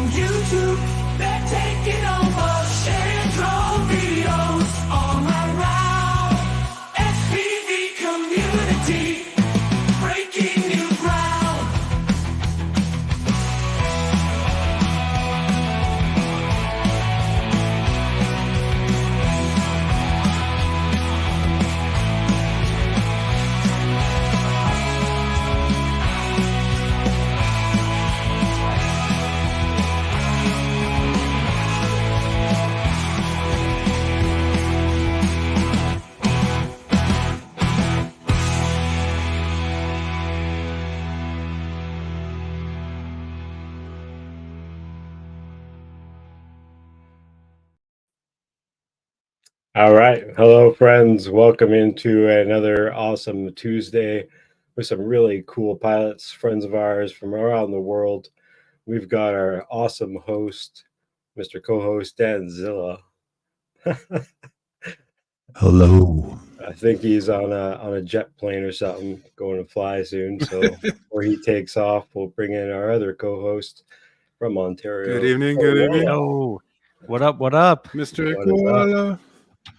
on YouTube. They're taking over, sharing drone videos all around. FPV community, breaking new ground. All right. Hello, friends. Welcome into another awesome Tuesday with some really cool pilots, friends of ours from around the world. We've got our awesome host, Mr. Co-host Dan Zilla. Hello. I think he's on a jet plane or something, going to fly soon. So before he takes off, we'll bring in our other co-host from Ontario. Good evening. Good evening. Yo, what up? What up? Mr. What is up? Koala.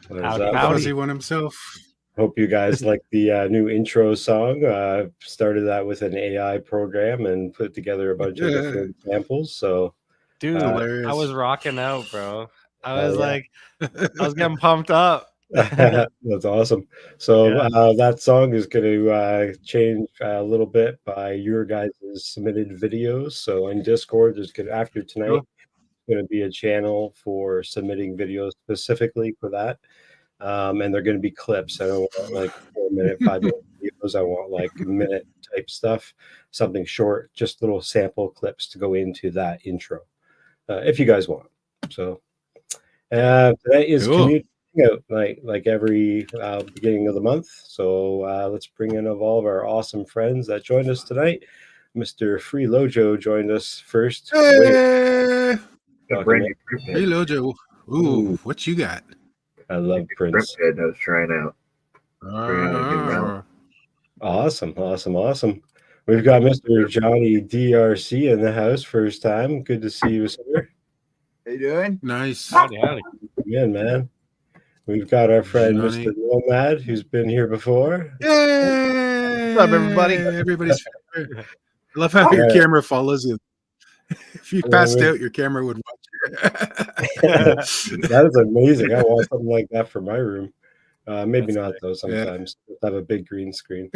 What is Howdy, up? howdy. Fuzzy one himself. Hope you guys like the new intro song. Started that with an AI program and put together a bunch of different samples. So, Dude, Hilarious. I was rocking out, bro. I Oh, was yeah. like, I was getting pumped up. that's awesome. So Yeah. that song is going to change a little bit by your guys' submitted videos. So in Discord, there's going after tonight, Cool. going to be a channel for submitting videos specifically for that. And they're going to be clips. I don't want like 4 minute, 5 minute videos. I want like minute type stuff, something short, just little sample clips to go into that intro, if you guys want. So today is Cool. community hangout night, like every beginning of the month. So let's bring in all of our awesome friends that joined us tonight. Mr. Free Lojo joined us first. Hey, Hey, Lojo. Ooh, what you got? I love Prince. I was trying out. Awesome. We've got Mr. Johnny DRC in the house first time. Good to see you, sir. How you doing? Nice. Howdy, howdy. Again, man. We've got our friend Johnny. Mr. Nomad, who's been here before. Hey, What's up, everybody? Everybody's favorite. I love how your camera follows you. If you passed out, your camera would watch you. That is amazing. I want something like that for my room. Maybe That's not sick. though. Sometimes I have a big green screen.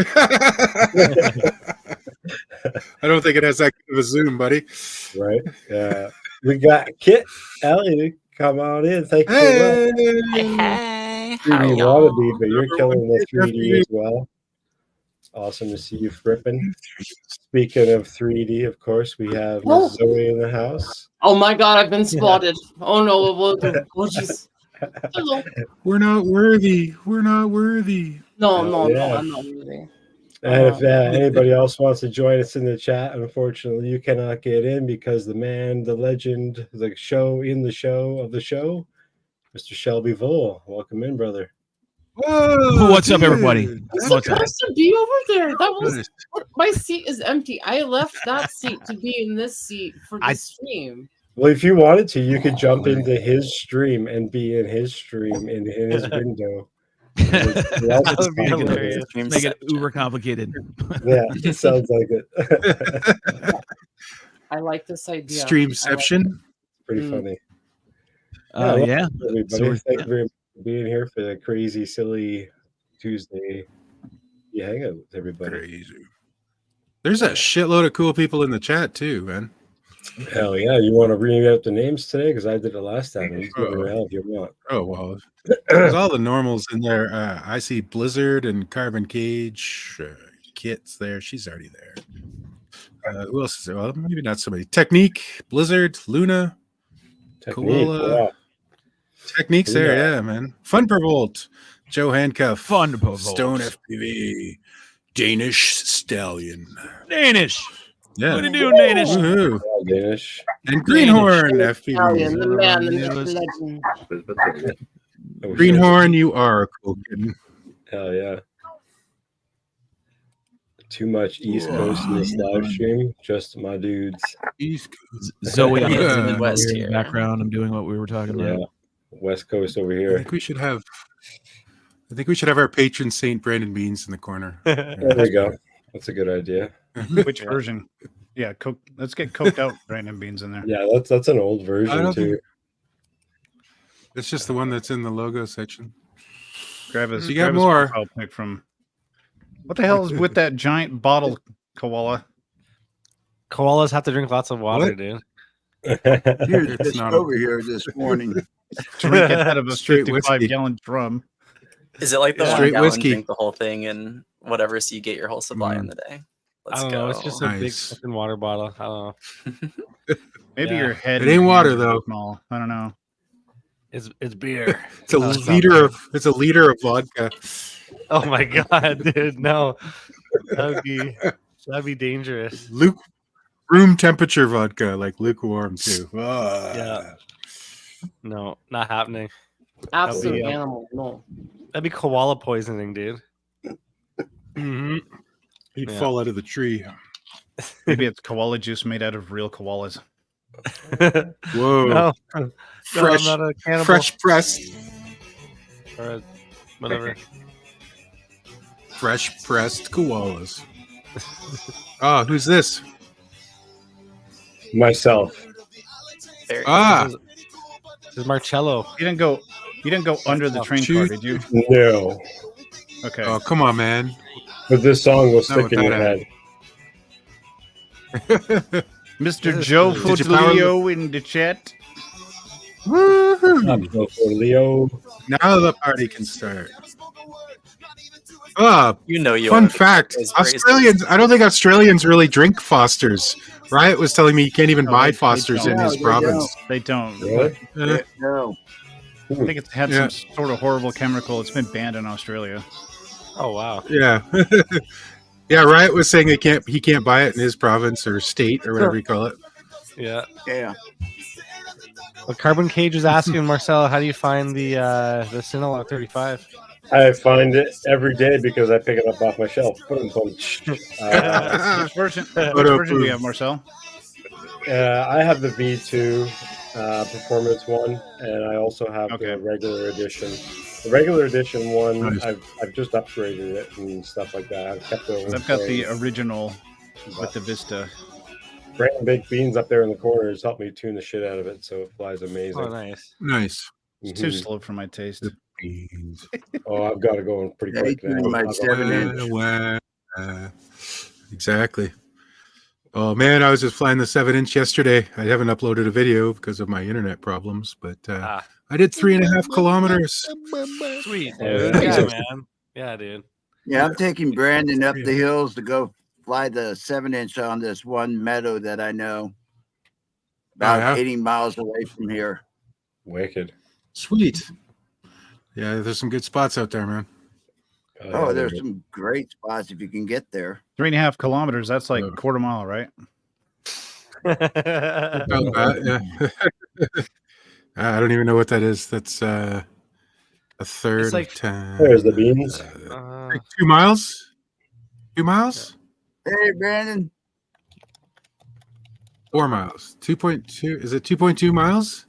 I don't think it has that kind of a zoom, buddy. Right? Yeah. We got Kit Ellie. Come on in. Thank you so much. Hey, 3D y'all? wannabe, but you're killing the 3D as well. Awesome to see you fripping. Speaking of 3D, of course, we have Miss Zoe in the house. Oh my God, I've been spotted. Oh no, oh jeez. Hello. We're not worthy. We're not worthy. No, Yeah. I'm not really. And if anybody else wants to join us in the chat, unfortunately, you cannot get in because the man, the legend, the show in the show of the show, Mr. Shelby Vole. Welcome in, brother. Whoa, What's up, everybody? dude. It's What's up? supposed to be over there. That was Nice. my seat is empty. I left that seat to be in this seat for the stream. Well, if you wanted to, you could jump into his stream and be in his stream in his window. That would be hilarious. Make it uber complicated. Yeah, it sounds like it. I like this idea. Streamception. Pretty Mm. funny. Yeah. Everybody, So we're- thank you very much for being here for the crazy, silly Tuesday. You hang out with everybody. Crazy. There's a shitload of cool people in the chat too, man. Hell yeah! You want to read out the names today? Because I did it last time. And you can Oh. around if you want. Oh well, there's all the normals in there. I see Blizzard and Carbon Cage. Kit's there. She's already there. Who else is there? Well, maybe not somebody. Technique, Blizzard, Luna, Technique. Koala. Yeah. Technique's there, Yeah. yeah, man. Fun per Volt, Joe Handcuff, Fun per Volt. Stone FPV, Danish Stallion. Danish. Yeah. What are you doing, Danish? Woohoo. All Danish. And Greenhorn Italian, FPV. the man, the Yeah, myth, let's- legend. Oh, Greenhorn, you are a cool kid. Hell yeah. too much East Coast in this live stream. Just my dudes. East Coast. Zoe on Yeah. the Midwest in the here. background. I'm doing what we were talking Yeah, about. West Coast over I here. think we should have. I think we should have our patron saint Brandon Beans in the corner. There we go. That's a good idea. Which version? Yeah, let's get coked out Brandon Beans in there. Yeah, that's an old I version don't too. think it's just the one that's in the logo section. Grab his. You got grab his more. profile pic from. What the hell is with that giant bottle, koala? Koalas have to drink lots of water, What? dude. Here's It's just not over here this morning. Drink it out of a Straight whiskey. 55-gallon drum. Is it like the Straight 1 gallon whiskey. drink the whole thing and whatever, so you get your whole supply in the day? Let's I don't go. know. It's just a big Nice. fucking water bottle. I don't know. Maybe Yeah. your head. It and ain't your water, hands are though. Small. I don't know. It's beer. It's a No, it's not liter beer. of. It's a liter of vodka. Oh my god, dude! No, that'd be dangerous. Room temperature vodka, like lukewarm too. Yeah. No, not happening. Absolute Yeah. animal. No. That'd be koala poisoning, dude. Mm-hmm. He'd Yeah. fall out of the tree. Maybe it's koala juice made out of real koalas. Whoa! No, Fresh, no, I'm not a cannibal. fresh pressed, Or whatever. fresh pressed koalas. Oh, who's this? Myself. Very Ah, This is Marcello. You didn't go. You didn't go under the train car, Shoot. did you? No, Okay. oh, come on, man. but this song will Not stick with in your that head. Mr. Joe Did you power- Fotlio in the chat. Woohoo! Go for Leo. Now the party can start. Ah, You know you fun are. fact: It's crazy. Australians. I don't think Australians really drink Fosters. Riot was telling me you can't even No, buy they Fosters don't. in his No, they province. They don't. Really? Eh, No. I think it's had Yeah. some sort of horrible chemical. It's been banned in Australia. Oh wow. yeah, yeah. Riot was saying he can't buy it in his province or state or whatever you call it. Yeah. Yeah. Well, Carbon Cage is asking Marcelo, how do you find the Sinaloa 35? I find it every day because I pick it up off my shelf. Boom, boom. Which version do you have, Marcel? I have the V2 performance one, and I also have Okay. the regular edition. The regular edition one, Nice. I've just upgraded it and stuff like that. I've kept it. I've got the original with the Vista. Brandon Baked Beans up there in the corner has helped me tune the shit out of it, so it flies amazing. Oh, nice. Nice. It's too Mhm. slow for my taste. Beans. Oh, I've got to go in pretty Yeah, quick he tuned now. my I'll go- 7-inch. Exactly. Oh man, I was just flying the 7-inch yesterday. I haven't uploaded a video because of my internet problems, but I did 3.5 kilometers. Sweet, Oh, dude. yeah. Yeah, man. Yeah, dude. Yeah, I'm taking Brandon up the hills to go fly the 7-inch on this one meadow that I know. About yeah? 80 miles away from here. Wicked. Sweet. Yeah, there's some good spots out there, man. Oh, there's some great spots if you can get there. 3.5 kilometers. That's like Yeah. quarter mile, right? About that, yeah. I don't even know what that is. That's a third It's like- of 10. There's the beans. Like 2 miles? 2 miles? Hey, Brandon. 4 miles. 2.2. Is it 2.2 miles?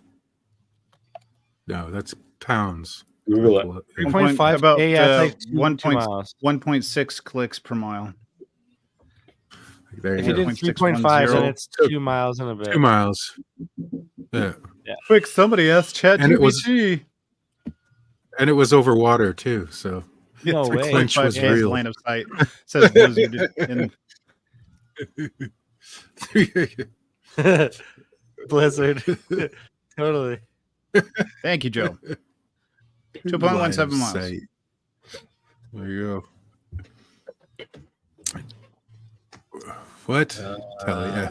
No, that's pounds. Google it. 3.5. About, yeah, it's like 1.6 miles. 1.6 clicks per mile. There If you you go. did 0.610. 3.5, then it's 2 miles and a bit. 2 miles. Yeah. Quick, somebody asked Chat And it was- GPT. And it was over water too, so No the way. clinch was 5 real. line of sight. Says Blizzard. And Blizzard. Totally. thank you, Joe. Line 2.17 of miles. sight. There you go. What? Tell ya.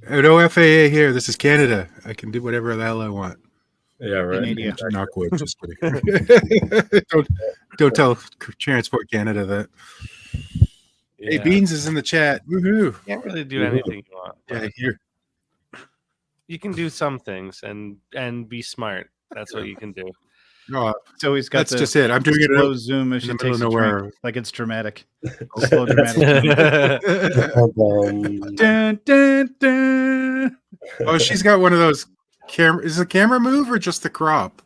No FAA here. This is Canada. I can do whatever the hell I want. Yeah, right. Canadian. Knockwood. Just kidding. don't tell Transport Canada that. Hey, Yeah. Beans is in the chat. Woohoo! Can't really do anything you want. Yeah, here. You can do some things and be smart. That's what you can do. Oh, So he's got that's just it. I'm doing it slow zoom as in she the middle takes of a nowhere. drink, like it's dramatic. Slow dramatic. Dun, dun, dun. Oh, she's got one of those camera. Is it a camera move or just the crop?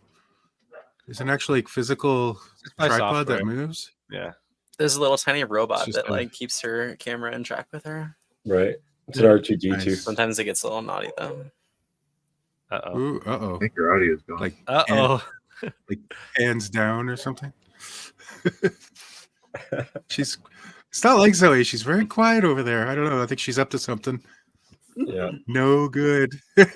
Is an actually physical by tripod that software. moves? Yeah. There's a little tiny robot just that a- like keeps her camera in track with her. Right. It's an R2D2. Nice. Sometimes it gets a little naughty though. Uh-oh. Ooh, uh-oh. I think your audio is gone. Like Uh-oh. like hands down or something. It's not like Zoe. She's very quiet over there. I don't know. I think she's up to something. Yeah. No good. It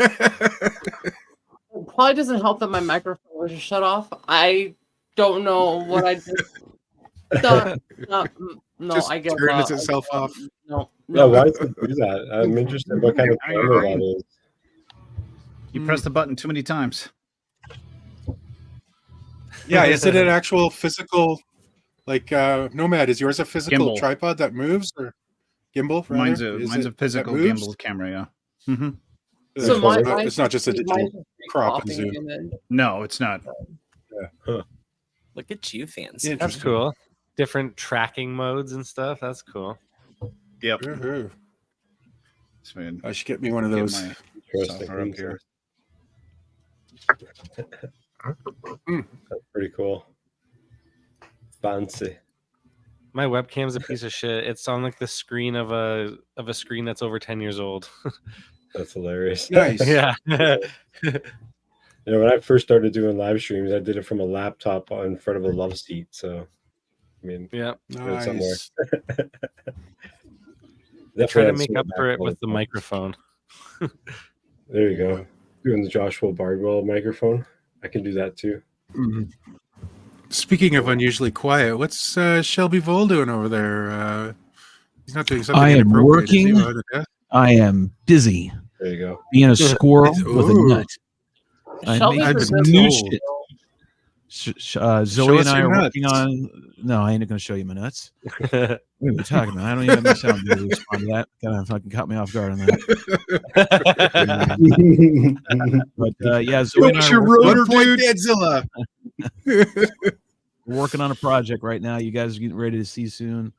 probably doesn't help that my microphone was just shut off. I don't know what I did. No, Just I get turns itself off. No, No, why does it do that? I'm interested in what kind of camera that is. You press the button too many times. Yeah, is it an actual physical, like Nomad? Is yours a physical Gimbal. tripod that moves or gimbal? rather? Mine's Is a it physical that moves? gimbal camera. Yeah. Hmm. So It's not just a digital mine's just crop and popping zoom. and then- No, it's not. Look at you, fancy. That's cool. Different tracking modes and stuff. That's cool. Yep. Woohoo. So, man, I should get me one of get those. my Interesting. software up here. That's pretty cool. Fancy. My webcam's a piece of shit. It's on like the screen of a screen that's over 10 years old. That's hilarious. Nice. Yeah. You know, when I first started doing live streams, I did it from a laptop in front of a love seat. So, I mean, Yeah. do it somewhere. Nice. I try to had make some up for it with the background. microphone. There you go. Doing the Joshua Bardwell microphone. I can do that too. Mhm. Speaking of unusually quiet, what's Shelby Vole doing over there? He's not doing something I am inappropriate, is he, working. behind the desk? I am busy There you go. being a squirrel with a Ooh. nut. I'm Shelby's making a some good new soul. shit. Zoe Show and us I your are working nuts. on. No, I ain't going to show you my nuts. What are we talking about? I don't even have my sound to respond to that. Kind of fucking caught me off guard on that. But yeah, Zoe and I are we're working on a project right now. You guys are getting ready to see soon.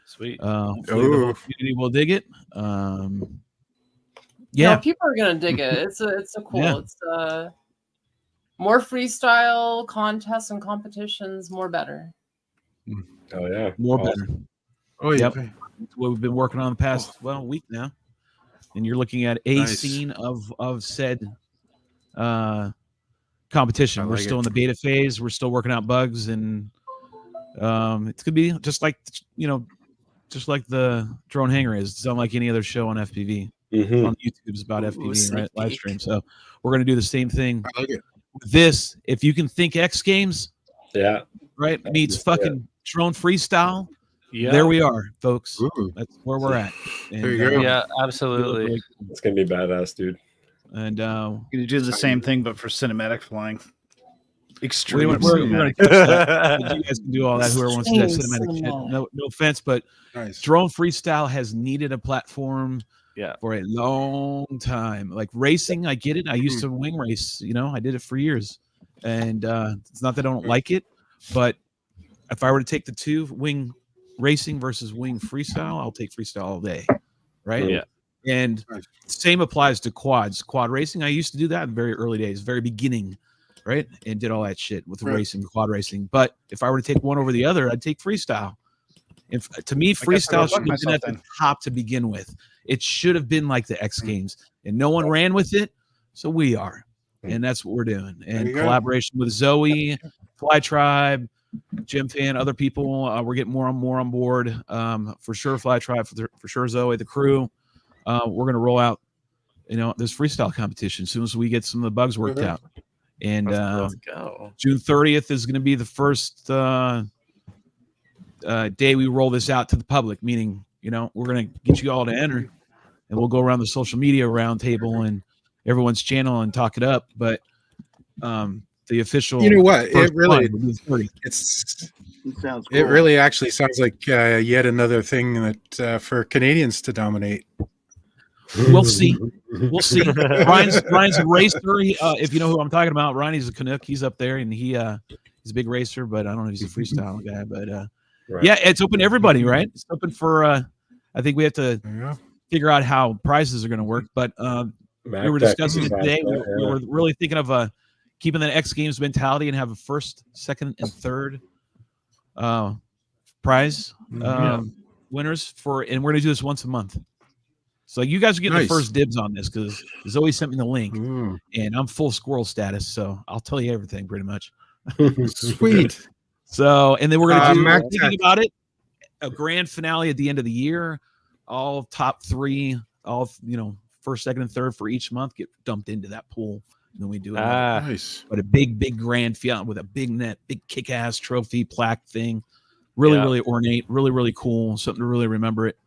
Sweet. Hopefully the whole community will dig it. No, Yeah, people are gonna dig it. It's a cool. Yeah. It's more freestyle contests and competitions, more better. Oh yeah. more Awesome. better. Oh, yeah. Yep. That's what we've been working on the past week now, and you're looking at a Nice. scene of said competition. I We're like still it. in the beta phase. We're still working out bugs, and it's gonna be just like just like the drone hanger is. It's unlike any other show on FPV. Mhm. On YouTube is about FPV, sneak right? Live peek. stream. So we're gonna do the same thing. I like it. With this, if you can think X Games, Yeah. right, meets fucking drone freestyle. Yeah. There we are, folks. Ooh. That's where we're at. There you go. Yeah, absolutely. It's gonna be badass, dude. And You can do the same thing, but for cinematic flying. we're Extreme gonna cinematic. catch that. You guys can do all that. Whoever wants to do that Extreme cinematic shit. cinematic. No offense, but Nice. drone freestyle has needed a platform Yeah. for a long time. Like racing, I get it. I used to wing race. I did it for years, and it's not that I don't like it, but if I were to take the two, wing racing versus wing freestyle, I'll take freestyle all day, right? Yeah. And Nice. same applies to quads. Quad racing, I used to do that in very early days, very beginning, right? And did all that shit with Right. racing, quad racing. But if I were to take one over the other, I'd take freestyle. And to me, guess I freestyle gotta should have fuck been at the myself top to begin with. It should have been like the X Games, and no one ran with it, so we are, and that's what we're doing. And you go. collaboration with Zoe, Fly Tribe, Jim Fan, other people, we're getting more on board. For sure, Fly Tribe, for sure, Zoe, the crew. We're gonna roll out, this freestyle competition as soon as we get some of the bugs worked Mhm. out. And Let's go. June 30th is going to be the first day we roll this out to the public, meaning, we're going to get you all to enter, and we'll go around the social media roundtable and everyone's channel and talk it up. But the official, You know what? first It really, one will be the 30th. it's It sounds cool. it really actually sounds like yet another thing that for Canadians to dominate. We'll see. We'll see. Ryan's a racer. If you know who I'm talking about, Ryan's a Canuck. He's up there, and he's a big racer. But I don't know if he's a freestyle guy. But Right. yeah, it's open to everybody, right? It's open for. I think we have to figure out how prizes are going to work. But we were discussing it today. We were really thinking of keeping that X Games mentality and have a first, second, and third prize winners for, and we're going to do this once a month. So you guys are getting the first dibs on this because Zoe sent me the link, and I'm full squirrel status, so I'll tell you everything pretty much. Sweet. So, and then we're going to do, thinking about it, a grand finale at the end of the year. All top 3, all first, second, and third for each month get dumped into that pool, and then we do it. Nice. But a big grand finale with a big net, big kick-ass trophy plaque thing, really ornate, really cool, something to really remember it.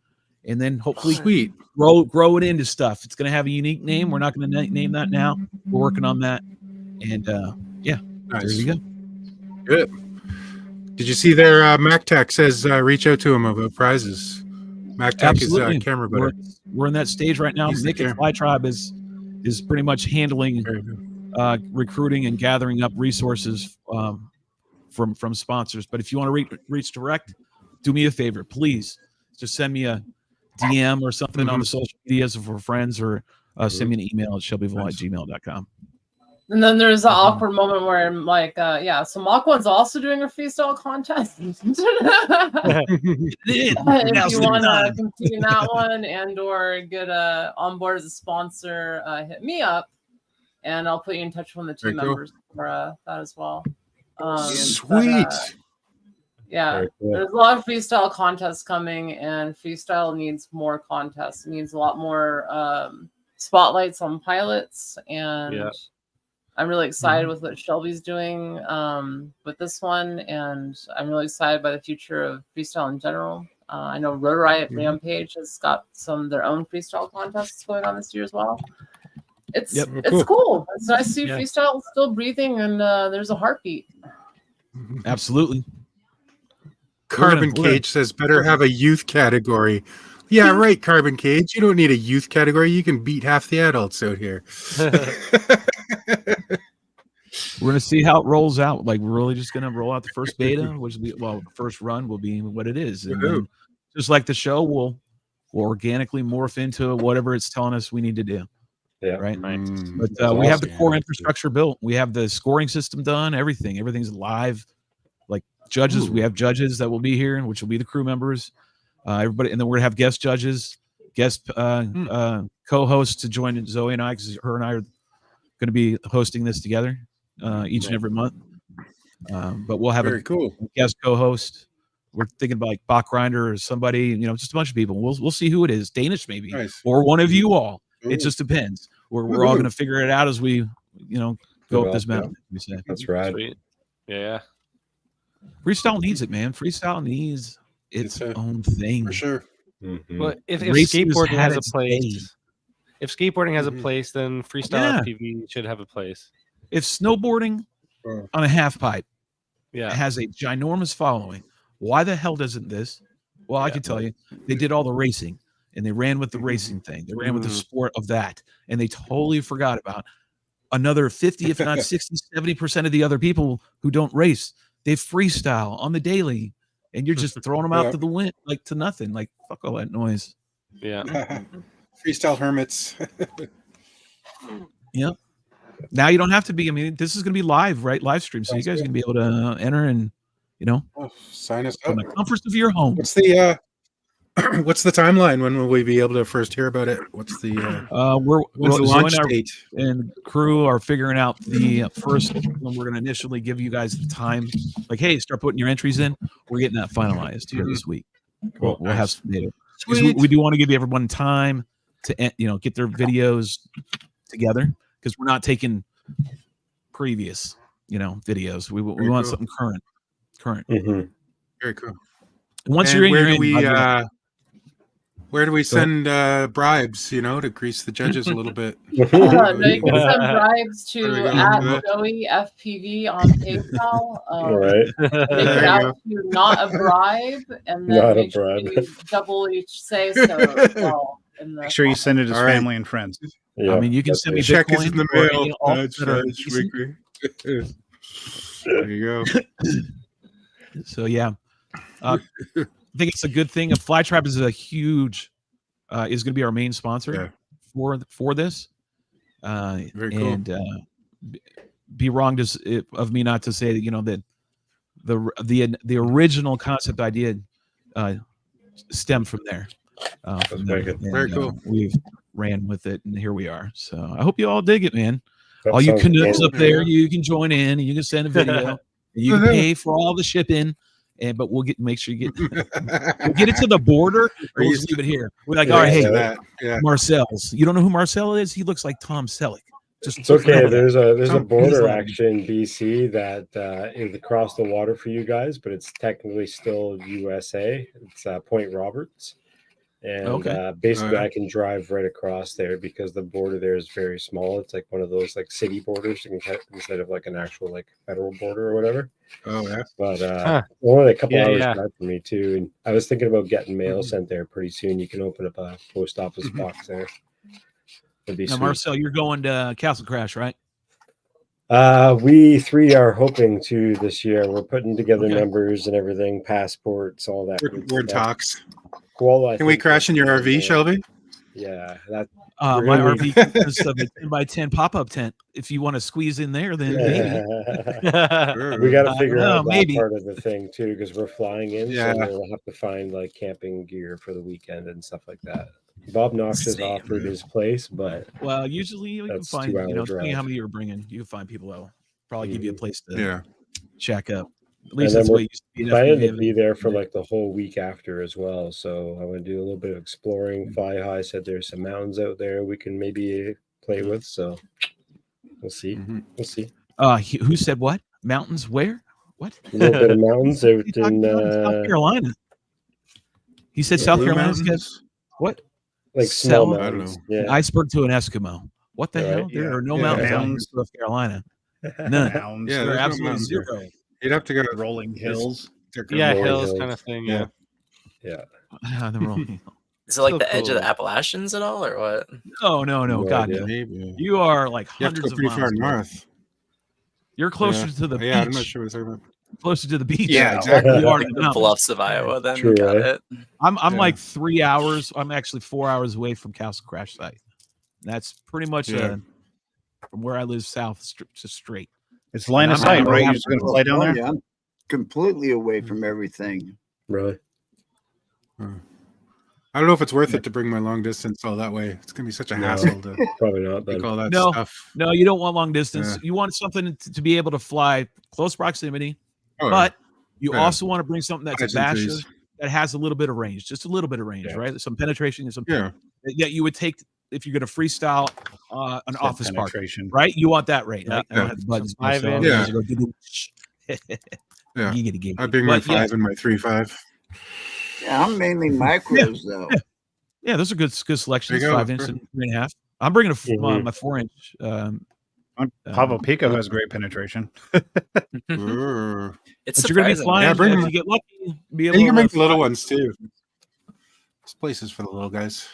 And then hopefully grow it into stuff. It's going to have a unique name. We're not going to name that now. We're working on that. And there you go. Good. Did you see their MacTac says reach out to him about prizes? MacTac is camera butter. We're in that stage right now. Nick at Fly Tribe is pretty much handling recruiting and gathering up resources from sponsors. But if you want to reach direct, do me a favor, please. Just send me a DM or something on the social medias for friends, or send me an email at shelbyville@gmail.com. And then there's an awkward moment where I'm like, so Mach 1's also doing a freestyle contest. If you want to compete in that one and or get on board as a sponsor, hit me up, and I'll put you in touch with one of the team members for that as well. Sweet. Cool. There's a lot of freestyle contests coming, and freestyle needs more contests. It needs a lot more spotlights on pilots, and I'm really excited with what Shelby's doing with this one, and I'm really excited by the future of freestyle in general. I know Rotor Riot Rampage has got some of their own freestyle contests going on this year as well. It's cool. It's nice to see freestyle still breathing, and there's a heartbeat. Absolutely. Carbon Cage says better have a youth category. Yeah, right, Carbon Cage. You don't need a youth category. You can beat half the adults out here. We're going to see how it rolls out. Like, we're really just going to roll out the first beta, which will be, the first run will be what it is. And then, just like the show, we'll organically morph into whatever it's telling us we need to do. Yeah. Right. But we have the core infrastructure built. We have the scoring system done, everything's live. Like judges, we have judges that will be here, which will be the crew members. Everybody, and then we're gonna have guest judges, guest co-hosts to join Zoe and I, because her and I are going to be hosting this together each and every month. But we'll have a guest co-host. We're thinking about like Bach Grinder or somebody, just a bunch of people. We'll see who it is. Danish maybe, or one of you all. It just depends. We're all going to figure it out as we go up this mountain. We say that's right. Sweet. Yeah. Freestyle needs it, man. Freestyle needs its own thing for sure. But if skateboarding has a place, then freestyle FPV should have a place. If snowboarding on a half pipe has a ginormous following, why the hell doesn't this? Well, I can tell you, they did all the racing, and they ran with the racing thing. They ran with the sport of that, and they totally forgot about another 50, if not 60, 70% of the other people who don't race. They freestyle on the daily, and you're just throwing them out to the wind, like to nothing. Like, fuck all that noise. Yeah. Freestyle hermits. Yeah. Now you don't have to be. I mean, this is going to be live, right? Live stream, so you guys are going to be able to enter and sign us from up. the comfort of your home. What's the what's the timeline? When will we be able to first hear about it? What's the when's the launch date? And crew are figuring out the first when we're going to initially give you guys the time. Like, hey, start putting your entries in. We're getting that finalized here this week. We'll have some data. We do want to give everyone time to get their videos together, because we're not taking previous videos. We want something current. Very cool. And once and you're in, where do we send bribes? To grease the judges a little bit. You can send bribes to Joey FPV on PayPal. Make it out to not a bribe, and then make sure you double each say so. Well, in the. Make sure you send it to his All right. family and friends. Yeah, I mean, you can that's send me it. Check is in Bitcoin the or mail. any alt Nudge, that are nudge, decent. wink, wink. There you go. So yeah, I think it's a good thing. Flytrap is a huge, is going to be our main sponsor for this. Very cool. And be wrong of me not to say that, you know, that the original concept idea stemmed from there. From very them. good. And, Very cool. We've ran with it, and here we are. So I hope you all dig it, man. That All you sounds Canucks cool. up there, you can join in, and you can send a video, and you can pay for all the shipping. But we'll make sure you get we'll get it to the border, and we'll just leave it here. We're like, all right, hey, Marcel's. You don't know who Marcel is? He looks like Tom Selleck. Just It's okay. There's a border Please. action in BC that is across the water for you guys, but it's technically still USA. It's Point Roberts, and basically I can drive right across there because the border there is very small. It's like one of those like city borders instead of like an actual like federal border or whatever. Oh yeah, but only a couple hours Yeah. drive for me too. And I was thinking about getting mail sent there pretty soon. You can open up a post office box there. It'd be Now, sweet. Marcel, you're going to Castle Crash, right? We three are hoping to this year. We're putting together numbers and everything, passports, all that. We're talks. Well, I Can we think crash in your RV, Shelby? Yeah, that. My we're gonna RV need- consists of a 10x10 pop-up tent. If you want to squeeze in there, then maybe. We got to figure out that maybe. part of the thing too, because we're flying in, Yeah. so we'll have to find like camping gear for the weekend and stuff like that. Bob Knox has offered his place, but Well, usually you can that's find, 2-hour you know, depending drive. how many you're bringing, you can find people that will probably give you a place to Yeah. check up. At And least then that's the we're way it used to be. planning to FBA. be there for like the whole week after as well. So I want to do a little bit of exploring. Fly High said there's some mountains out there we can maybe play with. So we'll see. We'll see. Who said what? Mountains where? What? A little bit of mountains out in South Carolina. He said South Blue Carolina's got Mountains? what? like small Sell mountains. I an Yeah. iceberg to an Eskimo. What the Right. hell? There Yeah. are no Yeah. mountains out here in Mountains. South Carolina. None. Mounds, Yeah, There are there's no absolutely mountains there. zero. You'd have to go. rolling hills. Yeah, Rolling hills hills. kind of thing. Yeah. Yeah. Yeah. The rolling. Is it like So the edge of the cool. Appalachians at all, or what? No, No God, idea. no. Maybe. You are like You have to hundreds go pretty of far miles. north. You're closer to the Yeah, I'm not beach. sure what they're about. Closer to the beach. Yeah, exactly. You are Like to the the mountains. bluffs of Iowa, then True, got right? it. I'm Yeah. like 3 hours. I'm actually 4 hours away from Castle Crash site. That's pretty much Yeah. from where I live south, just straight. It's line of I'm sight, not right? gonna You're just going to fly down there. Yeah, I'm completely away from everything. Really? I don't know if it's worth it to bring my long distance all that way. It's gonna be such a No. hassle to Probably not. take Then. all that No. stuff. No, you don't want long distance. Yeah. You want something to be able to fly close proximity, Oh, but you Yeah. also want to bring something that's a Nice and basher trees. that has a little bit of range, just a little bit of range, Yeah. right? Some penetration and some Yeah. that you would take if you're going to freestyle an office park, penetration. right? You want that rate, Yeah. right? I don't have the buttons. Some 5-inch. Yeah. Yeah. Yeah. I bring my 5 and my 3.5. Yeah, I'm mainly micros though. Yeah, those are good selections. There you go. 5 inch and 3.5. I'm bringing Mhm. my 4-inch. Pavo Pico has great penetration. Ooh. It's But you're going to be surprising. flying. Yeah, bring if them. you get lucky, be And able you can to make the little fly. ones too. This place is for the little guys.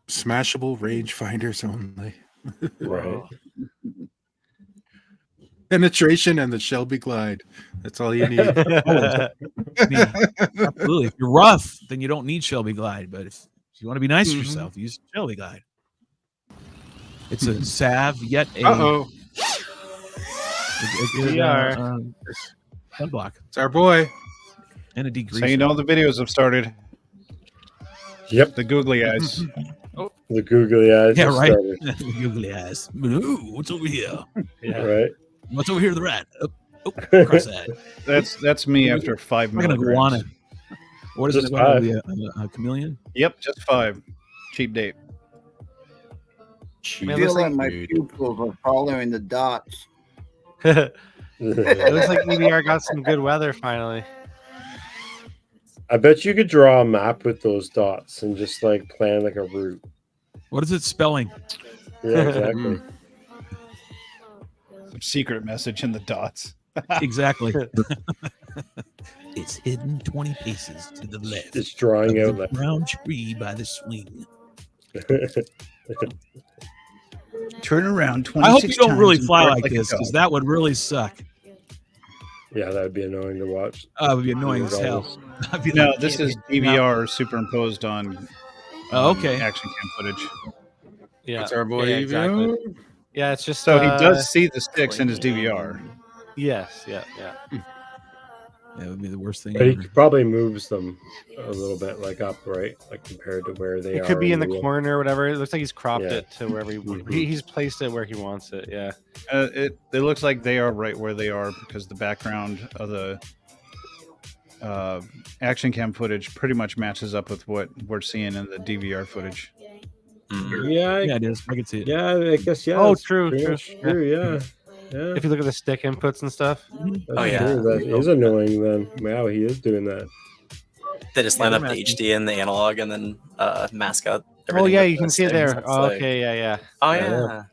Smashable range finders only. Right. Penetration and the Shelby Glide. That's all you need. I mean, absolutely. If you're rough, then you don't need Shelby Glide. But if you want to be nice to yourself, use Shelby Glide. It's a salve, yet a, Uh-oh. a good We are. sunblock It's our boy. and a degreaser. So you know the videos have started. Yep. The googly eyes. The googly eyes. Yeah, have right. started. Googly eyes. Ooh, what's over here? Right. What's over here to the right? Oh, cross that. That's me after 5 I'm gonna milligrams. iguana. What is Just it? Iguana? five. Be a chameleon? Yep, just 5. Cheap date. I Man, feel looks like like- my pupils are following the dots. It looks like EBR got some good weather finally. I bet you could draw a map with those dots and just like plan like a route. What is it spelling? Yeah, exactly. Some secret message in the dots. Exactly. It's hidden 20 paces to the left. It's drawing of out the that. brown tree by the swing. Turn around 26 I hope you don't times really and fly bark like a this, dog. because that would really suck. Yeah, that'd be annoying to watch. Oh, it would be annoying as hell. Regardless. I'd be No, like, this "Can't is be- no." DVR superimposed on Okay. action cam footage. Yeah. That's our boy. Yeah, exactly. exactly. Yeah, it's just So he does see the sticks in his DVR. Yes, yeah. That would be the worst thing But he ever. probably moves them a little bit, like up, right? Like compared to where they are. It could be in the real- corner or whatever. It looks like he's cropped Yeah. it to wherever he's placed it where he wants it. Yeah. It looks like they are right where they are because the background of the action cam footage pretty much matches up with what we're seeing in the DVR footage. Yeah, Yeah, it is. I can see it. yeah, I guess yeah. Oh, that's true, pretty true. much true, yeah. Yeah. If you look at the stick inputs and stuff. That's Oh, yeah. true. That is annoying then. Wow, he is doing that. They just line Yeah, up the they're HD and the analog and then mask out. Oh everything yeah, with you the can see it sticks. there. It's Oh, like- okay, yeah. Oh Yeah. yeah.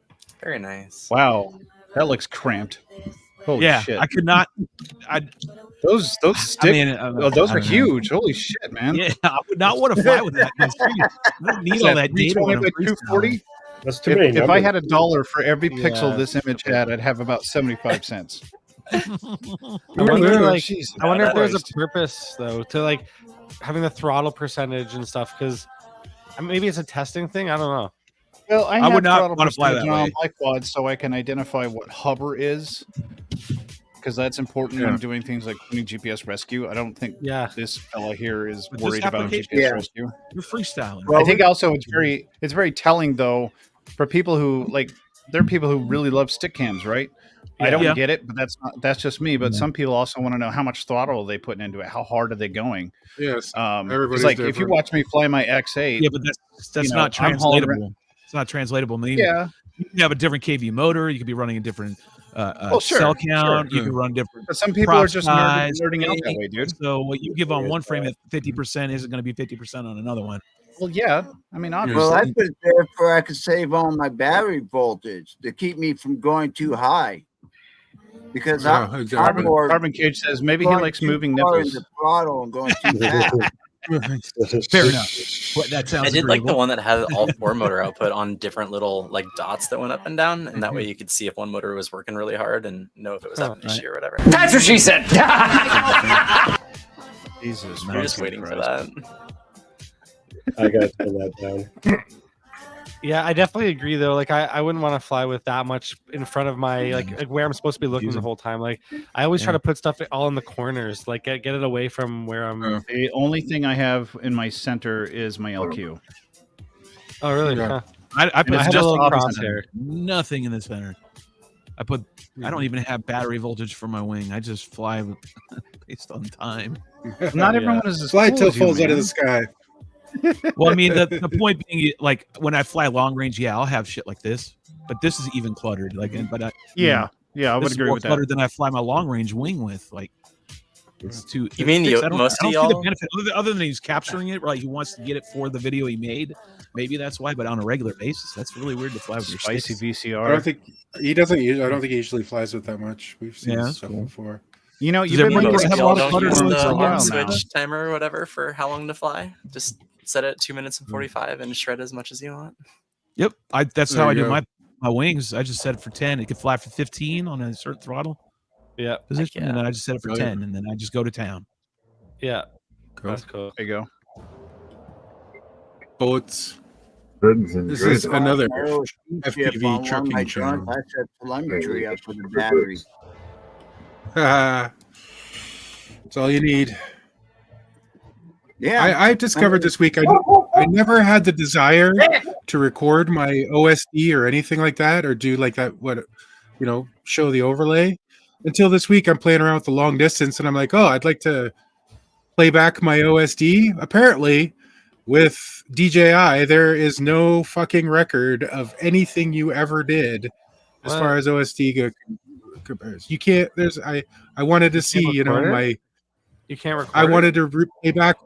Very nice. Wow, that looks cramped. Holy Yeah, shit! I could not. Those sticks. I mean, those I are don't know. huge. Holy shit, man! Yeah, I would not want to fly with that. I don't need all that data. 320 when by I'm freestyling. 240. That's too many If I numbers. had $1 for every pixel Yeah. this image had, I'd have about 75 cents. I wonder, like, Jesus I wonder if there's a Christ. purpose though to like having the throttle percentage and stuff because maybe it's a testing thing. I don't know. Well, I would have not throttle wanna fly percentage that on way. my quad so I can identify what hover is, because that's important Yeah. when doing things like doing GPS rescue. I don't think Yeah. this fella here is With this worried about application? GPS Yeah. rescue. You're freestyling. I think also it's very telling though for people who like there are people who really love stick cams, right? I don't Yeah. get it, but that's just me. But Yeah. some people also want to know how much throttle are they putting into it, how hard are they going? Yes. 'Cause, Everybody's like if you different. watch me fly my X8, Yeah, but that's you know, not I'm hauling translatable. It's not translatable. I mean, yeah, you can have a different KV motor. You could be running a different Well, sure, cell count. sure. You can run different. but some people are prop just size, nerding out that anything. way, dude. So what you give on one frame at 50% isn't going to be 50% on another one. Well, yeah, I mean, obviously. Well, I put it there for I could save on my battery voltage to keep me from going too high. Because Yeah, I'm exactly. more Carbon Cage says maybe he going likes too moving far in nipples. the throttle and going too fast. Fair enough. But that sounds. I did like the agreeable. one that had all four motor output on different little like dots that went up and down, and that way you could see if one motor was working really hard and know if it was having an right. issue or whatever. That's what she said. Jesus, You're just waiting for that. I gotta turn that down. Yeah, I definitely agree though. Like I wouldn't want to fly with that much in front of my like where I'm supposed to be looking the whole time. Like I always try to put stuff all in the corners, like get it away from where I'm. The only thing I have in my center is my LQ. Oh really? Yeah. Huh. I put I have a just little opposite crosshair. nothing in the center. I don't even have battery voltage for my wing. I just fly based on time. Not Yeah. everyone is as Fly cool till as it you, falls out of man. the sky. Well, I mean, the point being, like when I fly long range, yeah, I'll have shit like this, but this is even cluttered. Like, but Yeah, I this would is agree more with that. cluttered than I fly my long range wing with. Like, it's too. You mean sticks, you- I don't most of see the y'all- benefit other than he's capturing it, right? He wants to get it for the video he made. Maybe that's why, but on a regular basis, that's really weird to fly with your Spicy sticks. I don't VCR. think he doesn't. I don't think he usually flies with that much. We've seen Yeah, this that's stuff cool. before. You know, Does you've been everyone like have this a lot of Don't clutter use noise the on alarm the ground switch timer or whatever for how long to fly. Just set it at 2 minutes and 45 and shred as much as you want. Yep, that's There how I you do go. my wings. I just set it for 10. It could fly for 15 on a certain throttle Yeah, position, yeah. and then I just set it for Brilliant. 10, and then I just go to town. yeah, Cool. that's cool. There you go. Bullets. Goodness and This is gracious. another Oh, FPV on one of trucking my channel. guns, I set telemetry up for the battery. That's all you need. Yeah, I discovered this week I never had the desire to record my OSD or anything like that, or do like that, show the overlay, until this week. I'm playing around with the long distance and I'm like, oh, I'd like to play back my OSD. Apparently with DJI there is no fucking record of anything you ever did as What? far as OSD compares. You can't. I wanted to see, record it? my. You can't record. I it? wanted to play back.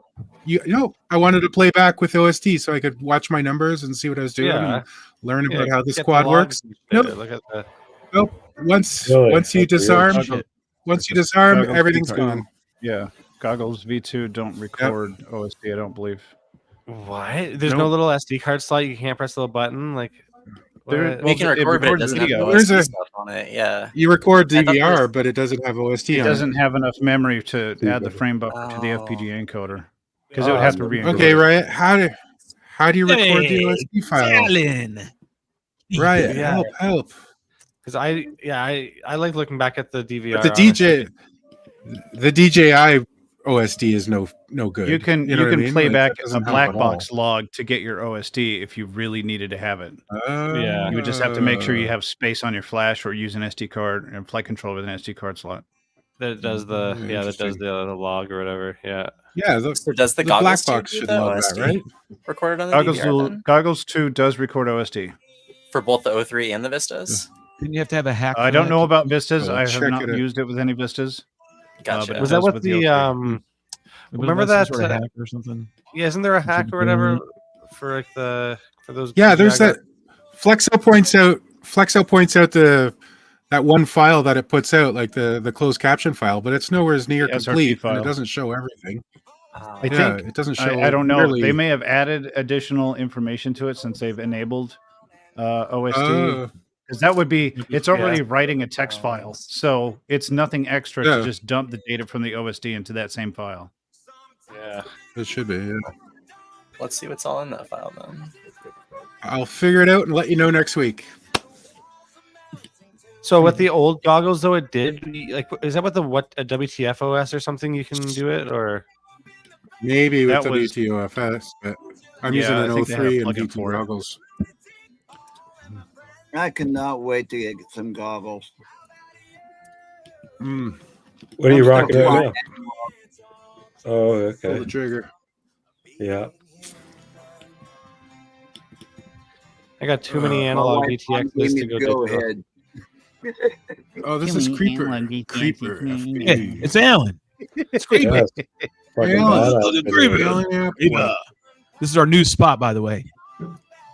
I wanted to play back with OSD so I could watch my numbers and see what I was doing Yeah. and learn Yeah, about how this get the quad logs works. and shit. Nope. Look at the. Nope. Once Really? you That's weird. disarm, Toggle- once you disarm, toggle everything's feedback. gone. Yeah. Goggles V2 don't record OSD, I don't believe. What? There's no little SD card slot. You can't press the little button. Like, There, We can record, but it doesn't have video. OSD stuff on it. Yeah. You record I thought there DVR, was- but it doesn't have OSD It on doesn't have enough memory to add the frame buffer to the FPGA encoder because it would have to re-encode. Okay, Riot. How do you record the Hey, OSD file? Alan. Riot, Yeah. help. because I like looking back at the DVR. But the DJI OSD is no good. You can know what I mean? play Like, back that a doesn't help black at all. box log to get your OSD if you really needed to have it. Yeah. You would just have to make sure you have space on your flash or use an SD card and flight control with an SD card slot. that does the Interesting. log or whatever. Yeah. Yeah, So does the black goggles box do should the love OSD that, right? recorded on the Goggles, DVR then? Goggles 2 does record OSD. For both the O3 and the Vistas? Didn't you have to have a hack? I for don't that? know about Vistas. I'll I have check not it out. used it with any Vistas. Gotcha. but it Was that does what with the O3. remember Wasn't that some sort of uh, hack or something? yeah, isn't there a hack or whatever for like for those? Yeah, there's DVR that. Flexo points out that one file that it puts out, like the closed caption file, but it's nowhere near The SRT complete, and file. it doesn't show everything. Oh. I Yeah, think it doesn't show. I don't know. nearly- They may have added additional information to it since they've enabled OSD. Oh, Because that would be, it's already writing a text file. So it's nothing extra Yeah. to just dump the data from the OSD into that same file. Yeah. it should be. Yeah. Let's see what's all in that file then. I'll figure it out and let you know next week. So with the old goggles though, it did like is that with a WTF OS or something? You can do it or Maybe with That was- WTOFS, but I'm Yeah, using I an think they had a 03 and plugin V2 for it. goggles. I cannot wait to get some goggles. What are you rocking right now? Oh, Pull okay. the trigger. Yeah. I got too many My analog wife VTX gave me to go the go digital. ahead. Oh, this is Creeper. Creeper. Hey, it's Alan. It's creepy. Yeah. Fucking Alan, badass look at video. Creeper. Creeper. This is our new spot, by the way.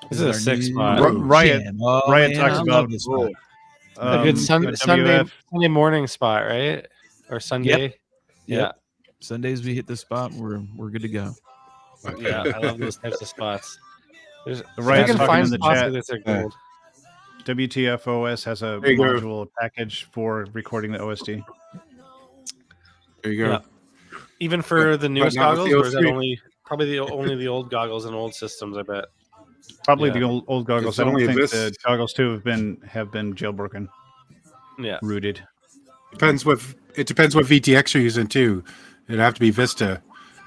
This is a our sick new spot. Riot- jam. Oh, Riot man, talks I about love this spot. A good Sunday WF. morning spot, right? Or Sunday. Yep. Sundays we hit the spot. We're good to go. Yeah, I love those types of spots. There's Riot's you can talking find in the spots chat. that are gold. WTF OS has a There you go. module package for recording the OSD. There you go. Yeah. Even for the newest not with goggles, the or is that 03? only the old goggles and old systems? I bet. Probably Yeah. the old goggles. It's I don't only think this- the goggles 2 have been jailbroken, Yeah. rooted. Depends what VTX you're using too. It'd have to be Vista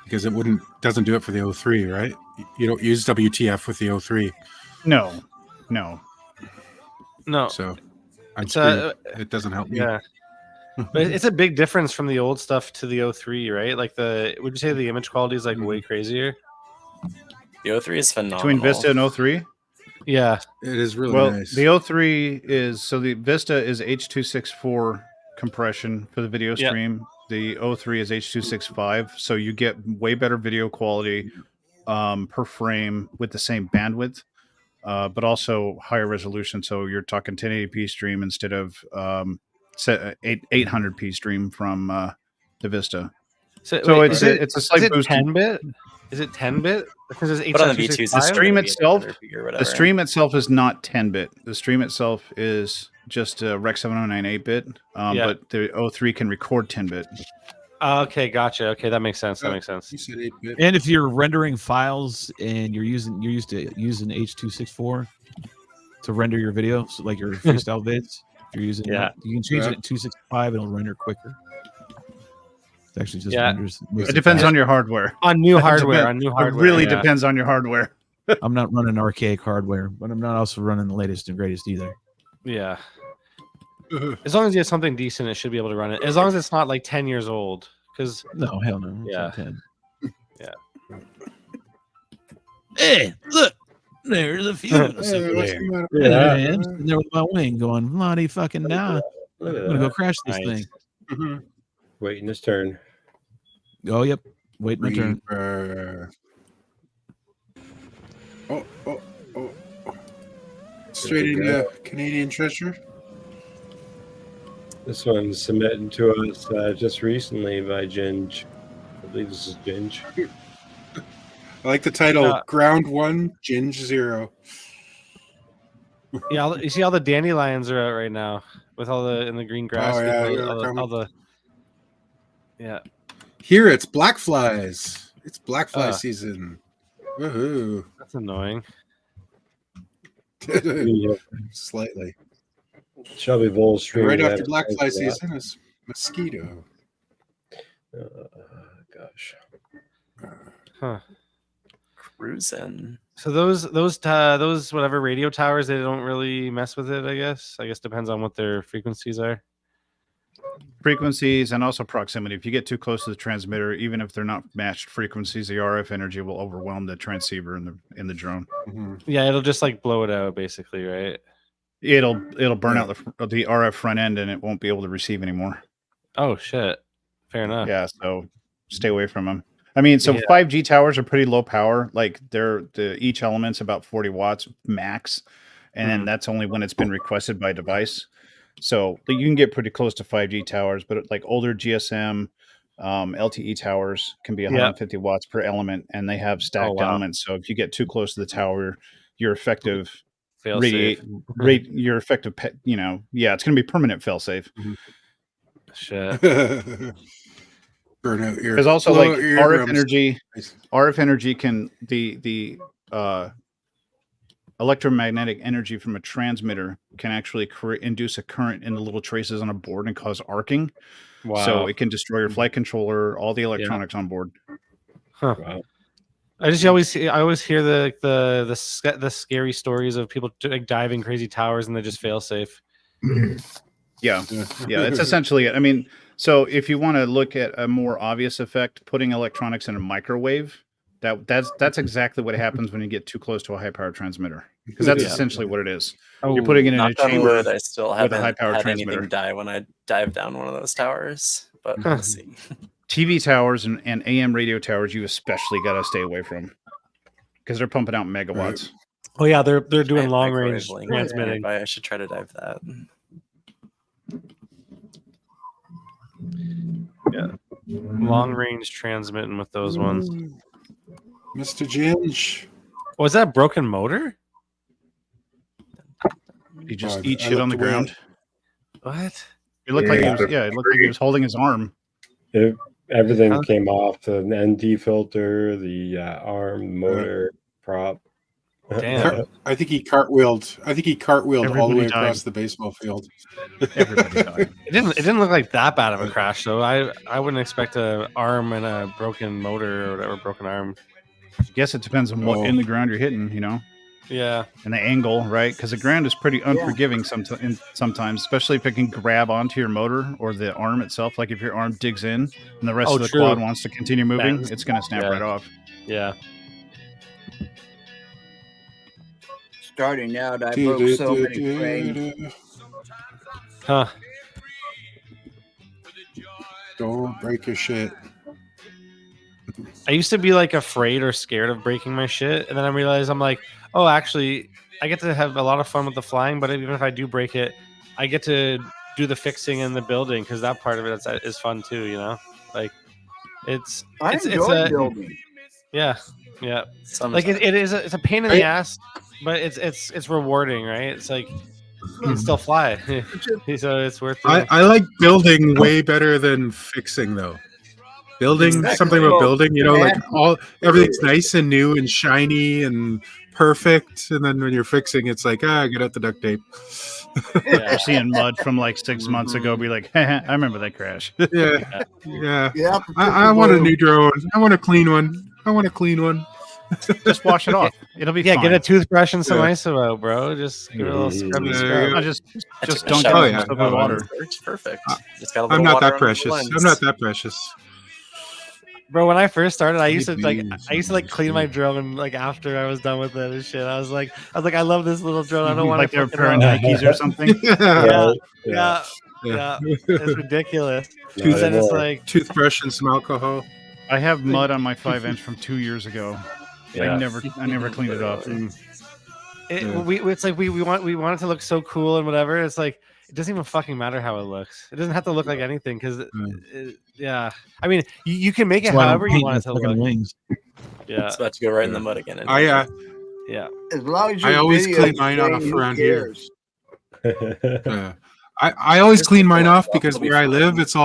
because it doesn't do it for the 03, right? You don't use WTF with the 03, No. No. so I'm It's screwed. It doesn't help me. Yeah. But it's a big difference from the old stuff to the 03, right? Like would you say the image quality is like way crazier? The O3 is phenomenal. Between Vista and 03? Yeah. It is really Well, nice. the 03 is so the Vista is H.264 compression for the video Yeah. stream. The 03 is H.265, so you get way better video quality per frame with the same bandwidth, but also higher resolution. So you're talking 1080p stream instead of 800p stream from the Vista. So, So wait, it's a slight is it boost. 10-bit? Is it 10-bit? Because it's But on the V2s, The stream itself, or whatever. the stream itself is not 10-bit. The stream itself is just Rec 709 8-bit, Yeah. but the 03 can record 10-bit. Okay, gotcha. Okay, that makes sense. That makes sense. You said 8-bit. And if you're rendering files and you're used to using H.264 to render your video, so like your freestyle vids, if you're using Yeah. you can change Yeah. it to 265 and it'll render quicker. It actually just Yeah. renders. It depends on your hardware. On new It hardware. depends- On new It hardware. really yeah. depends on your hardware. I'm not running archaic hardware, but I'm not also running the latest and greatest either. Yeah. As long as you have something decent, it should be able to run it. As long as it's not like 10 years old. Because No, hell no. It's Yeah. not 10. Yeah. Hey, look, there's a few. Hey, what's the matter? Yeah. I'm sitting there with my wing going, bloody fucking nah. Look I'm at gonna go that. crash this Nice. thing. Waiting his turn. Oh, yep. Wait my turn. Reaper. Oh. Straight There we into Canadian treasure. This one's submitted to us just recently by Ginge. believe this is Ginge. I like the title Ground 1, Ginge 0. Yeah, you see all the dandelions are out right now with all the in the green grass. Oh, yeah, all the yeah. Here it's black flies. It's black fly season. Woohoo. That's annoying. Slightly. Shelby Bull streaming right after black fly season is mosquito. Gosh. Huh. Cruising. So those whatever radio towers, they don't really mess with it, I guess. I guess depends on what their frequencies are. Frequencies and also proximity. If you get too close to the transmitter, even if they're not matched frequencies, the RF energy will overwhelm the transceiver in the drone. Yeah, it'll just like blow it out, basically, right? It'll burn out the RF front end, and it won't be able to receive anymore. Oh shit! Fair enough. Yeah, so stay away from them. I mean, so 5G towers are pretty low power. Like each element's about 40 watts max, and then that's only when it's been requested by device. So you can get pretty close to 5G towers, but like older GSM, LTE towers can be 150 watts per element, and they have stacked elements. So if you get too close to the tower, your effective your effective it's going to be permanent fail safe. Shit. Burn out your because also like RF energy can the electromagnetic energy from a transmitter can actually induce a current in the little traces on a board and cause arcing. Wow. So it can destroy your flight controller, all the electronics on board. Huh. Wow. I always hear the scary stories of people like diving crazy towers and they just fail safe. Yeah, it's essentially it. I mean, so if you want to look at a more obvious effect, putting electronics in a microwave, that's exactly what happens when you get too close to a high power transmitter, because that's essentially what it is. You're putting it in a chamber. I still with haven't a high power had transmitter. anything die when I dive down one of those towers, but we'll see. TV towers and AM radio towers, you especially got to stay away from, because they're pumping out megawatts. Oh yeah, they're doing long range Microwave transmitting. I should try to dive that. Yeah, long range transmitting with those ones. Mr. Ginge. Was that a broken motor? He just eat shit on the ground. What? It looked like it looked like he was holding his arm. Everything came off: the ND filter, the arm, motor, prop. Damn. I think he cartwheeled. Everybody all the way died. across the baseball field. Everybody died. It didn't look like that bad of a crash though. I wouldn't expect an arm and a broken motor or whatever, broken arm. I guess it depends on what in the ground you're hitting, Yeah. and the angle, right? Because the ground is pretty unforgiving sometimes, especially if it can grab onto your motor or the arm itself. Like if your arm digs in and the rest of the quad wants to continue moving, it's going to snap right off. Yeah. Starting out, I broke so many frames. Huh. Don't break your shit. I used to be like afraid or scared of breaking my shit, and then I realized I'm like, oh, actually, I get to have a lot of fun with the flying, but even if I do break it, I get to do the fixing and the building, because that part of it is fun too, Like it's building. Yeah. Like it's a pain in the ass, but it's rewarding, right? It's like you can still fly, so it's worth it. I like building way better than fixing though. Building something about building, like everything's nice and new and shiny and perfect, and then when you're fixing, it's like get out the duct tape. You're seeing mud from like 6 months ago. Be like, I remember that crash. Yeah. I want a new drone. I want a clean one. Just wash it off. It'll be fine. Get a toothbrush and some iso out, bro. Just give it a little scrub. Just don't get soap with water. It's perfect. I'm not that precious. Bro, when I first started, I used to clean my drone like after I was done with it and shit. I was like, I love this little drone. I don't want like they're pairing Nikes or something. Yeah. It's ridiculous. And then it's like toothbrush and some alcohol. I have mud on my 5-inch from 2 years ago. Yeah. I never cleaned it off. It's like we want it to look so cool and whatever. It's like it doesn't even fucking matter how it looks. It doesn't have to look like anything because, yeah. I mean, you can make it That's why I don't however you paint want my it to fucking look. wings. Yeah. It's about to go right in the mud again. Yeah. As long as I your always video clean mine clean, off who around here. cares? I always Just clean take mine the off lines off, because it'll be where I fine. live, it's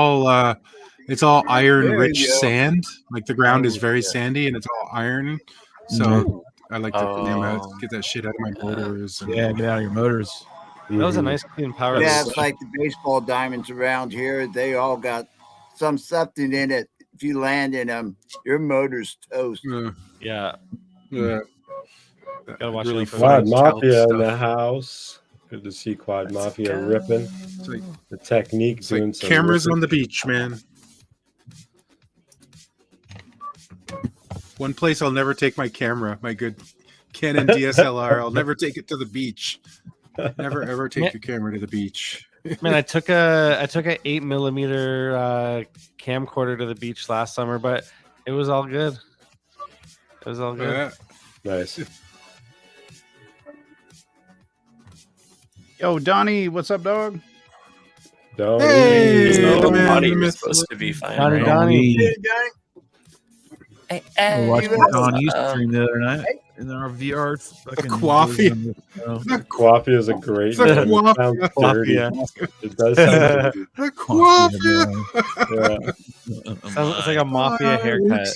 all iron There rich you go. sand. Like the ground is Oh, very yeah. sandy and it's all iron. So Mhm. I like to clean them out, get that shit out of my motors. And, Yeah, get out of your motors. That was a Mhm. nice clean power. Yeah, loop. it's like the baseball diamonds around here. They all got something in it. If you land in them, your motor's toast. Yeah. Gotta watch really out for Quad fine talc Mafia in the stuff. house. Good to see Quad Let's Mafia go. ripping. It's like, The technique it's doing like some cameras ripping. on the beach, man. One place I'll never take my camera, my good Canon DSLR. I'll never take it to the beach. Never ever take your camera to the beach. Man, I took a 8mm camcorder to the beach last summer, but it was all good. It was all good. Nice. Yo, Donnie, what's up, dog? Donnie. Hey, The man, body you is missed supposed to be fine. Donnie, Right? Donnie. Hey, Johnny. Hey, I hey, watched what's Donnie's up? stream the other night in our VR. Fucking coffee. Coffee is a great The name. It Quaffia. sounds dirty. Quaffia. It does sound dirty. The coffee. Yeah. Sounds it's like a mafia haircut.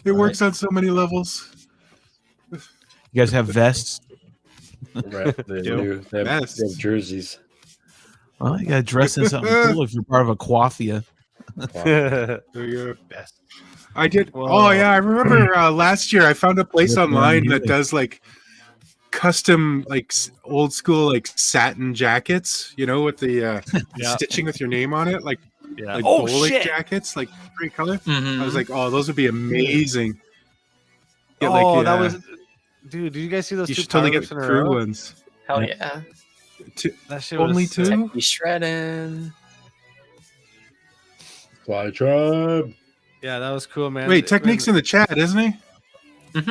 It works on so many levels. You guys have vests? Right. They have jerseys. Well, you got to dress in something cool if you're part of a coiffia. There you go. Best. I did. Whoa. Oh yeah, I remember last year I found a place online that does like custom, like old school, like satin jackets. You know, with the stitching with your name on it, like Yeah. bowling jackets, like great color. I was like, oh, those would be amazing. Get, Oh, that was, dude. Did you guys see those you two should totally power get loops in a crew row? ones. Hell yeah. That shit Only was sick. two? Be shredding. Fly Tribe. Yeah, that was cool, man. Wait, Technique's in the chat, isn't he?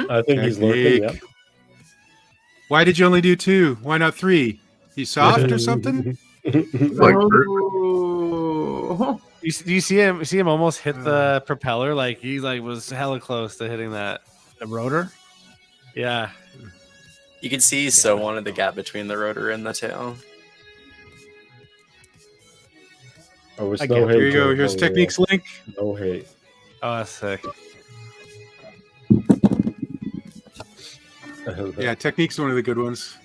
I think he's lurking. Yep. Why did you only do 2? Why not 3? You soft or something? Oh. You see him? See him almost hit the propeller? Like he was hella close to hitting that. The rotor? Yeah. You can see he so wanted the gap between the rotor and the tail. Oh, it's I no get it. hate. Here you go. to Here's it. Technique's link. No hate. Oh, that's sick. Yeah, Technique's one of the good ones.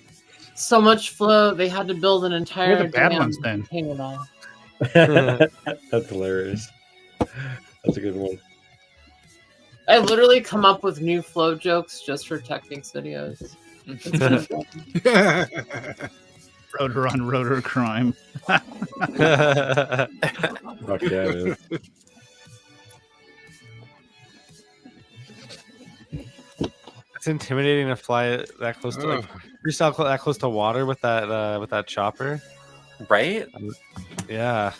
So much flow, they had to build an entire What are the bad dam ones then? hang it on. That's hilarious. That's a good one. I literally come up with new flow jokes just for Techniques videos. Rotor on rotor crime. Fuck yeah, man. It's intimidating to fly it that close to like freestyle that close to water with that chopper. Right? Yeah.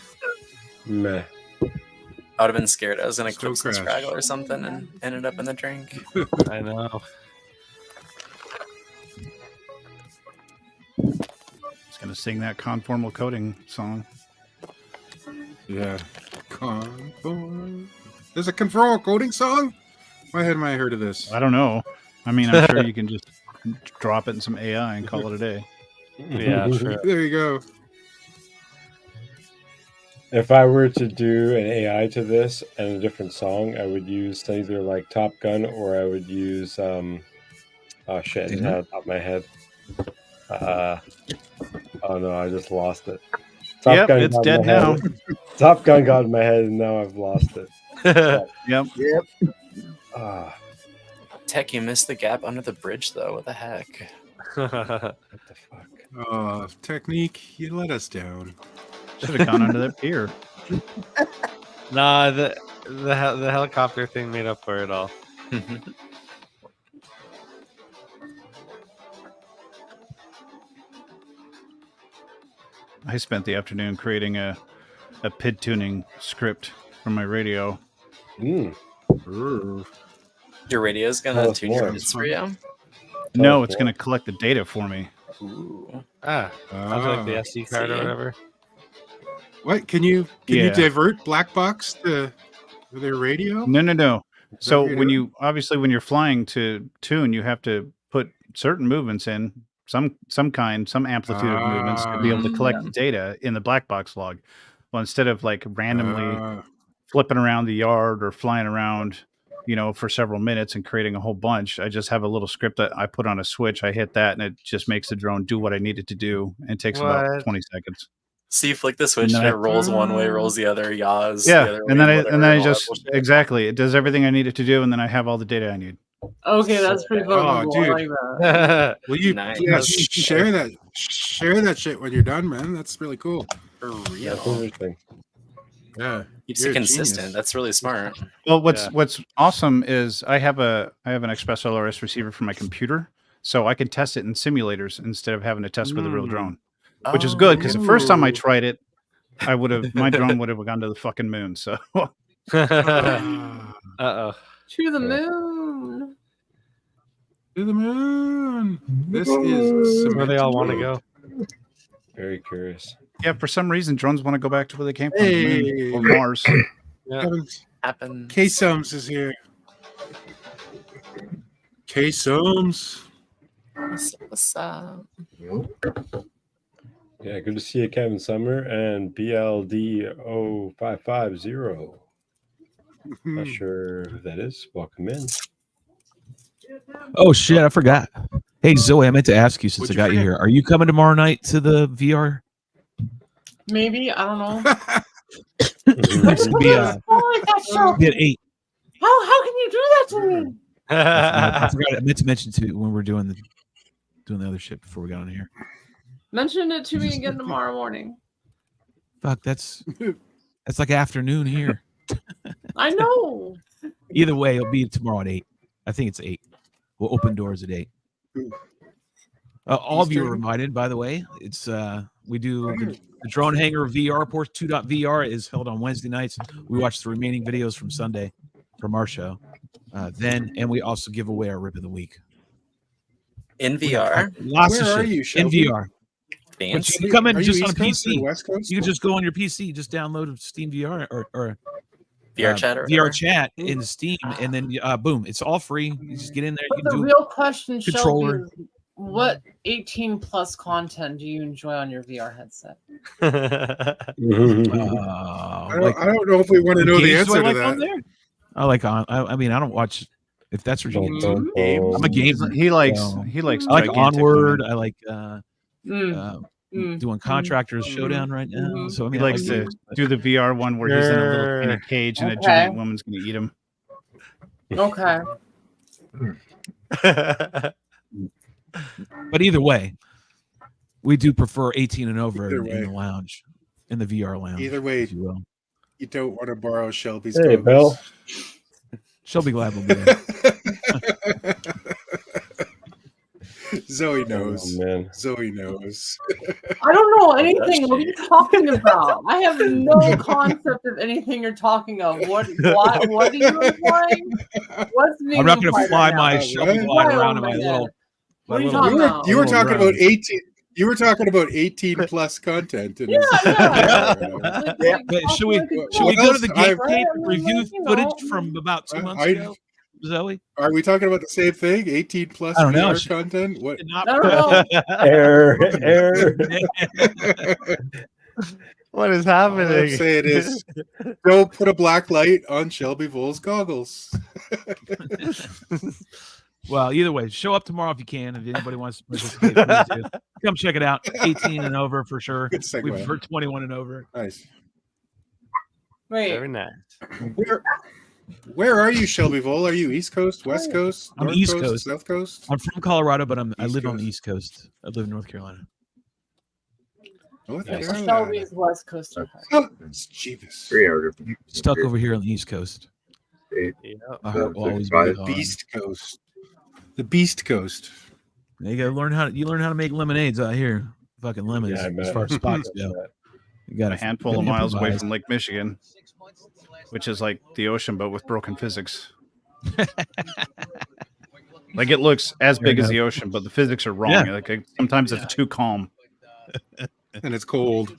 Meh. I would have been scared. I was going to Still clip some crash. Scraggle or something and ended up in the drink. I know. Just gonna sing that conformal coding song. Yeah. Conform. There's a conformal coding song? Why hadn't I heard of this? I don't know. I mean, I'm sure you can just drop it in some AI and call it a day. Yeah, true. There you go. If I were to do an AI to this and a different song, I would use either like Top Gun or I would use oh shit, it's out of the top of my head. Oh no, I just lost it. Yep, Gun it's got in dead my head. now. Top Gun got in my head and now I've lost it. Yep. Ah, Tech, you missed the gap under the bridge, though. What the heck? what the fuck? Oh, Technique, you let us down. Should have gone under that pier. Nah, the helicopter thing made up for it all. I spent the afternoon creating a PID tuning script for my radio. Mm. Your radio's Tell going to us tune your more. bits for you? No, us it's more. going to collect the data for me. Ooh. Onto like the SD card or See? whatever. What can you Yeah. divert black box to their radio? No. Is that So what you're when doing? when you're flying to tune, you have to put certain movements in, some amplitude of movements to be able to collect the data in the black box log. Well, instead of like randomly flipping around the yard or flying around, for several minutes and creating a whole bunch, I just have a little script that I put on a switch. I hit that and it just makes the drone do what I need it to do. And it takes about 20 seconds. So you flick the switch and it rolls one way, rolls the other, yaws. Yeah, the other and way, then I whatever, all that just bullshit. exactly it does everything I need it to do, and then I have all the data I need. Okay, that's pretty fucking Oh, cool. I dude. like that. Well, you Nice. share that shit when you're done, man. That's really cool. For Yeah, that's real. interesting. Yeah, Keeps you're it a consistent. genius. That's really smart. Well, what's awesome is I have an Express LRS receiver for my computer, so I can test it in simulators instead of having to test with a real drone, which is good because the first time I tried it, my drone would have gone to the fucking moon. So Uh-oh. To the moon. To the moon. This is Where they all want to go. Very curious. yeah, for some reason, drones want to go back to where they came from, the moon or Mars. Yeah. Happen. K-Sums is here. K-Sums. What's up? Yeah, good to see you, Kevin Summer and BLD0550. Not sure who that is. Welcome in. Oh shit, I forgot. Hey Zoe, I meant to ask you since I got you here. Are you coming tomorrow night to the VR? Maybe, I don't know. It's gonna be, Oh, that show. be at 8. How can you do that to me? I forgot. I meant to mention to when we're doing the other shit before we got on here. Mention it to me again tomorrow morning. Fuck, that's like afternoon here. I know. Either way, it'll be tomorrow at 8. I think it's 8. We'll open doors at 8. All of you are reminded, by the way. It's we do the Drone Hangar VR Port 2.VR is held on Wednesday nights. We watch the remaining videos from Sunday from our show. And we also give away our rip of the week In VR? Lots of Where are shit you, in Shelby? VR. But Fancy. you can come in Are you just on a East Coast or PC. West Coast? You can just go on your PC, just download Steam VR or VR chat or VR whatever? chat in Steam, and then boom, it's all free. You just get in there. But You the can do real question, controller. Shelby, is what 18 plus content do you enjoy on your VR headset? I don't know if we want to know the games do answer I like to on that. there? I mean, I don't watch. If that's what you get into. Games. I'm a gamer. He likes so he likes. I like gigantic Onward. women. I like doing Contractors Showdown right now. So I mean, He I likes like to do the VR one where he's in a little tiny cage and a giant woman's going to eat him. Okay. But either way, we do prefer 18 and over Either in the way. lounge, in the VR lounge. Either way, if you will. you don't want to borrow Shelby's Hey, goggles. She'll be glad we'll be there. Zoe knows. Oh, man. Zoe knows. I don't know anything. What are you talking about? I have no concept of anything you're talking of. What are you implying? What's being I'm not going to implied fly right my now? Shelby What? glide Why around on in my my little. head? What are you little- talking You were, about? you were Little talking drone. about 18. You were talking about 18 plus content. In his- Yeah. But should we Like, go else? to the I've- game I mean, review like, you footage know. from about 2 months I- ago, Zoe? Are we talking about the same thing? 18 plus I don't know. VR content? What? Did not- I don't know. Error. What is All I'm happening? saying is, don't put a black light on Shelby Vole's goggles. Well, either way, show up tomorrow if you can. If anybody wants to participate, please do. Come check it out. 18 and over for sure. Good segue. We prefer 21 and over. Nice. Wait. Very nice. Where are you, Shelby Vole? Are you East Coast, West Coast, I'm North East Coast. South Coast? I'm from Colorado, but I East live on the Coast. East Coast. I live in North Carolina. North Nice. Carolina. Shelby's West Coast. Oh, it's Jeebus. Stuck over here on the East Coast. Yeah. My heart will always be with Holland. Beast Coast. The Beast Coast. You gotta learn how to make lemonades out here. Fucking lemons, Yeah, I as bet. far as spots go. You got A handful of miles away from Lake Michigan, which is like the ocean but with broken physics. Like it looks as Fair big as enough. the ocean, but the physics are wrong. Yeah. Like sometimes it's too calm. And it's cold.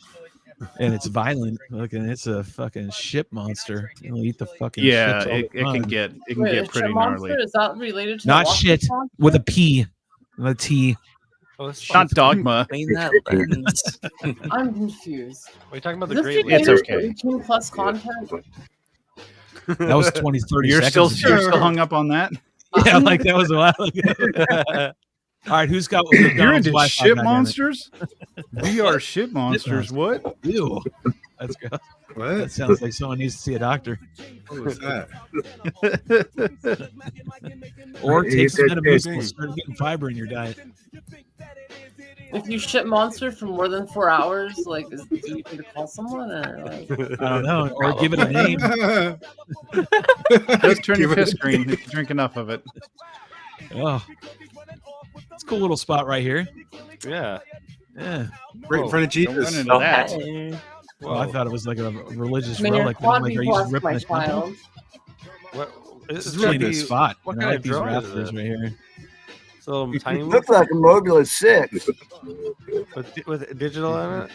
And it's violent. Look, and it's a fucking ship monster. It'll eat the fucking Yeah, ships all it the can time. get Wait, a pretty ship gnarly. monster? Is that related to Not the Loch shit Ness Monster? with a P, not a T. Oh, this Not dogma. Clean that lens. I'm confused. We're talking about the Is Great this It's Lakes. okay. 18 plus content? That was 20, 30 You're still seconds ago. hung up on that? Yeah, like that was a while ago. All right, who's got You're McDonald's into Wi-Fi, ship goddammit? monsters? We are ship monsters. What? Ew. Let's go. What? That sounds like someone needs to see a doctor. What was that? Or take some Thing. Metamucil and start getting fiber in your diet. If you ship monster for more than 4 hours, like, do you need to call someone or like? I don't know. Or give it a name. Just turn your fist green if you drink enough of it. Oh, it's a cool little spot right here. Yeah. Yeah. Right in front of Don't run Jesus. into that. Well, I thought it was like a religious I mean, relic. you're I'm like, are you just blessed, ripping my the temple? child. What? This is really a good spot. What And I kind like of these drone is rafters it? right here. So tiny Looks like a Mobula 6. with digital in it.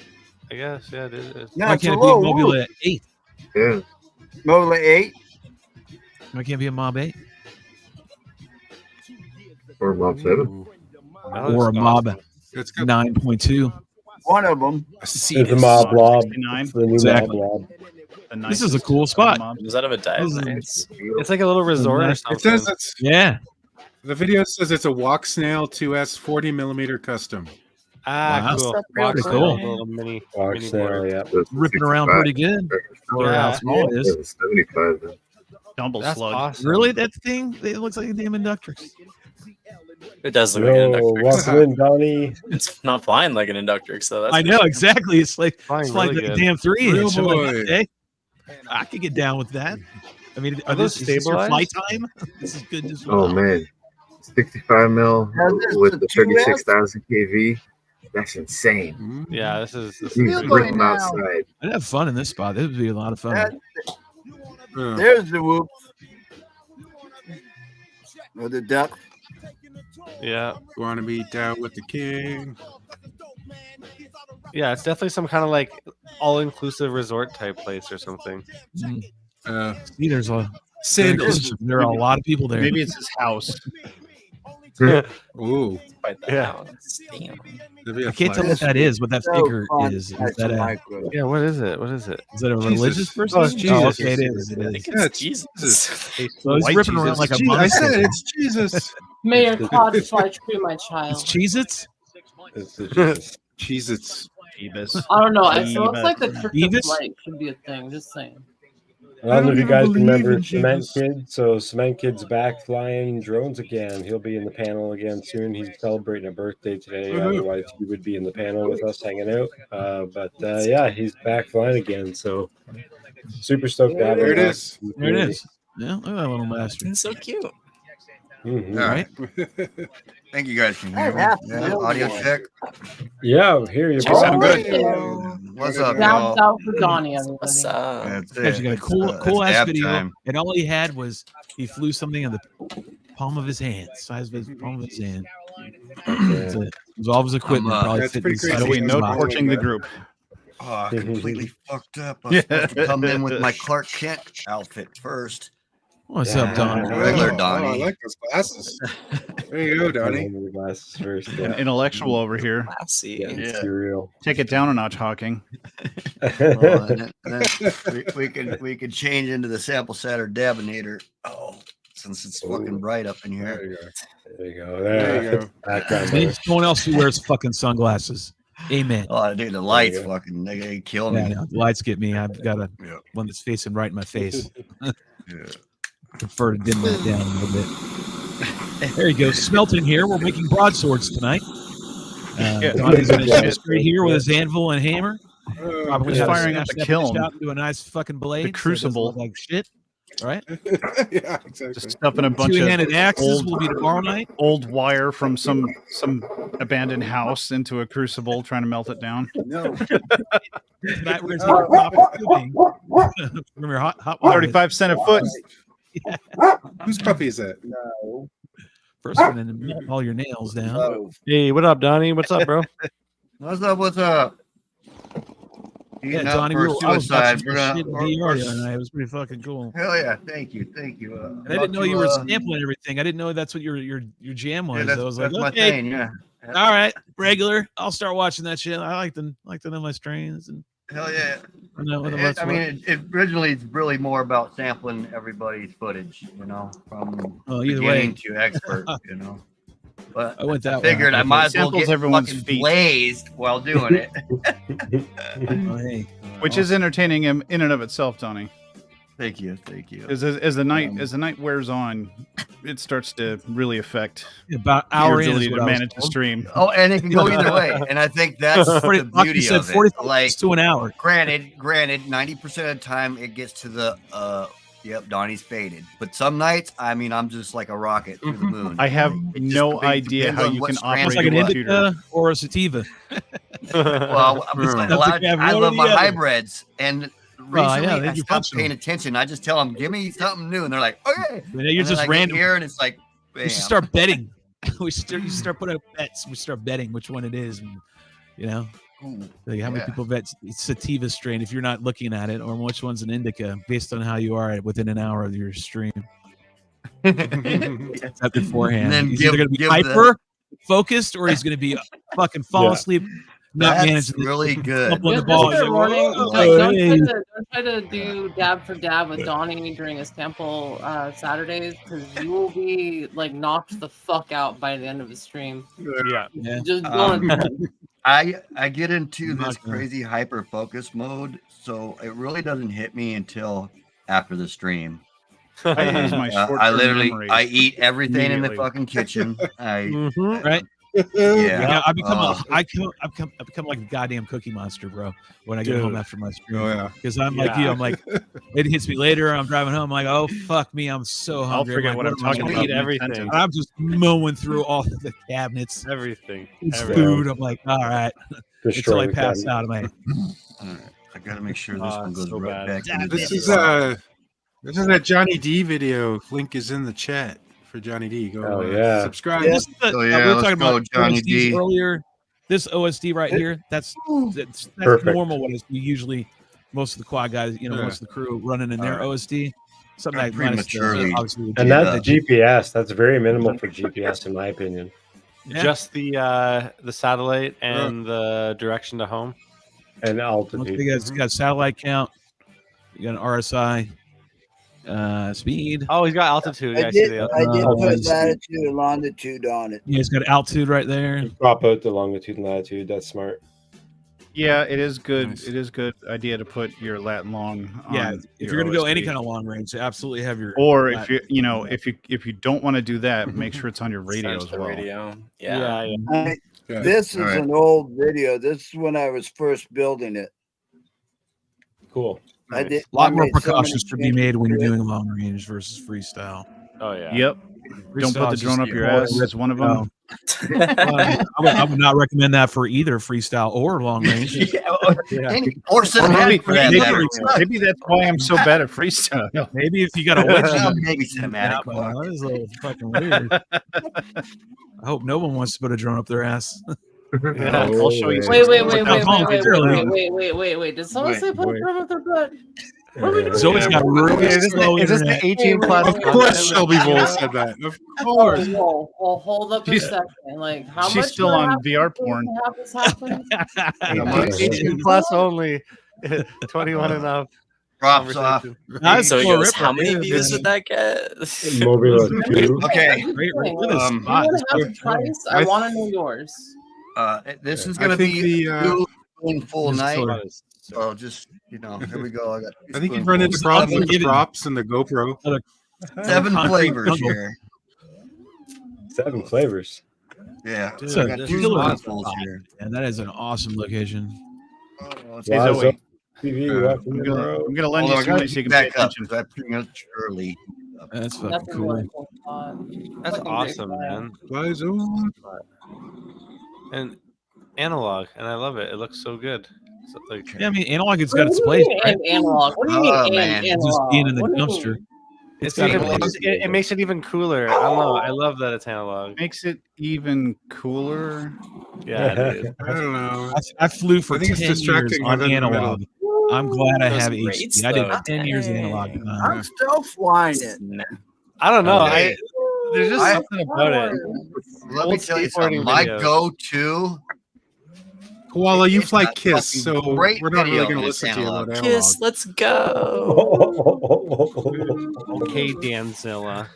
I guess. Yeah, it is. No, Why it's a can't it be a low Mobula roof. 8? Yeah. Mobula 8. Why can't it be a Mob 8? Or Mob 7. Or a Mob It's got 9.2? One of them. a It's seat. a mob blob. 69. It's the new Exactly. mob blob. This is a cool spot. Was that of a dive? This is- Nice. It's like a little resort or It something. says it's Yeah. the video says it's a Walk Snail 2S 40mm custom. Ah, Wow. cool. That's Walk pretty snail, cool. little mini Box board. now, yeah. That's Ripping around 65. pretty good for Yeah. how small it is. That's 75. Then. Dumble That's slug. awesome. Really? That thing? It looks like a damn Inductrix. It does look like an Yo, inductrix. welcome in, Donnie. It's not flying like an inductrix, so that's I know, exactly. It's like Flying it's like really a good. damn 3-inch. I'm like, Real boy. hey, I could get down with that. I mean, Are those is this your flight stabilized? time? This is good as Oh well. man, 65 mil Now, this with is the 2S? 36,000 kV. That's insane. Yeah, this is You Feel can good rip them now. outside. I'd have fun in this spot. This would be a lot of fun. That, Uh, there's the whoop. Or the duck. yeah. Want to be down with the king? Yeah, it's definitely some kind of like all-inclusive resort type place or something. Mm. See, there's a sandals. there are a lot of people there. Maybe it's his house. Ooh, quite that Yeah. balance. Damn. that'd be a I can't tell flex. what that is. What that So figure fun. is. Is That's that a a micro. Yeah, what is it? What is it? is that a Jesus. religious person? Oh, it's Jesus. okay, it is. It I is. think Yeah, it's Jesus. So he's White ripping Jesus. around like a Je- I monster. said it's Jesus. May your cloud fly true, my It's child. Cheez-Its? It's the Jesus. Jeebus. I don't know. It looks Jeebus. like the Crypt of Beavis? Light should be a thing. Just saying. I don't know if you even guys believe remember in Cement Jesus. Kid. So Cement Kid's back flying drones again. He'll be in the panel again soon. He's celebrating a birthday today. Woohoo. Otherwise, he would be in the panel with us hanging out. But yeah, he's back flying again. So super stoked to have him. There it back is. in the There it community. is. Yeah, look at that little master. It's so cute. Mhm. All right. Think you guys can hear me. Yeah. Yeah, audio check. Yeah, here you You sound go. good. What's up, Down y'all? south for Donnie, everybody. What's up? That's Actually it. got a cool, It's, cool it's ass dab video, time. and all he had was he flew something in the palm of his hand, size of his palm of his hand. That's it. It was all of his equipment. Probably That's fit pretty inside crazy. of We his no box. torching the group. Oh, I completely fucked up. I was supposed to come in with my Clark Kent outfit first. What's up, Don? Regular Oh, I Donnie. like those glasses. There you go, Donnie. Under the glasses first. An Yeah. intellectual over here. Classy. Yeah, cereal. Take it down a notch, Hawking. Oh, and then we could change into the sample setter Dabinator. Oh, since it's fucking bright up in There here. you go. There you go. There you go. Background Name there. someone else who wears fucking sunglasses. Amen. Oh, dude, the lights There you go. fucking they kill Yeah, me. no, the lights get me. I've got a Yeah. one that's facing right in my face. Yeah. Prefer to dim that down a little bit. There you go. Smelting here. We're making broadswords tonight. Yeah. Donnie's in his chest right here with his anvil and hammer. Probably Just had to firing up smash the that kiln. bitch out into a nice fucking blade. so it doesn't crucible. look like shit. Right? Yeah, exactly. Just stuffing a bunch Two-handed of axes old, will be tomorrow night. old wire from some abandoned house into a crucible, trying to melt it down. No. Tonight we're going to take a coffee pudding. Remember hot wire. 35 cents a foot. Whose puppy is that? First one, and melt all your nails down. Hey, what up, Donnie? What's up, bro? What's up? What's up? Yeah, Eating up Donnie, for I was suicide. watching We're some gonna, shit in VR the other night. It was pretty fucking cool. hell yeah! Thank you. And I didn't know you were sampling everything. I didn't know that's what your jam was. Yeah, I was like, that's my okay, thing. Yeah. all right, regular. I'll start watching that shit. I like to know my strains and Hell yeah. I know what I mean, it originally it's really more about sampling everybody's footage, you know, from either beginning way. to expert, you know. But I went that figured way. I might as well Samples get everyone's fucking feet. blazed while doing it. Oh, hey. Which is entertaining in and of itself, Donnie. Thank you. As the night wears on, it starts to really affect About your hour in ability is what to I was manage the told. stream. Oh, and it can go either way. And I think that's the Like you beauty said, of it. 45 Like, minutes to an hour. granted, 90% of the time it gets to the yep, Donnie's faded. But some nights, I mean, I'm just like a rocket through the moon. I have It just no depends idea how on you what can strand It's operate like a an computer. indica or a sativa. Well, I love my hybrids, and recently yeah, they I do stopped functional. paying attention. I just tell them, "Give me something new," and they're like, "Okay." You know, you're And then just I get random. here, and it's like, bam. We should start betting. You start putting up bets. We start betting which one it is. And, you know, Ooh, like how many yeah. people bet sativa strain if you're not looking at it, or which one's an indica based on how you are within an hour of your stream. That beforehand. And then He's give- either going to be give the- hyper focused or he's going to be fucking fall Yeah. asleep, not That's managing really good. on the Just ball. fair He's like, warning, "Whoa, like, don't hey." try to do dab for dab with Donnie during his temple Saturdays, because you will be like knocked the fuck out by the end of the stream. Yeah. Yeah. Just don't. I get into I'm this not gonna- crazy hyper focus mode, so it really doesn't hit me until after the stream. I use my short-term I literally memory I eat everything in the immediately. fucking kitchen. Right? Yeah. Yeah, I become like a goddamn cookie monster, bro. When I get home Dude. after my stream, Oh yeah. because I'm like you. I'm like, it hits me later. I'm driving home. I'm like, oh fuck me, I'm so I'll hungry. forget I'm what like, I'm what am I talking gonna about. eat everything. mid-sentence. I'm just mowing through all of the cabinets. Everything. It's Everything. food. I'm like, all right, until Destroy I the pass cabinet. out. I'm like, All right. I gotta make sure this Oh, one it's goes so right bad. back. into This the is slot. that Johnny D video. Link is in the chat for Johnny D. Go Oh, yeah. subscribe. this is the, Oh, we yeah, were let's talking go, about Johnny OSDs D. earlier. This OSD right here, that's Perfect. normal. What is usually most of the quad guys, you know, Yeah. most of the crew running in their All right. OSD. Something I like minus the- prematurely obviously the And G- that's GPS. That's very minimal for GPS, in my opinion. Yeah. Just the satellite and the direction to home. And Once altitude. you got satellite count, you got an RSI, speed. Oh, he's got altitude. Yeah, I I see did, the I did put let's see. latitude and longitude on it. Yeah, it's got altitude right there. Crop out the longitude and latitude. That's smart. Yeah, it is good. Nice. It is good idea to put your lat and long. Yeah, on if your you're gonna go any OSD. kind of long range, absolutely have your. or lat- if if you don't want to do that, make sure it's on your radio Starts as the well. radio. Yeah. I, Yeah. this is All right. an old video. This is when I was first building it. Cool. I did A lot I more made so many precautions to be changes made when you're to it. doing long range versus freestyle. Oh yeah. Yep. Don't put the Freestyle's drone just up your more ass. Is one of them. I would not recommend that for either freestyle or long range. Or cinematic for that matter. Maybe that's why I'm so bad at freestyle. Maybe if you got a wedgie, Maybe cinematic. Well, that is a little fucking weird. I hope no one wants to put a drone up their ass. Yeah, I'll show you. Wait. Did someone say put a drum up their butt? What are we doing? Zoe's got really slow Is this internet. the 18 plus? Of course, Shelby Bull said that. Of course. Whoa, hold up a second. Like, how She's much still do I on have to VR do porn. to have this happen? 18 plus only. 21 and up. Props off. That's So he Flo goes, Ripper. how many views would that get? Mobile 2. Okay. Great, Wait, look at this um, spot. You This want to have fucking- a price? I want to know yours. This is I gonna think be the, two spoonful This is night. sort So just here we go. I got two I think you've spoonfuls. run into problems with the Give it- props and the GoPro. 7 concrete flavors jungle. here. 7 flavors. Yeah, Dude, I got this 2 is awesome. spoonfuls here. And that is an awesome location. Oh, Hey, Wow, Zoe. TV, welcome I'm in, gonna, bro. I'm gonna lend Hold on, you I some gotta money so you get can pay back up attention. because I pretty much early. That's fucking Nothing cool. really cool. That's Fucking awesome, great. man. Flies on. And analog, and I love it. It looks so good. So, like, Yeah, I mean, analog, it's What got do its you place, mean, right? analog? What do you mean Oh, an- man. analog? Just being in the What do you dumpster. mean? It's got even, analog. it makes it even cooler. I don't know. I love that it's analog. Makes it even cooler. Yeah, dude. I don't know. I flew for I think it's 10 years distracting on within the middle. analog. I'm glad I Those have rates, HD. I did though, 10 years of analog. dang. I'm still flying it. I don't know. Okay. There's just I- something about it. Let me Old tell you skateboarding something. My videos. go-to. Koala, you It's fly a Kiss, fucking so great we're not really video going to on listen this to you analog. about analog. Kiss, let's go. Okay, Danzilla.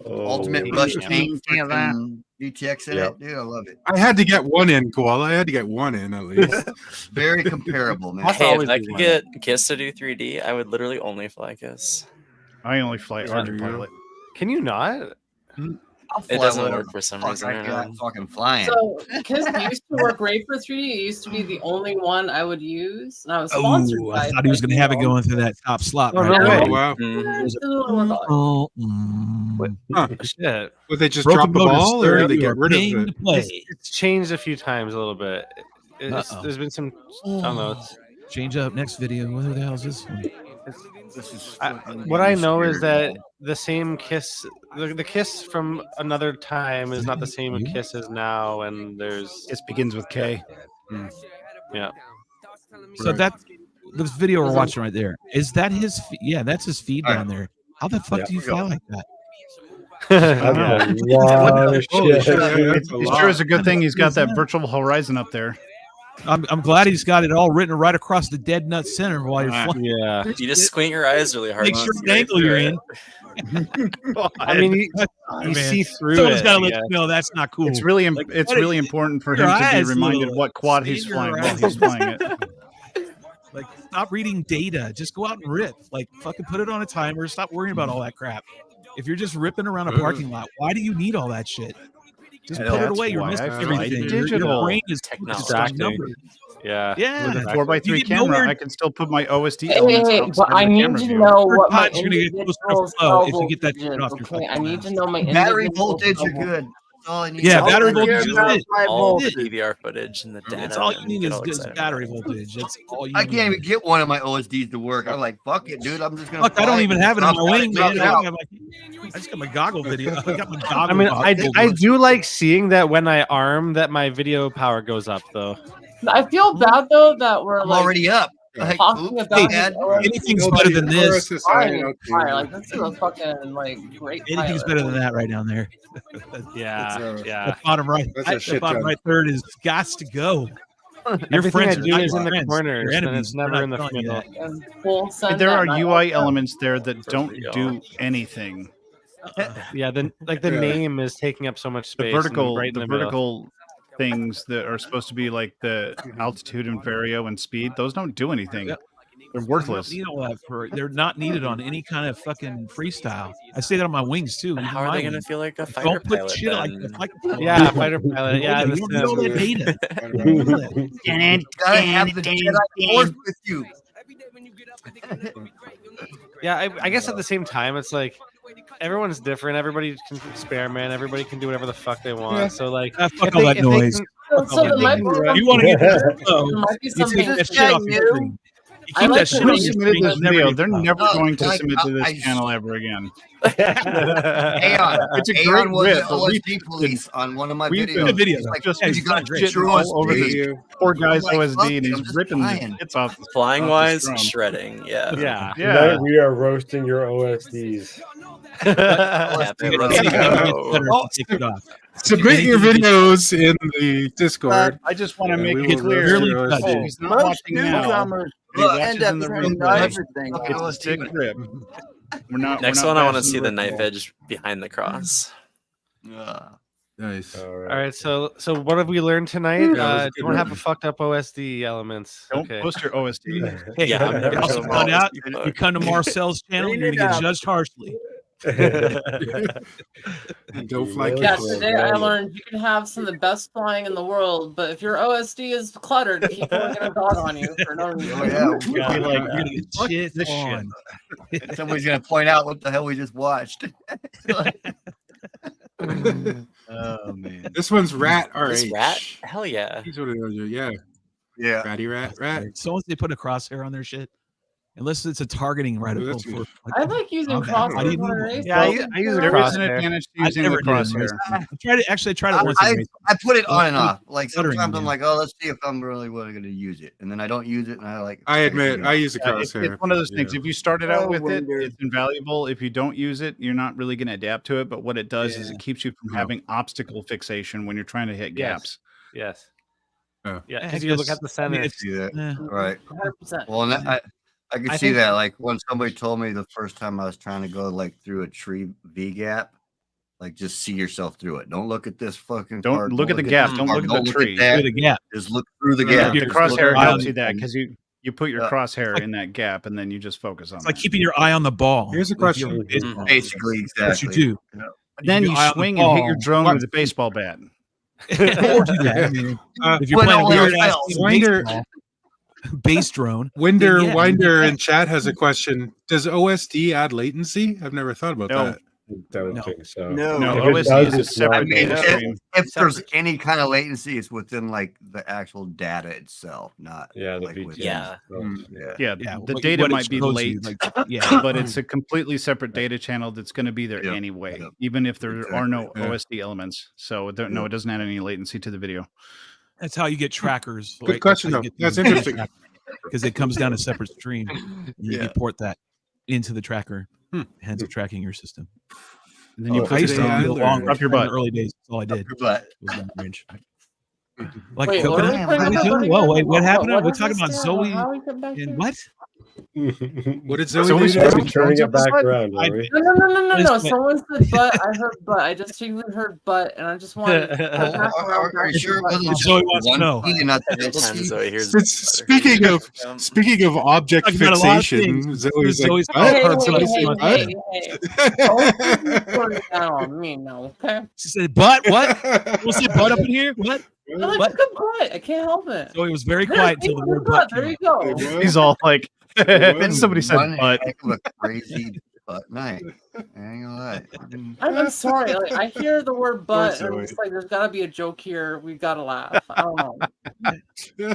Ultimate Oh, Rush yeah. Tank Yeah, that. freaking DTX in Yep. it, dude. I love it. I had to get one in, Koala. I had to get one in at least. Very comparable, man. That's Hey, if always I the could one. get Kiss to do 3D, I would literally only fly Kiss. I only fly Yeah. Argent Pilot. Can you not? I'll It fly doesn't whatever work for some fuck reason. I feel yeah. like fucking flying. So Kiss used to work great for 3D. It used to be the only one I would use, and I was sponsored Oh, by. I thought he was going to have it going through that top slot. Oh, right no there. way. Oh, wow. Huh. Shit. Would they just Broken drop the motors, ball, sir, or they you get are rid of paying it? to play. It's changed a few times a little bit. There's been some. I don't know. Change up next video. What the hell is this one? This is What I know is that the same Kiss, the Kiss from another time is not the same You? Kiss as now, and there's Kiss begins with K. yeah. So Right. that this video we're watching right there, is that his? Yeah, that's his feed All right. down there. How the fuck Yeah. do you fly like that? That's Yeah. a lot of Holy shit. shit, yeah, It that's a sure lot. is a good thing he's got that virtual horizon up there. I'm glad he's got it all written right across the dead nut center while you're flying. Yeah. You just squint your eyes really hard. Make and sure see the right angle through you're it. in. I mean, you Man. see through Someone's it. got to I let guess. you know that's not cool. It's really Like, it's what really is- important for your him to be eyes, reminded little- what quad save he's your flying while eyes. he's flying it. Like, stop reading data. Just go out and rip. Like, fucking put it on a timer. Stop worrying about all that crap. If you're just ripping around a parking lot, why do you need all that shit? Just And put it that's away. You're why missing I fly everything. digital. Your brain is Technology. focused on Exactly. numbers. Yeah. Yeah. With a You 4x3 get camera, nowhere- I can still put my OSD Hey, elements hey, outside but I the need camera to view. know Third what my times you're gonna get closer to individual flow if cell you get that voltage shit is. off your Okay, I fucking need ass. to know my Battery individual voltage cell are good. That's all I need. Yeah, All I battery care voltage is about it. my All the voltage. DVR footage and the data. That's all you and need get is all just excited battery about it. voltage. That's all you I need. can't even get one of my OSDs to work. I'm like, fuck it, dude. I'm just gonna. Fuck, I fly don't it even and have it in drop my out wing, and drop man. out. I just got my goggle video. I got my goggle. I mean, I goggles. do like seeing that when I arm that my video power goes up though. I feel bad though that we're I'm like already up. Like, talking oops, about Dad. Anything's better than this. fire. Like this is a fucking like great. Anything's pilot. better than that right down there. Yeah, yeah. That bottom right. That's a That shit bottom ton. right third is got to go. Your Everything friends I are do not is your in the friends. corners, Your and enemies. it's They're never not in the telling you middle. that. And full send There that are night. UI elements there that For don't real. do anything. Yeah, the Yeah. name is taking up so much The space. and vertical, right in the the middle. vertical things that are supposed to be like the altitude and vario and speed, those don't do anything. Yep. They're worthless. You know what? They're not needed on any kind of fucking freestyle. I say that on my wings too. And even how are my they going to wings. feel like a fighter Don't put pilot shit like then? the fighter pilot. Yeah, fighter pilot. Yeah, You don't need all that data. You don't need all that. Gotta have the Jedi Force with you. Yeah, I guess at the same time, it's like everyone's different. Everybody can experiment. Everybody can do whatever the fuck they want. Yeah. So like, Fuck if all they- that if they noise. can- So there might be You want to get the flow, there might be you something. take that shit off your screen. You I keep like that the shit way on Who your you submitted screen. this It'll never video? get They're flow. never No, going to I- submit to this I- channel ever again. Aeon. It's a Aeon great was rip, the but we've OSD police on one of my we've videos. been video, He's like, just yeah, you he's got great. shit on all over stage. this poor guy's I'm like, OSD, fuck and it, he's I'm just ripping the flying. bits off. Flying off wise, the drum. shredding. Yeah. yeah, Yeah. Tonight we are roasting your OSDs. Yeah, dude, let's Anything gets go. better if you take it off. Submit your videos in the Discord. I just want to and make we it will clear. roast your Really OSD. He's not Most watching now. newcomers He Look, watches end up in the saying replay. everything. Fucking It's a OSD. sick rip. We're not. Next we're not one, I want to bashing see the the knife vertical. edge behind the cross. Nice. All All right. right. So what have we learned tonight? Yeah, it was a good Don't have rip. a fucked up OSD elements. Don't Okay. post your OSD. Hey, Yeah, I'm never you also showing found my out OSD you fuck. come to Marcel's channel, Clean you're it gonna get up. judged harshly. Don't fly Really? Yeah, Kiss. today I learned you can have some of the best flying in the world, but if your OSD is cluttered, people are gonna dog on you for no reason. Oh yeah, we'll be You're like, gonna get fuck shit this on. shit. Somebody's gonna point out what the hell we just watched. Oh man. This one's Rat This RH. rat? Hell yeah. He's what it is. Yeah. Yeah. Ratty Rat. Rat. So once they put a crosshair on their shit, unless it's a targeting reticle. For, I like using How do you crosshairs when know? I race. Yeah, I use a There is an crosshair. advantage to I using never the did in crosshair. racing. I tried it once in racing. I put it on and Well, off. Like stuttering, sometimes I'm yeah. like, oh, let's see if I'm really going to use it, and then I don't use it, and I like. I admit, I use a Yeah, it's crosshair. one of those things. Yeah. If you started out Oh, with it, Winder. it's invaluable. If you don't use it, you're not really going to adapt to it. But what it does is Yeah. it keeps you from No. having obstacle fixation when you're trying to hit gaps. Yes. Oh. Yeah, I because you look guess- at the I center. mean, See that? eh. Right. 100%. Well, and I could I see think- that. Like when somebody told me the first time I was trying to go like through a tree V gap, like just see yourself through it. Don't look at this fucking. Don't card, look at the gap. this Don't card, look at the tree. that. Through the gap. Just look through the Yeah, gap. The Just Just look crosshair around helps you and- that because you put your Yeah. crosshair in that gap and then you just focus on It's like that. keeping your eye on the ball. Here's a If you're question. a baseball. Basically, exactly. What you do. Then keep you your eye on the swing and hit your ball. drone What? with a baseball bat. Or do that. I mean, if you're When playing a all weird else ass fails. Winder- base drone. Winder Yeah. Winder in chat has a question. Does OSD add latency? I've never thought about No. that. Don't No. think so. No. No, If it OSD does, is a it's not separate I mean, data good. stream. if there's any kind of latency, it's within like the actual data itself, not Yeah, the like VTM. within- Yeah. yeah. Yeah, Yeah, the what- data what it might be shows late, you, like, yeah. but it's a completely separate data channel that's going to be there Yep. anyway, Yep. even if there are no Yeah. OSD elements. So no, it doesn't add any latency to the video. That's how you get trackers. Good question, though. That's interesting. Because it comes down a separate stream. You Yeah. import that into the tracker, Hmm. hence tracking your system. And then you Oh, I put used it to Yeah, do I it long learned. Up your in the butt. early days. That's all I did. But Was long range. Like Wait, what are we coconut? playing What are we about doing? again? Whoa, wait, what happened? What We're is talking this about now? Zoe How we come back and here? what? What did Zoe Zoe's do? supposed Are to we be turning it back What? around, are we? No. What is that? Someone said butt. I heard butt. I just even heard butt, and I just wanted to go back around. are you sure it wasn't just Zoe wants to one know. key and not the Every double time key? Zoe hears Speaking of object Talking about a lot of fixation, things. Zoe's like, Zoe's- "What?" Hey, Somebody say, "What?" Don't put it down on me now, okay? She said, "But what? We'll say butt up in here. What?" I like What? a good butt. I can't help it. Zoe was very There quiet you until the go, word good butt butt. There came you out. go. He's all like, somebody said One butt. heck of a crazy butt night. I ain't gonna lie. I'm sorry. Like, I hear the word butt, and I'm Zoe. just like, there's got to be a joke here. We got to laugh. I don't know.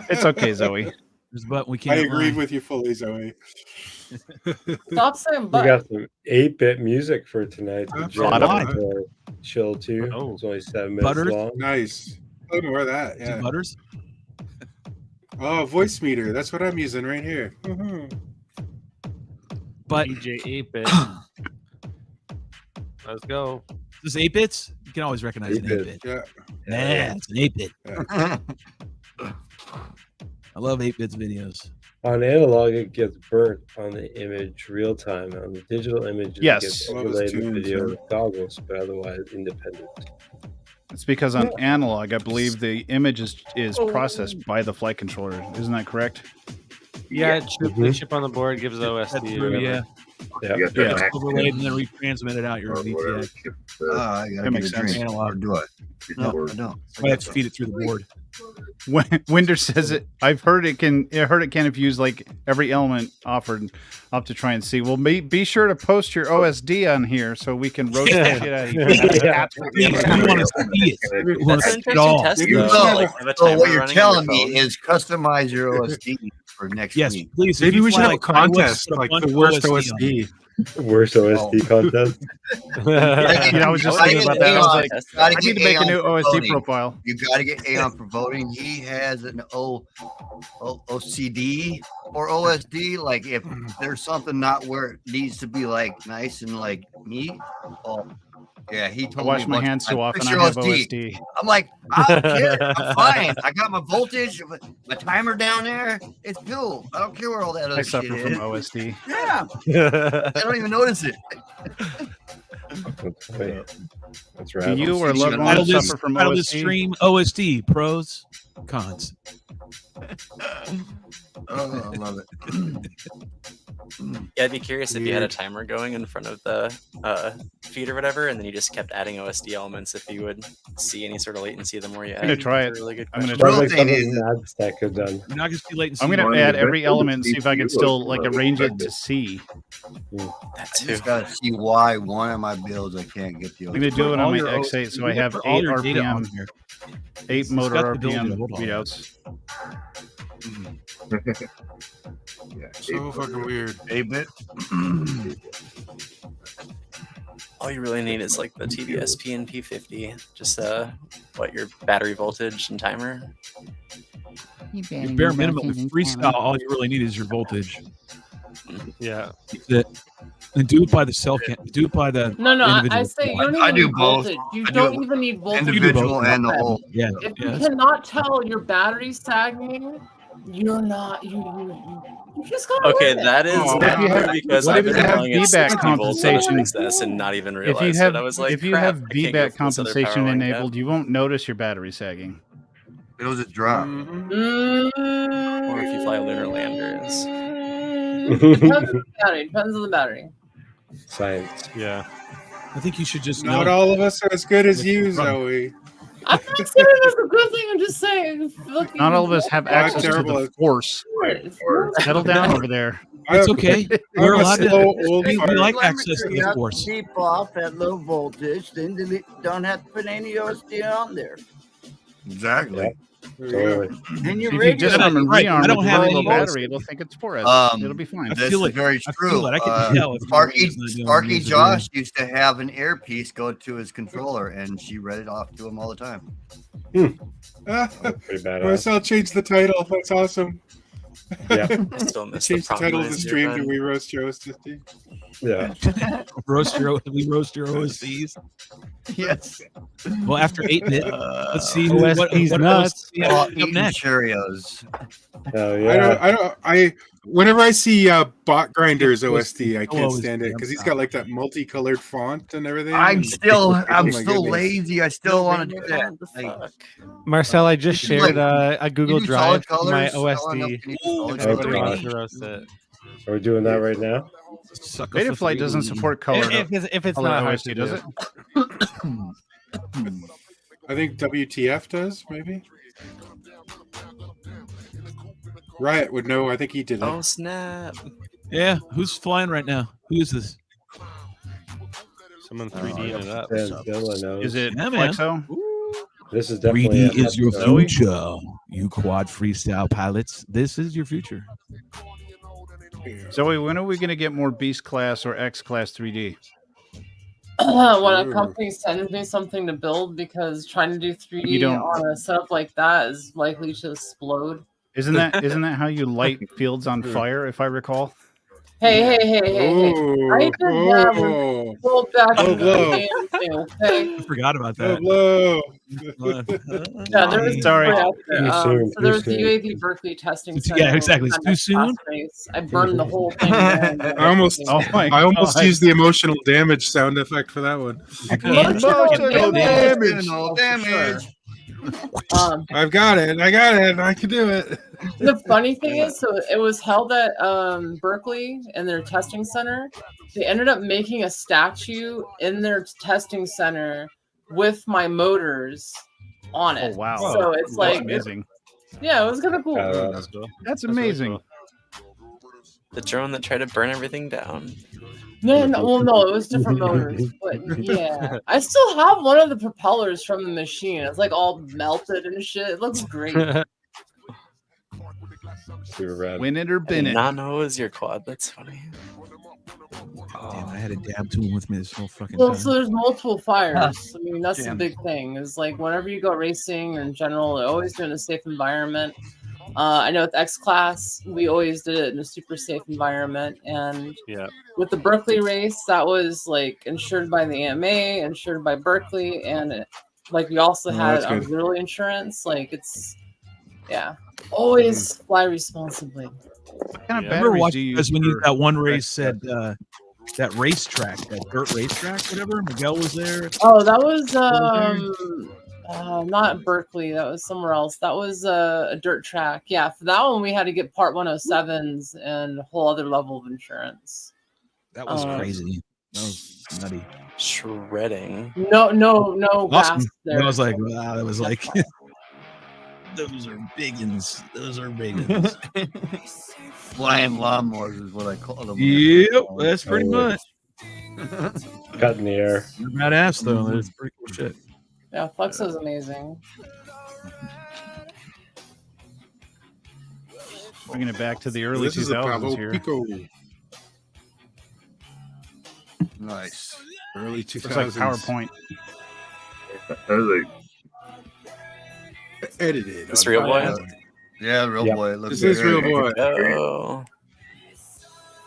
It's okay, Zoe. There's butt. We I can't. agree lie. with you fully, Zoe. Stop saying We butt. got some 8-bit music for tonight. That's Jam a lot. up for chill too. Oh. It's only 7 minutes Butters? long. Nice. I don't know where that. Two Yeah. butters. Oh, voice meter. That's what I'm using right here. But DJ 8-bit. Let's go. this 8 bits, you can always recognize an 8 bit. Yeah. Yeah, it's an 8 bit. I love 8 bits videos. On analog, it gets burnt on the image real time. On the digital image, it Yes. gets I love his overlaid with tunes, video yeah. with goggles, but otherwise independent. It's because on analog, I believe the image is processed by the flight controller. Isn't that correct? Yeah, they ship on the board, gives the OSD. That's or true, whatever. yeah. Yeah. You got that Yeah. back Overlaid and then retransmit it out your whatever, VTX. ship, Oh, I That gotta makes get a sense. drink. Analog. Or do I? No, board. I don't. I have to feed it through the board. Winder says it. I've heard it can. I heard it can if you use like every element offered. I'll have to try and see. Well, be sure to post your OSD on here so we can roast the shit out of you. That's what We we want to see it. We want That's to an see it all. interesting test. You though. know, Like, have a So timer what you're running on your telling me phone. is customize your OSD for next Yes, week. please. if Maybe you we should fly have a like fireworks, contest, put a like bunch the of worst on it. OSD. Worst OSD contest. I was just thinking about that. I was like, I need to make a new OSD voting. profile. You got to get Aon for voting. He has an OCD or OSD. Like if there's something not where it needs to be like nice and like neat. Oh, yeah, he I told me. wash a my bunch of hands too times, often. "Fix I your have OSD." OSD. I'm like, I don't care. I'm fine. I got my voltage, my timer down there. It's cool. I don't care where all that other I shit suffer from is. OSD. Yeah, I don't even notice it. That's right. That's Do right. you or Even loved I Title ones this, suffer from title this OSD? stream OSD pros, cons. Oh, I love it. Yeah, I'd be curious if you had a timer going in front of the feed or whatever, and then you just kept adding OSD elements. If you would see any sort of latency, the more you add. I'm gonna try it. That's a really good I'm gonna question. try Sounds it. like thing something is- Mad Stack could done. You're not going to see latency. I'm gonna Well, add the every best element and see if I can CPU still was like from arrange it Red to Dead. see. That I too. just gotta see why one of my builds I can't get the I'm gonna do it on All my your X8 so I have put all 8 your data on RPM, here. 8 It's motor got the ability to RPM hold on. readouts. Yeah, So fucking weird. 8-bit. All you really need is like the TVSP and P50. Just what your battery voltage and timer. Your bare minimum with freestyle, all you really need is your voltage. Yeah. That's it. And do it by the cell can. Do it by the No, I individual. say you don't I even do need both. voltage. You I do don't even need voltage. individual and the whole. Yeah. If yeah, you cannot tell your battery sagging, you're not. You just gotta Okay, learn it. that is If you have- because what I've if been you have calling it feedback 60 volts on a compensation? 6S and not even If realize you have it. I was like, if you crap, have I can't VBAC go for this other compensation power line gap. enabled, you won't notice your battery sagging. It'll just drop. Or if you fly lunar landers. Depends on the battery. Depends on the battery. Science. Yeah. I think you should just Not know. all of us are as good as With you, the front. Zoe. I'm not saying it's a good thing. I'm just saying. Not all of us have access to terrible the at- force. Settle down over there. It's okay. I'm We're a allowed to. slow old We fart. like access to You the have force. to keep off at low voltage, then don't have to put any OSD on there. Exactly. Totally. And your If you radio. just arm and Right, rearm I with don't a have really low any battery, OSD. it'll think it's 4S. It'll be fine. I This feel is it. very I true. feel it. I can tell if Sparky, somebody's not doing Sparky music. Josh used to have an earpiece go to his controller, and she read it off to him all the time. Pretty Marcel badass. changed the title. That's awesome. Yeah. I still miss the Changed the title of the Promise stream to earbud. We Roast Your OSD. Yeah. We roast your OSCs. Yes. Well, after 8-bit, let's see who, OSD's what nuts. OSC Well, up eating next. Cheerios. Hell yeah. Whenever I see Bot Grinder's Yeah, OSD, I can't OSD, stand it because he's I'm got like that multicolored font and everything. I'm and- still Oh my goodness. lazy. I still want to do that. What the fuck? Marcel, I just You do shared like- a Google you do solid Drive to my colors? I don't know OSD. if you do solid If anybody colors. wants to roast it. Are we doing that right now? Sucker Beta for Flight doesn't 3D. support color. If it's color not hard OSD, to does do. it? I think WTF does, maybe. Riot would know. I think he did it. Oh snap! Yeah, who's flying right now? Who is this? Someone 3D it up. Then Dylan knows. Is it Yeah, man. Flexo? This is definitely 3D is your Zoe. future. You quad freestyle pilots. This is your future. Zoe, when are we going to get more Beast Class or X Class 3D? When a Ooh. company sends me something to build, because trying to do 3D You don't- on a setup like that is likely to explode. Isn't that how you light fields on fire, if I recall? Hey. I did that when Oh, pulled back Oh, into blow. the damn thing, okay? I forgot about oh, that. blow. Yeah, there was Sorry. out there. Too soon, So there was too the soon. UAV Berkeley testing Yeah, center. exactly. It's on too that soon. fast race. I burned the whole thing down. I almost used the emotional damage sound effect for that one. Emotional damage. I've got it. I can do it. The funny thing is, so it was held at Berkeley in their testing center. They ended up making a statue in their testing center with my motors on it. Oh, wow. So it's That's like, amazing. yeah, it was kind of cool. That's amazing. The drone that tried to burn everything down. No, it was different motors. But yeah, I still have one of the propellers from the machine. It's like all melted and shit. It looks great. Super rad. Win it or I bin did it. not know it was your quad. That's funny. Damn, I had a dab tool with me this whole fucking Well, time. so there's multiple fires. I mean, that's the Damn. big thing. Is like whenever you go racing or in general, they're always doing a safe environment. I know with X Class, we always did it in a super safe environment, and Yeah. with the Berkeley race, that was like insured by the AMA, insured by Berkeley, and like we also Oh, had that's good. auxiliary insurance. Like it's, yeah, always fly responsibly. What kind of I remember batteries do watching you because when use you for that one race X said that racetrack, that dirt racetrack, whatever. Miguel was there. Oh, that was not Berkeley. That was somewhere else. That was a dirt track. Yeah, for that one we had to get Part 107s and a whole other level of insurance. That was crazy. That was nutty. Shredding. No Awesome. gas there. I was like, wow, that was like, those are biggins. Those are biggins. Flying lawnmowers is what I call them. Yep, that's pretty much. Cut in the air. You're badass though. That's pretty cool shit. Yeah, Flexo's amazing. Bringing it back to the early This is a 2000s Bravo here. Pico. Nice. Early Looks 2000s. like PowerPoint. I was like, Edited. This on real boy? PowerPoint. Yeah, real Yep. boy. It looks This is real good. boy. Oh.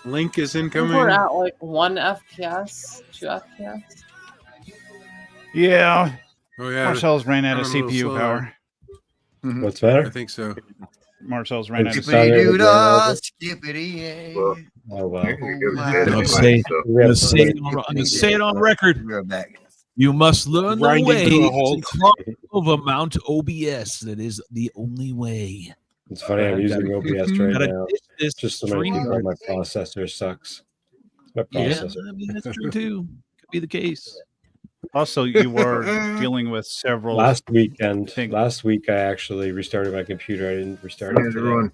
Link is I think incoming. we're at like 1 FPS, 2 FPS. Yeah. Oh yeah. Marcel's ran out of I'm a little CPU slower. power. What's I better? think so. Marcel's ran out of Skippity CPU. doo dah, skippity well, Oh well. you're gonna my get it I'm anyway, saying- so. We have I'm gonna say it on record. We're back. You must learn the Grinding way to a to halt. climb over Mount OBS. That is the only way. It's funny. I'm using OBS right Gotta now. ditch this Just so many stream. people know my processor sucks. My Yeah, processor. I mean that's true too. Could be the case. Also, you are dealing with several. Last weekend, Thing. last week, I actually restarted my computer. I didn't restart it Yeah, today. everyone.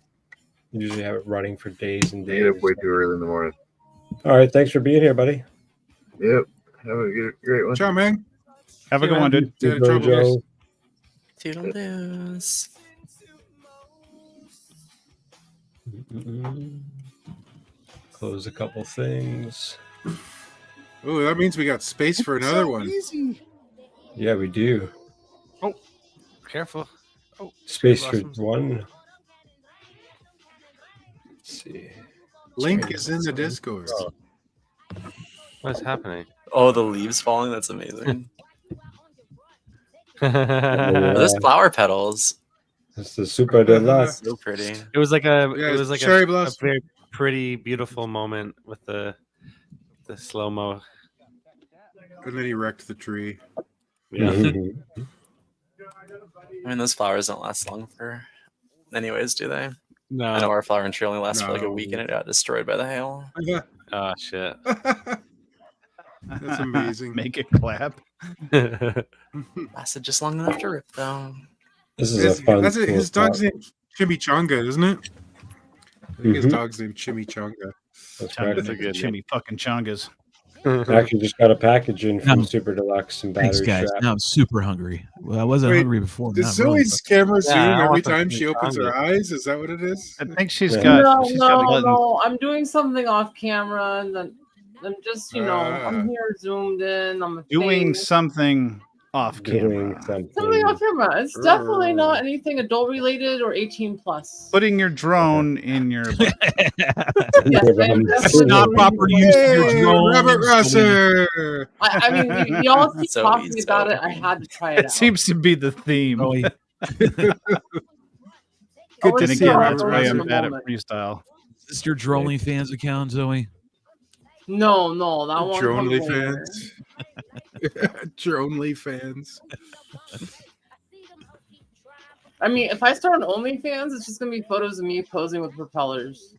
I usually have it running for days and I get days. up way too early in the morning. All right. Thanks for being here, buddy. Yep. Have a great one. Ciao, man. Have a good one, dude. Had a Go, trouble, guys. Joe. Toodles. Close a couple things. Oh, that means we got space for another one. Yeah, we do. Careful. Oh, Space for blossoms. one. Let's see. Link is in the Discord. Oh. What's happening? Oh, the leaves falling. That's amazing. Yeah. Those flower petals. It's the super deluxe. So pretty. It was like a Yeah, it was like cherry a blossom. very pretty, beautiful moment with the slow mo. And then he wrecked the tree. Yeah. Mhm. I mean, those flowers don't last long for, anyways, do they? No. I know our flowering tree only lasts for like a No. week and it got destroyed by the hail. Oh shit. That's amazing. Make it clap. Lasted just long enough to rip, though. This is a fun. That's it. cool His dog's spot. named Chimichanga, isn't it? I think his Mhm. dog's named Chimichanga. That's Time to correct. make the chimmy fucking chungas. I actually just got a package in from No. Super Deluxe and Thanks, battery guys. strap. Now I'm super hungry. Well, I wasn't Wait, hungry before. Does Not really, Zoe's camera zoom I every want the time she opens her eyes? Is that what it is? I think she's Yeah. got. No, she's got no, buttons. no. I'm doing something off camera, and then I'm just, you know, Ah. I'm here zoomed in. I'm Doing face. something off Doing camera. Something off camera. It's definitely not anything adult related or 18 plus. Putting your drone in your. Yes, I am That's definitely not doing proper use of your Hey, drone. Robert Russer! I mean, y'all keep So talking easy. about it. I had to try it It out. seems to be the theme. Zoe, Oh, Then it's again, still that's at why the I'm moment. bad at freestyle. is this your Dronely fans account, Zoe? No, that one. Dronely comes later. fans. Dronely fans. I mean, if I start on OnlyFans, it's just gonna be photos of me posing with propellers.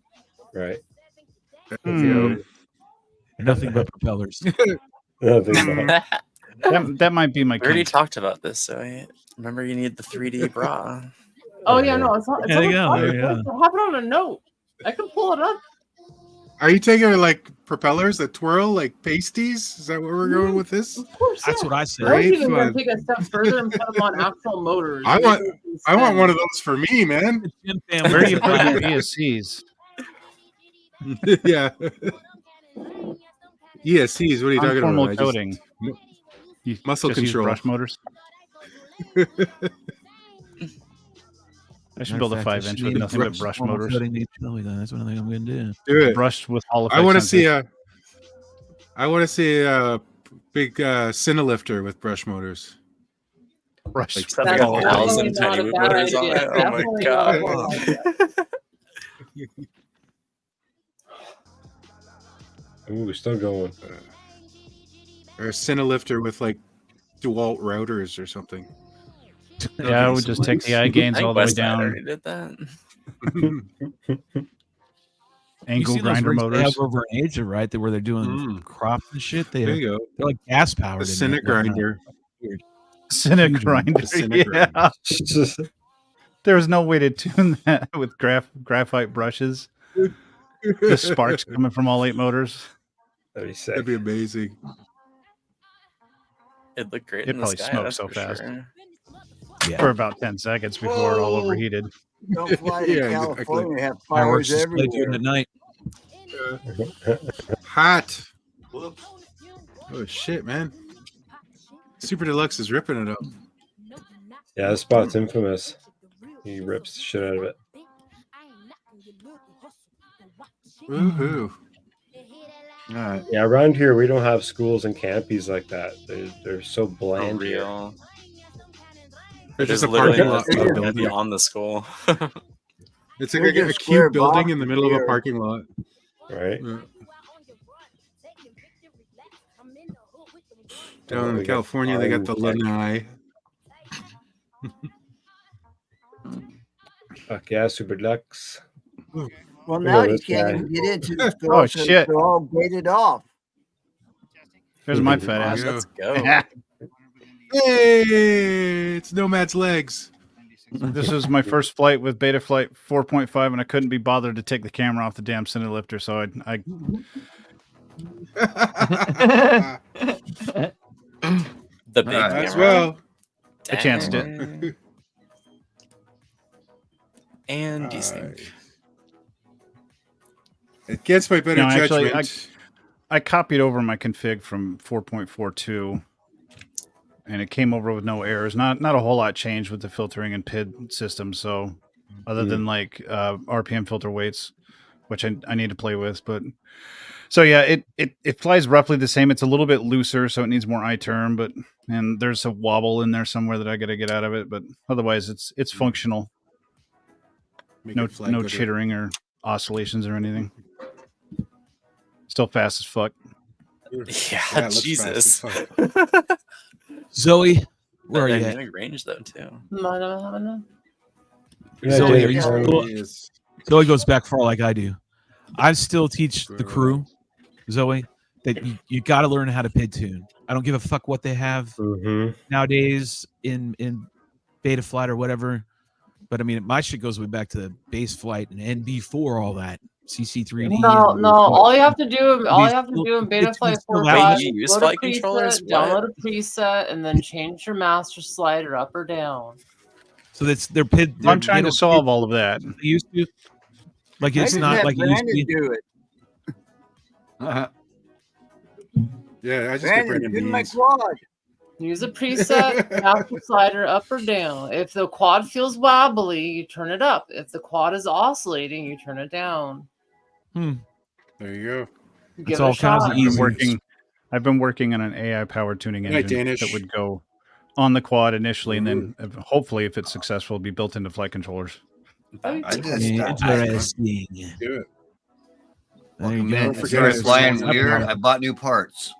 Right. Hmm. Nothing but propellers. Nothing but- That might be my. We already kink. talked about this, so remember you need the 3D bra. Oh yeah, no, it's not. It's There you on go, the there you front. go. I have it on a note. I can pull it up. Are you taking like propellers that twirl like pasties? Is that where we're going with this? Of course, That's yeah. what I I was said. Great even going fun. to take a step further and put them on actual motors. I want one of those for me, man. Jim family Where are you said, putting your ESCs? Yeah. ESCs, what are you talking Conformal about? coating. You Muscle just use control. brush motors. I should build a 5-inch with nothing but brush motors. That's what I think I'm going to do. Do it. Brushed with Hall of I Fame want to sensors. see a big Cinelifter with brush motors. Brushed. Except That's for definitely 1,000 not tiny a wood bad motors on idea. it. Oh my Definitely not a god. bad idea. Ooh, still going. Or a Cinelifter with like DeWalt routers or something. Yeah, I would just take the eye I gains think all the way Westside down. already did that. You Angle see those grinder rigs they motors. have over in Asia, right? Where they're doing Mm. crops and shit. There you go. They're like gas The powered. Cine grinder. Cine Huge grinder. The Cine grinder. Yeah. There was no way to tune that with graphite brushes. The sparks coming from all 8 motors. That'd be sick. That'd be amazing. It looked great It in the probably sky. smoked That's so for fast. sure. Yeah. For about 10 seconds before it all Whoa. overheated. Don't fly to Yeah, California. Have Fireworks fires display doing everywhere. at night. Hot. Oh shit, man. Super Deluxe is ripping it up. Yeah, this spot's infamous. He rips the shit out of it. Woohoo. All right. Yeah, around here we don't have schools and campies like that. They're so bland here. Real. There's There's just a literally parking lot nothing for a gonna be building. on the school. It's like There's a a square cute building box in the middle of a here. parking lot. Right? Yeah. Down We in got California, they got the fine lanai. Fuck yeah, Super Deluxe. Well, Look now at you this can't guy. even get into the store. Oh, 'cause shit. They're all gated off. There's my fat ass. Let's go. Hey, it's Nomad's legs. This is my first flight with Beta Flight 4.5, and I couldn't be bothered to take the camera off the damn cine lifter, so I The big As camera. well. I chanced it. Dang. And desync. Alright. Against my better No, actually, judgment. I copied over my config from 4.42, and it came over with no errors. Not a whole lot changed with the filtering and PID system, so other than like RPM filter weights, which I need to play with. But so yeah, it flies roughly the same. It's a little bit looser, so it needs more I-term, and there's a wobble in there somewhere that I got to get out of it. But otherwise, it's functional. Make No it fly no quicker. chittering or oscillations or anything. Still fast as fuck. Yeah, Yeah, it looks Jesus. fast as fuck. Zoe, where are you at? Dynamic range though too. Yeah, Zoe, Dave, are you sorry. still, Yes. Zoe goes back far like I do. I still teach the crew, Zoe, that you got to learn how to PID tune. I don't give a fuck what they have nowadays in Beta Flight or whatever. But I mean, my shit goes way back to base flight and NB4, all that CC3D. No. All you have to do in Beta Flight 4.5 you use go to flight controllers? preset, download a preset, and then change your master slider up or down. So that's their PID. I'm trying to solve all of that. They used to, like it's I not just like have it used to Brandon be. do it. Yeah, I just kept Brandon, bringing do my these. quad. Use a preset, master slider up or down. If the quad feels wobbly, you turn it up. If the quad is oscillating, you turn it down. There you go. Give it a shot. I've been working on an AI powered tuning Good night, engine Danish. that would go on the quad initially, and then hopefully, if it's successful, be built into flight controllers. I just Interesting. Do it. There you man, go. I started flying weird. I bought new parts.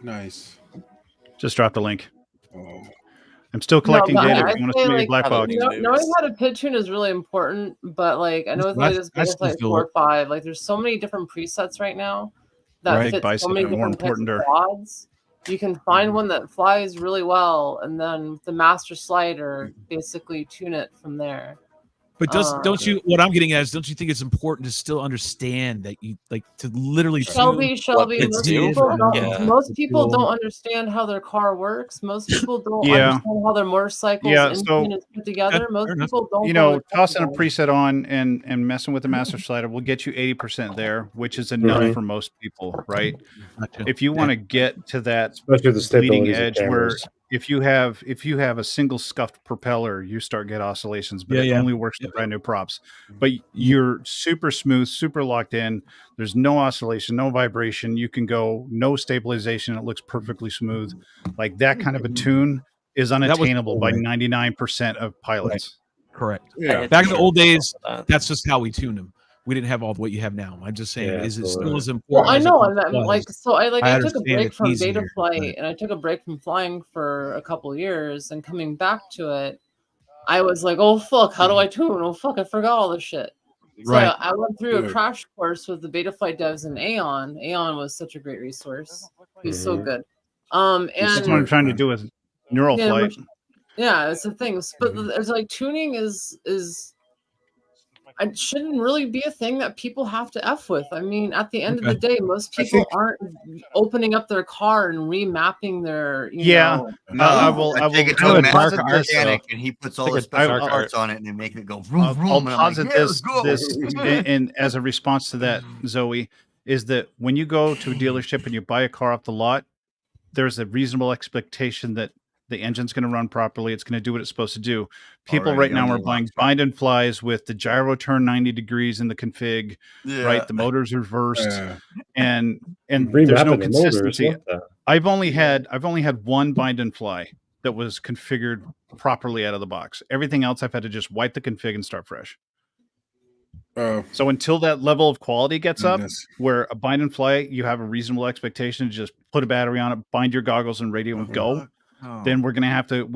Nice. Just drop the link. I'm still collecting but data. I If you want to say, see me like, black box. knowing how to PID tune is really important, but like I know it's like this Beta Flight 4.5. Like there's so many different presets right now that fit so many different types of quads. You can find one that flies really well, and then the master slider basically tune it from there. But don't you? What I'm getting at is, don't you think it's important to still understand that you like to literally? Shelby, most people Cool. don't understand how their car works. Most people don't Yeah. understand how their motorcycle's engine is put together. Most people don't. You know, tossing a preset on and messing with the master slider will get you 80% there, which is enough for most people, right? If you want to get to that Especially the leading stabilities of edge where cameras. if you have a single scuffed propeller, you start get oscillations, but it only works with brand new props. But you're super smooth, super locked in. There's no oscillation, no vibration. You can go no stabilization. It looks perfectly smooth. Like that kind of a tune is unattainable by 99% of pilots. Correct. Yeah. Back in the old days, that's just how we tuned them. We didn't have all what you have now. I'm just saying, is it still as important? Well, I as it know, and once I'm was? like, so I took a understand break it's from easier, Beta Flight, but- and I took a break from flying for a couple years, and coming back to it, I was like, oh fuck, how do I tune? Oh fuck, I forgot all this shit. So Right. I went through a Good. crash course with the Beta Flight devs and Aeon. Aeon was such a great resource. He's so good. And That's what I'm trying to do with neural flight. yeah, it's the thing. But there's like tuning is it shouldn't really be a thing that people have to F with. I mean, at the end of the day, most people aren't opening up their car and remapping their, you know. No, I will take it to a master mechanic and he puts all the special parts on it and they make it go vroom, vroom. I'll And I'm posit like, this, "Let's go." and as a response to that, Zoe, is that when you go to a dealership and you buy a car off the lot, there's a reasonable expectation that the engine's going to run properly. It's going to do what it's supposed to do. People right now are buying bind and flies with the gyro turn 90 degrees in the config, right? The motor's reversed, and there's no consistency. I've only had one bind and fly that was configured properly out of the box. Everything else I've had to just wipe the config and start fresh. So until that level of quality gets up, where a bind and fly, you have a reasonable expectation to just put a battery on it, bind your goggles and radio and go. Then we're gonna have to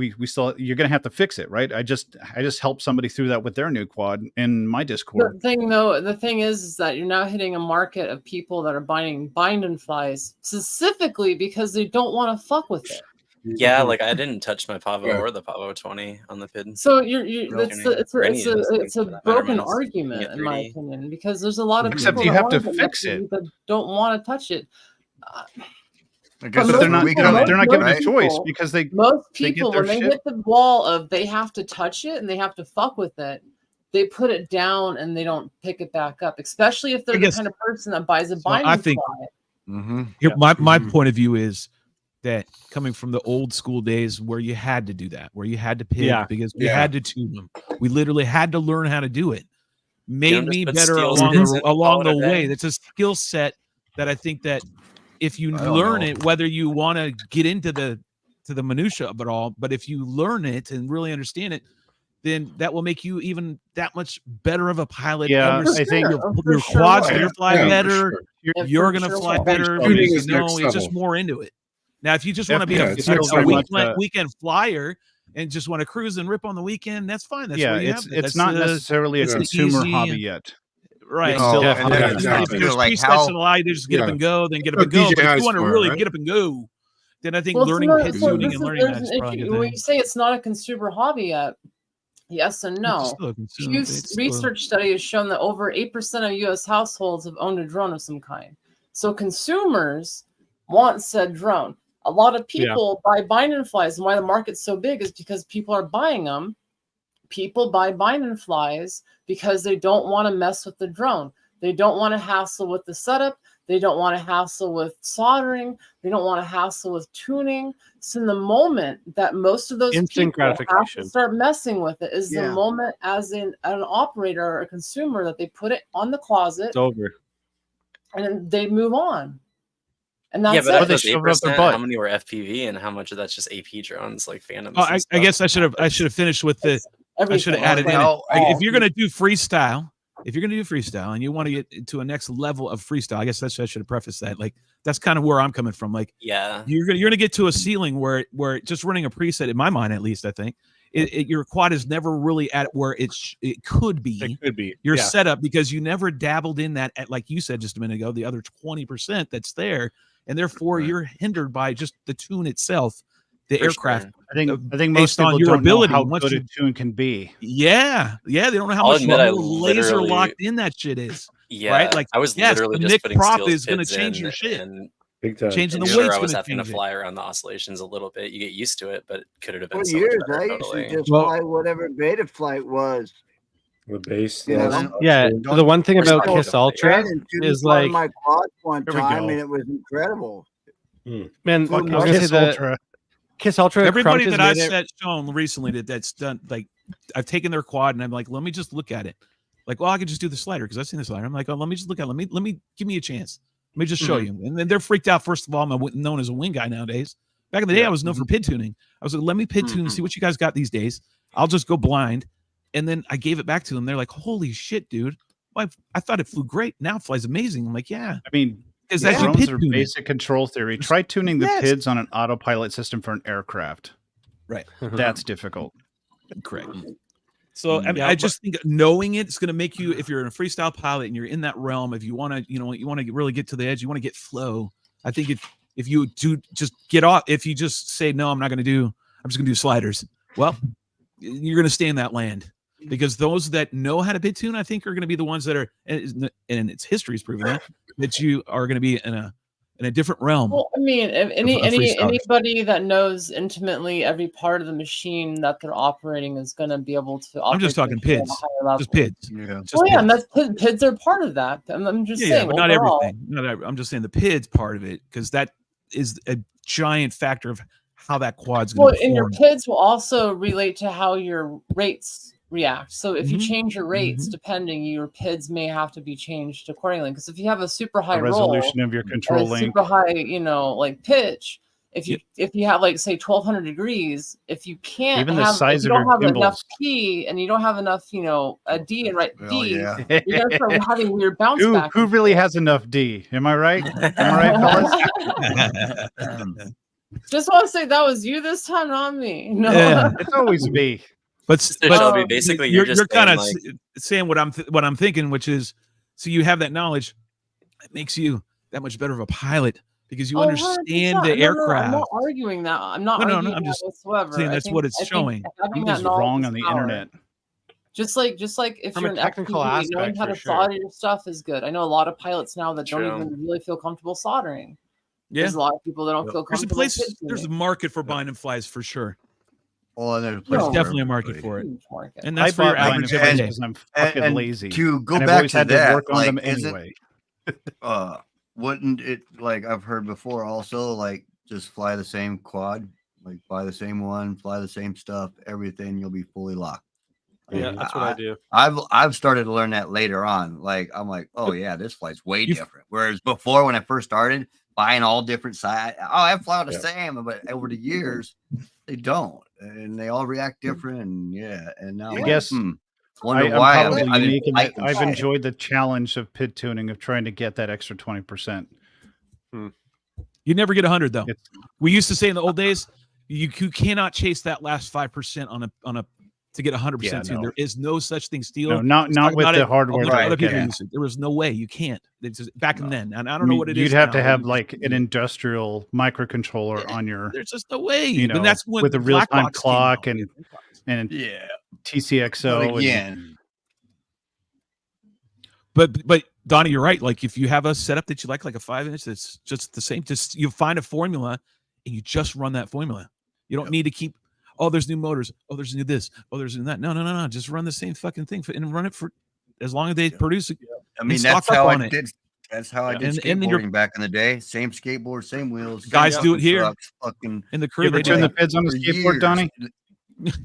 you're gonna have to fix it, right? I just helped somebody through that with their new quad in my Discord. The thing is that you're now hitting a market of people that are buying bind and flies specifically because they don't want to fuck with it. Yeah, like I didn't touch my Pavo or the Pavo 20 on the PID. So it's a broken argument in my opinion, because there's a lot of except people you that have to want fix it that don't want to touch it. But they're not given a choice because most people get their when they shit. hit the wall of they have to touch it and they have to fuck with it, they put it down and they don't pick it back up, especially if they're the kind of person that buys a binding I think here, my point of view is that coming from the old school days where you had to do that, where you had to pick because we had to tune them. We literally had to learn how to do it. Made me better along the way. That's a skill set that I think that if you learn it, whether you want to get into the minutia of it all, but if you learn it and really understand it, then that will make you even that much better of a pilot. Yeah, I think sure. your quad's going to fly better. sure. You're going to fly better. Because, it's just more into it. Now, if you just want to be a weekend flyer and just want to cruise and rip on the weekend, that's fine. That's where you have it. It's not necessarily a consumer hobby yet. Right. If there's like presets and allow you to just get up and go, then get up and go. But if you want to really get up and go, then I think learning pit tuning and learning that is probably a good when thing. you say it's not a consumer hobby yet, yes and no. Research study has shown that over 8% of U.S. households have owned a drone of some kind. So consumers want said drone. A lot of people buy bind and flies, and why the market's so big is because people are buying them. People buy bind and flies because they don't want to mess with the drone. They don't want to hassle with the setup. They don't want to hassle with soldering. They don't want to hassle with tuning. So in the moment that most of those instant people have gratification to start messing with it is the moment as an operator or a consumer that they put it on the closet. It's over. And then they move on. And that's but it. those 8%, how many were FPV and how much of that's just AP drones like Phantoms? I guess I should have finished with the. I should have added in. If you're going to do freestyle, and you want to get to a next level of freestyle, I guess I should have prefaced that. Like that's kind of where I'm coming from. Like, you're gonna get to a ceiling where just running a preset, in my mind at least, I think your quad is never really at where it could be. It could be your setup because you never dabbled in that at, like you said just a minute ago, the other 20% that's there, and therefore you're hindered by just the tune itself. The aircraft. Sure. I think most people don't know how good a tune can be. Yeah, they don't know how much laser locked in that shit is. Yeah, right. Like I was literally just Nick putting prop Steel's is going to PIDs change in your shit. and Big time. Changing the sure, weight's I was gonna having to change fly around the oscillations a little bit. You get used to it, but it could have been For so years, much better. I used Totally. to just fly whatever beta flight was. The base. Yeah, the one thing about Kiss Ultra is like my quad one Here we time, go. and it was incredible. man, I was gonna say Kiss the Ultra. Kiss Ultra. Everybody Crump that has I've made it- set shown recently that's done, like I've taken their quad and I'm like, let me just look at it. Like, well, I could just do the slider because I've seen the slider. I'm like, oh, let me just look at it. Let me give me a chance. Let me just show you. And then they're freaked out. First of all, I'm known as a wing guy nowadays. Back in the day, I was known for PID tuning. I was like, let me PID tune and see what you guys got these days. I'll just go blind. And then I gave it back to them. They're like, holy shit, dude. Well, I thought it flew great. Now it flies amazing. I'm like, yeah. I mean, Is that you drones PID are tuning? basic control theory. Try tuning the PIDs on an autopilot system for an aircraft. Right. That's difficult. Correct. So I mean, I just think knowing it's going to make you, if you're in a freestyle pilot and you're in that realm, if you want to, you want to really get to the edge, you want to get flow. I think if you do just get off, if you just say no, I'm just going to do sliders. Well, you're going to stay in that land. because those that know how to pit tune, I think, are going to be the ones that are, and its history is proving that you are going to be in a different realm. Well, I mean, if freestylers. anybody that knows intimately every part of the machine that they're operating is going to be able to operate. I'm just talking PIDs, just PIDs. Yeah. And that's PIDs are part of that. I'm just saying, but not overall. everything. I'm just saying the PIDs part of it, because that is a giant factor of how that quad's going to perform. And your PIDs will also relate to how your rates react. So if you change your rates, depending, your PIDs may have to be changed accordingly. Because if you have a super high resolution of your control link, super high, like pitch. If you have like say 1200 degrees, if you can't even the size if you of don't your have enough gimbals. P and you don't have enough, a D and D, yeah. you're gonna start having weird bounce back. Who really has enough D? Am I right? Am I right, fellas? Just want to say that was you this time, not me. No, it's always me. But basically you're just kind of saying, saying what I'm thinking, which is, so you have that knowledge, it makes you that much better of a pilot because you understand the aircraft. I'm not arguing that. I'm not arguing I'm that just whatsoever. saying that's what it's showing. Something's wrong on the internet. Just like if From you're a an technical FPV, aspect, knowing how for to sure. solder your stuff is good. I know a lot of pilots now that don't True. even really feel comfortable soldering. Yeah, There's a lot of people that don't feel there's a comfortable. place, there's a market for bind and flies for sure. Oh, there's a place There's for definitely a everybody. market for it, Huge market. and that's I for your bought mine average everyday. because I'm fucking And lazy. to go and I've back always to had that, to work on like, them isn't- anyway. Wouldn't it, like I've heard before also, like just fly the same quad, like buy the same one, fly the same stuff, everything, you'll be fully locked. Yeah, that's what I do. I've started to learn that later on. Like I'm like, oh yeah, this flight's way different. Whereas before, when I first started buying all different sides, I fly the same, but over the years they don't, and they all react different. And and now I I'm guess like, wonder I'm why probably I didn't unique in that like them I've so. enjoyed the challenge of PID tuning of trying to get that extra 20%. You never get 100 though. We used to say in the old days, you cannot chase that last 5% on a to get 100% tune. no. There is no such thing. Steel. No, not Let's talk with about the it. hardware. Other people Yeah. use it. There was no way. You can't. It's just back then, and I don't I know mean, what it you'd is. have to now. have like an industrial microcontroller on your. There's just no way. You know, and that's when with a the real black time box came clock out. and Yeah. TCXO. But again, But Donnie, you're right. Like if you have a setup that you like a 5-inch, that's just the same. Just you find a formula and you just run that formula. You don't need to keep. Oh, there's new motors. Oh, there's new this. Oh, there's new that. No. Just run the same fucking thing and run it for as long as they produce it. I mean, that's how I did. That's how I did skateboarding back in the day. Same skateboard, same wheels. Guys do it here. Trucks, fucking in the You crew. ever They do turn the that. PIDs on the for skateboard, years. Donnie?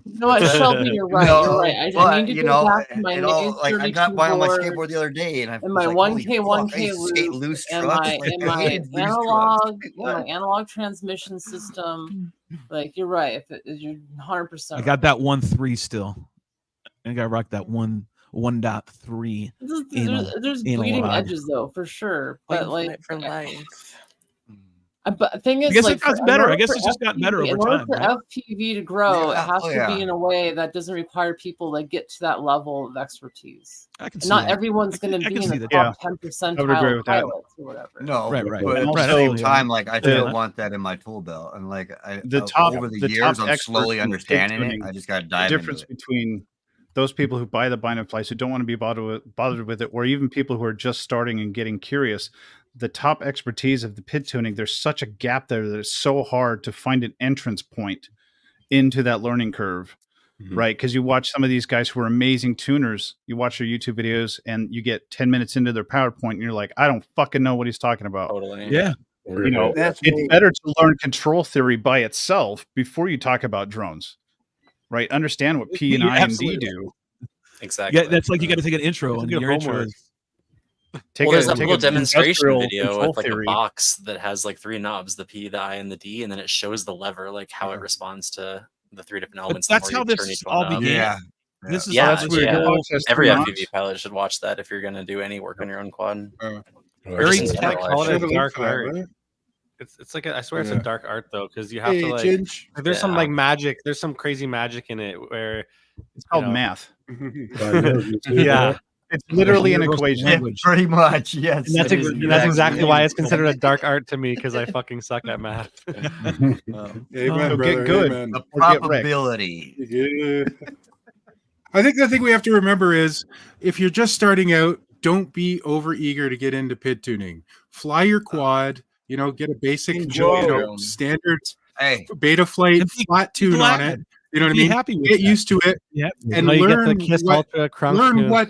No, what, Shelby, you're right. No, You're right. I but, need to you go know, back to my and all, like I got by on my keyboard skateboard the other day, and I and was my like, 1K holy fuck, I used to skate loop loose and trucks. my Like, and I my hated loose analog trucks. and my analog transmission system. Like you're right. You're 100%. I got that 1.3 still. I got to rock that 1.3. There's bleeding edges though, for sure. But like for life. But the thing is, I guess like, it got better. I guess it's just gotten better over in order time. for Right? FPV to grow, Yeah, it has oh, to yeah. be in a way that doesn't require people to get to that level of expertise. I can see Not that. everyone's going to I be can in see the that. top 10% I would agree with that. pilots or whatever. No, Right. but at And the also, same time, like I still Yeah. want that in my tool belt, and like The top over the the years, top I'm slowly experts in PID understanding it. tuning, I just got to the dive difference into it. between those people who buy the bind and flies who don't want to be bothered with it, or even people who are just starting and getting curious. The top expertise of the PID tuning, there's such a gap there that it's so hard to find an entrance point into that learning curve, right? Because you watch some of these guys who are amazing tuners, you watch their YouTube videos and you get 10 minutes into their PowerPoint and you're like, I don't fucking know what he's talking about. Totally. Yeah. You know, That's it's me. better to learn control theory by itself before you talk about drones, right? Understand what P and Yeah, I and D absolutely. do. Exactly. Yeah, that's like you got to take an intro, and good your intro homework. is Take Well, there's a take little an demonstration industrial video control with like theory. a box that has like 3 knobs, the P, the I, and the D, and then it shows the lever, like how it responds to the 3 different elements. the that's more how you this turn each all one up. began. Yeah. This is Yeah, how that's this weird. yeah. The box has Every 3 FPV knobs. pilot should watch that if you're going to do any work on your own quad. Very Just in I general, call it a actually. dark art. It's like I swear it's a dark art though, because you have to like. Ginge. There's some Yeah. like magic. There's some crazy magic in it where It's called know. math. yeah, It's literally an Universal equation. language. Pretty much, yes. and that's, it is and that's exactly why it's it. considered a dark art to me because I fucking suck at math. Amen, So brother. get good. Amen. The Or get wrecked. probability. Yeah. I think the thing we have to remember is if you're just starting out, don't be over eager to get into pit tuning. Fly your quad, get a basic, Enjoy. standard Hey, beta flight And be flat tune on glad. it. You know what I Be mean? happy with Get that. used to it Yep. and Now you get learn the Kiss what Ultra crunk learn tune. what.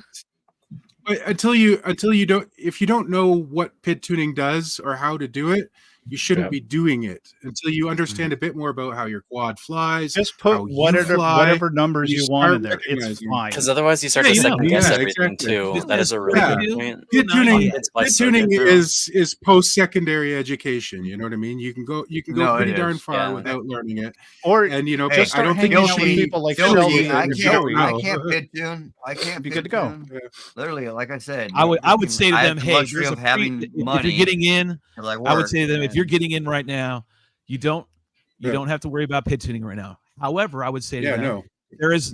But until you don't, if you don't know what pit tuning does or how to do it, you shouldn't be doing it until you understand a bit more about how your quad flies. Just put how you whatever numbers you you start want in there. It's recognizing. fine. Because otherwise you start Yeah, to you know, second guess yeah, everything exactly. too. That is a really Yeah. good point. Pit tuning, It's by pit so tuning good now. is post-secondary education. You know what I mean? You can go No, it pretty darn is. far Yeah. without learning it. Or And Hey, just I start don't think hanging you out should with be people like Filthy, Shelby I and can't, Joey. I can't pit tune. I can't Be pit good to go. tune. Literally, like I said, I would say to I them, have the hey, luxury there's of a having free, if money. you're getting in, because I I would work, say to them, if you're and getting in right now, you don't Yeah. have to worry about pit tuning right now. However, I would say to Yeah, them, no. there's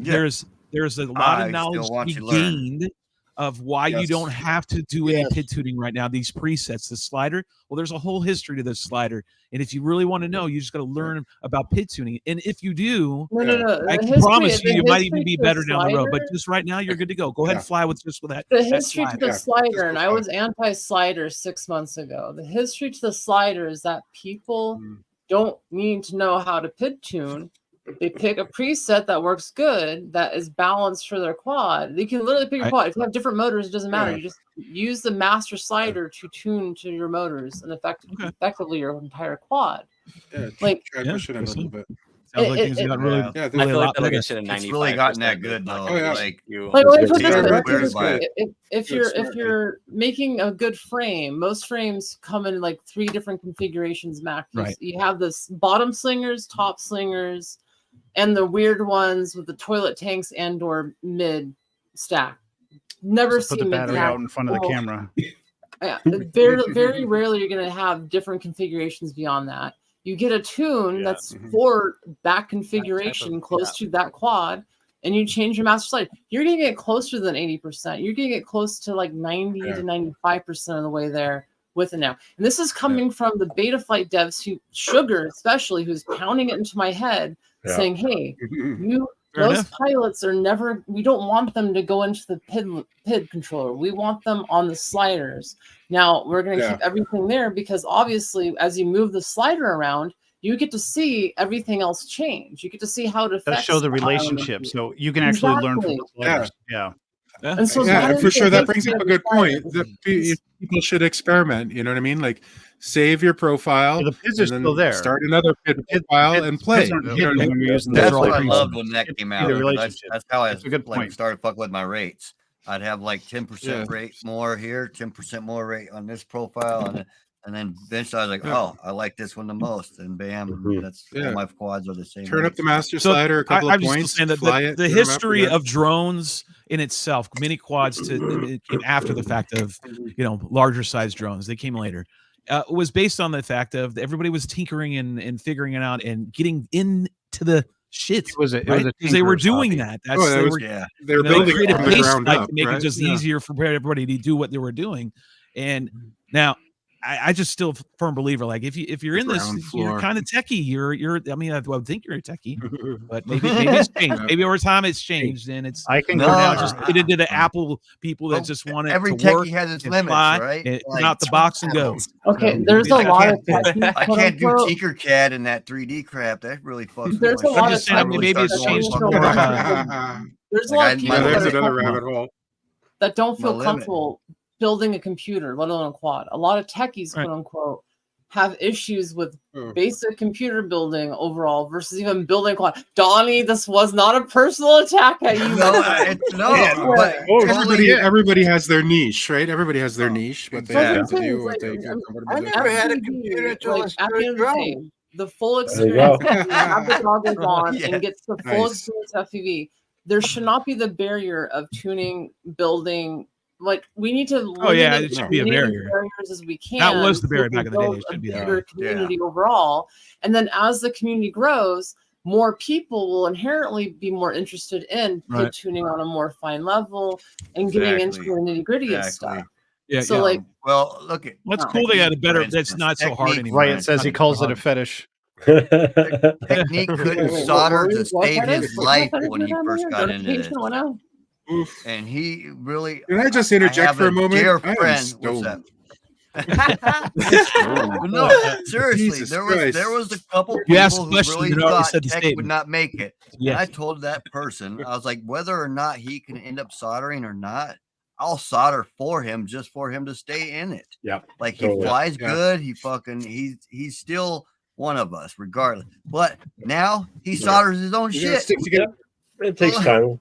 a lot I of knowledge still to want be you to learn. gained of why you Yes. don't have to do any Yes. pit tuning right now. These presets, the slider. Well, there's a whole history to this slider, and if you really want to know, you just got to learn about pit tuning. And if you do, No. I The can promise the you might history even be to the better down the road. But slider- just right now, you're good to go. Go ahead Yeah. and fly with that. The that history to slider. the Yeah, slider, just and go I fly. was anti-slider 6 months ago. The history to the slider is that people don't need to know how to pit tune. They pick a preset that works good, that is balanced for their quad. They can literally pick your Right. quad. If you have different motors, it doesn't matter. Yeah. You just use the master slider to tune to your motors and effectively your entire quad. Yeah, Like, try pushing it a little bit. Sounds like It- things it- got really, Yeah. Yeah, I really a feel like lot that'll better. get you to 95%. It's really gotten that good, but not though. gonna Like, you- Like, let me put it It's this way. good. Let me put it It's this way. good. If you're making a good frame, most frames come in like 3 different configurations max. Right. You have this bottom slingers, top slingers, and the weird ones with the toilet tanks and/or mid stack. Never So put the seen mid battery stack. out in front of the camera. Yeah, very rarely you're going to have different configurations beyond that. You get a tune that's for that configuration close to that quad, and you change your master slide. You're going to get closer than 80%. You're going to get close to like 90 to 95% of the way there with it now. And this is coming from the beta flight devs who, Sugar especially, who's pounding it into my head, saying, hey, those pilots are never, we don't want them to go into the PID controller. We want them on the sliders. Now we're going to keep everything there because obviously as you move the slider around, you get to see everything else change. You get to see how it Does affects show the the relationship, so you can actually learn from the players. Yeah. And so Yeah, that and is for the sure that history brings up of a the good point. sliders. That people should experiment. You know what I mean? Like, save your profile. The PIDs are and then still there. Start another PID profile and play. PIDs aren't You know hidden what I when mean? you're using That's the what I preset. loved when that came out. The because relationship. That's how I That's a good point. started fucking with my rates. I'd have like 10% Yeah. rate more here, 10% more rate on this profile, and then eventually I was like, oh, I like this one the most, and bam, that's all my quads are the same. Turn up the master So slider a couple I'm of just points. saying that fly the it, turn 'em up, history you're good. of drones in itself, mini quads it came after the fact of larger size drones. They came later. Was based on the fact of everybody was tinkering and figuring it out and getting into the shit. It was a because they were tinkerer's doing hobby. that. That's They were building created it from the base ground like up, to make right? it just Yeah. easier for everybody to do what they were doing. And now I just still firm believer. Like if you're in this, Ground you're floor. kind of techie. You're. I mean, I would think you're a techie, but maybe it's changed. Maybe over time it's changed, and it's I can we're go now down. just get into the Apple people that just want it every to work techie has its and limits, fly right? and Like, come out the box and go. Okay, So, there's a I lot of can't, techies, I quote can't do unquote. Tinkercad and that 3D crap. That really fucks There's with a my lot I'm of just saying, I mean, techies maybe it's that changed don't to feel more of a. comfortable. There's a Like, lot of people Yeah, there's that are another rabbit hole. that don't feel limit. comfortable building a computer, let alone a quad. A lot of techies, Right. quote unquote, have issues with basic computer building overall versus even building a quad. Donnie, this was not a personal attack at you. No, but Everybody has their niche, right? Everybody has their niche, what they That's like what to I'm do, saying, what it's they like, feel comfortable I doing. never had a FPV, computer until I like, at the started end of the drawing. day, the full There you experience, go. you have the goggles on Yes. and gets the full Nice. experience FPV. There should not be the barrier of tuning, building. Like we need to Oh, yeah, limit it should as be a many barrier. barriers as we can. That was the so barrier we back in the day. build It a should be that. bigger community overall. And then as the community grows, more people will inherently be more interested in pit Right. tuning on a more fine level and getting into the nitty gritty of stuff. Yeah, So yeah. like, well, look at That's cool. They got a better. That's not so hard Technique, anymore. Right, it It's says not he so calls it hard. a fetish. Technique couldn't solder to save his life when he first got into this. And he really. Can I just I interject have for a moment? dear I am friend. What's that? stoned. No, seriously, Jesus there Christ. was a couple You asked people the who question, really you already thought said the Tech would statement. not make it. And Yes. I told that person, I was like, whether or not he can end up soldering or not, I'll solder for him just for him to stay in it. Yeah. Like he Totally. flies Yeah. good. He fucking he's still one of us, regardless. But now he solders his own We gotta shit. stick together. It takes time.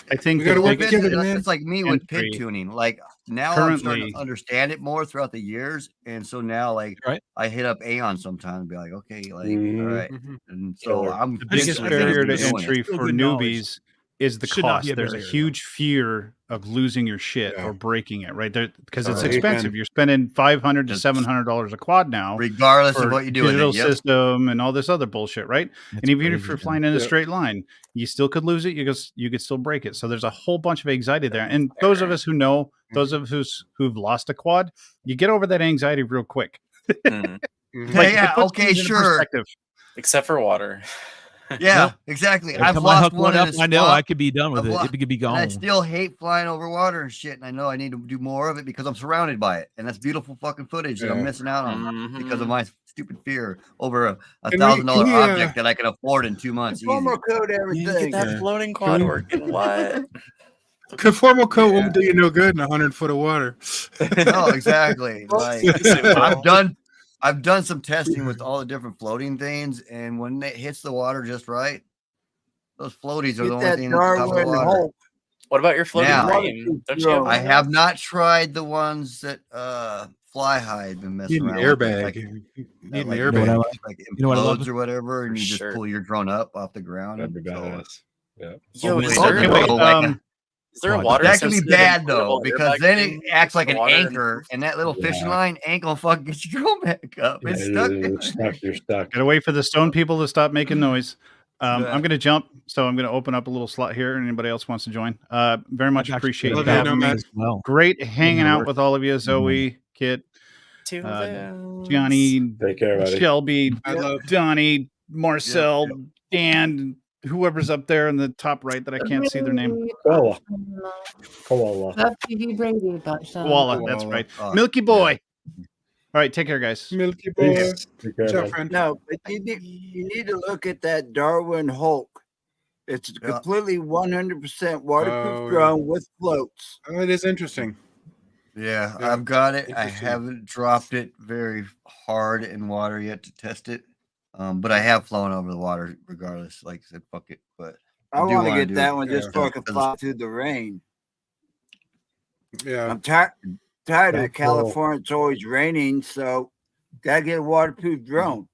I think We gotta the work biggest- together, man. It's like me with pig Entry. tuning. Like now I'm starting Currently- to understand it more throughout the years. And so now like Right. I hit up Aeon sometimes and be like, okay, like Mhm. all right. Mhm. And so Killer. I'm The biggest eventually barrier gonna to be doing it. entry Still for good knowledge. newbies is the Should not be cost. a There's a barrier, huge fear of losing your shit Yeah. or breaking it, right? Because it's Amen. expensive. You're spending $500 to It's- $700 a quad now, Regardless for of what you do with digital it. Yep. system and all this other bullshit, right? That's and even if crazy, you're man. flying in a Yeah. straight line, you still could lose it. You could still break it. So there's a whole bunch of anxiety there. And those of us who know, those of us who've lost a quad, you get over that anxiety real quick. Mhm. Mhm. Like, Yeah, it puts okay, things into sure. perspective. Except for water. Yeah, exactly. Every I've time I lost hook one one in up, a I know I swamp. could be done with I've it. lo- It could be And I gone. still hate flying over water and shit. And I know I need to do more of it because I'm surrounded by it. And that's beautiful fucking footage that I'm Yeah. missing out on because of Mhm. my stupid fear over a Can $1,000 we, object that I can afford in 2 months. Easy. Promo code You everything. get that Yeah. floating quad we- working. What? Conformal coat won't do you no good in 100 foot of water. No, exactly. Like I've done some testing with all the different floating things, and when it hits the water just right, those floaties are the Get only that thing at the top of the Darwin water. Hulk. What about your floating Now- frame? Don't you have one I of have those? not tried the ones that Fly High been Need messing an around with. airbag. Like, You need that, an like, You know what I airbag. like? like You know what I love? implodes or whatever, and you just Sure. pull your drone up off the ground. That'd be So badass. Yeah. Yo, hopefully is it there, doesn't Okay, go wait, like a- is there a That water that can be sensitive bad though, inflatable because airbag then thing it acts with like the an water anchor, and that little fishing Yeah. line ain't gonna fucking get your drone back up. Yeah, It's stuck. you're stuck. You're stuck. Gotta wait for the stone people to stop making noise. Yeah. I'm going to jump, so I'm going to open up a little slot here. And anybody else wants to join? Very much I've actually appreciate got you Love you, that having me. Nomad. as well. Great hanging to out work. with all of you, Zoe, Kit, to those. Johnny, Take care, buddy. Shelby, I love Donnie, Marcel, Dan, whoever's up there in the top right that I can't see their name. Koala. Koala. That TV Brady bunch. Koala, that's Koala. right. Oh, Milky Boy. All right, take care, guys. Milky Boy. Peace. Take care, Ciao, man. friend. No, but you need to look at that Darwin Hulk. It's a Yeah. completely 100% waterproof Oh, yeah. drone with floats. Oh, it is interesting. Yeah, Yeah. I've got it. I Interesting. haven't dropped it very hard in water yet to test it. But I have flown over the water regardless. Like I said, fuck it. But I do want to wanna get do that it. one just Yeah. fucking fly through the rain. Yeah. I'm tired of the That's cool. California. It's always raining, so gotta get a waterproof drone.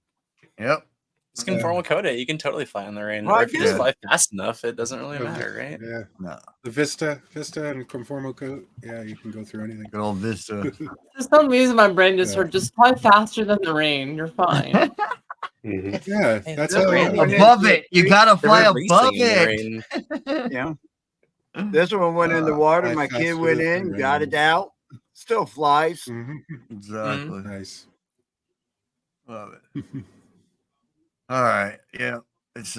Yep. It's conformal code. You can totally fly in the rain. Well, Or I if you just did. fly fast enough, it doesn't really Yeah. matter, right? Yeah. No. The Vista and Conformal coat. Yeah, you can go through anything. Good old Vista. For some reason, my brain just Yeah. heard just fly faster than the rain. You're fine. Mhm. Yeah, Hey, that's that's how. great. Above it. You gotta They fly were above racing in the it. rain. Yeah. This one went in the water. fly My kid faster went than in, got rain. it out, still flies. Mhm. Exactly. Nice. Love it. All right. Yeah. It's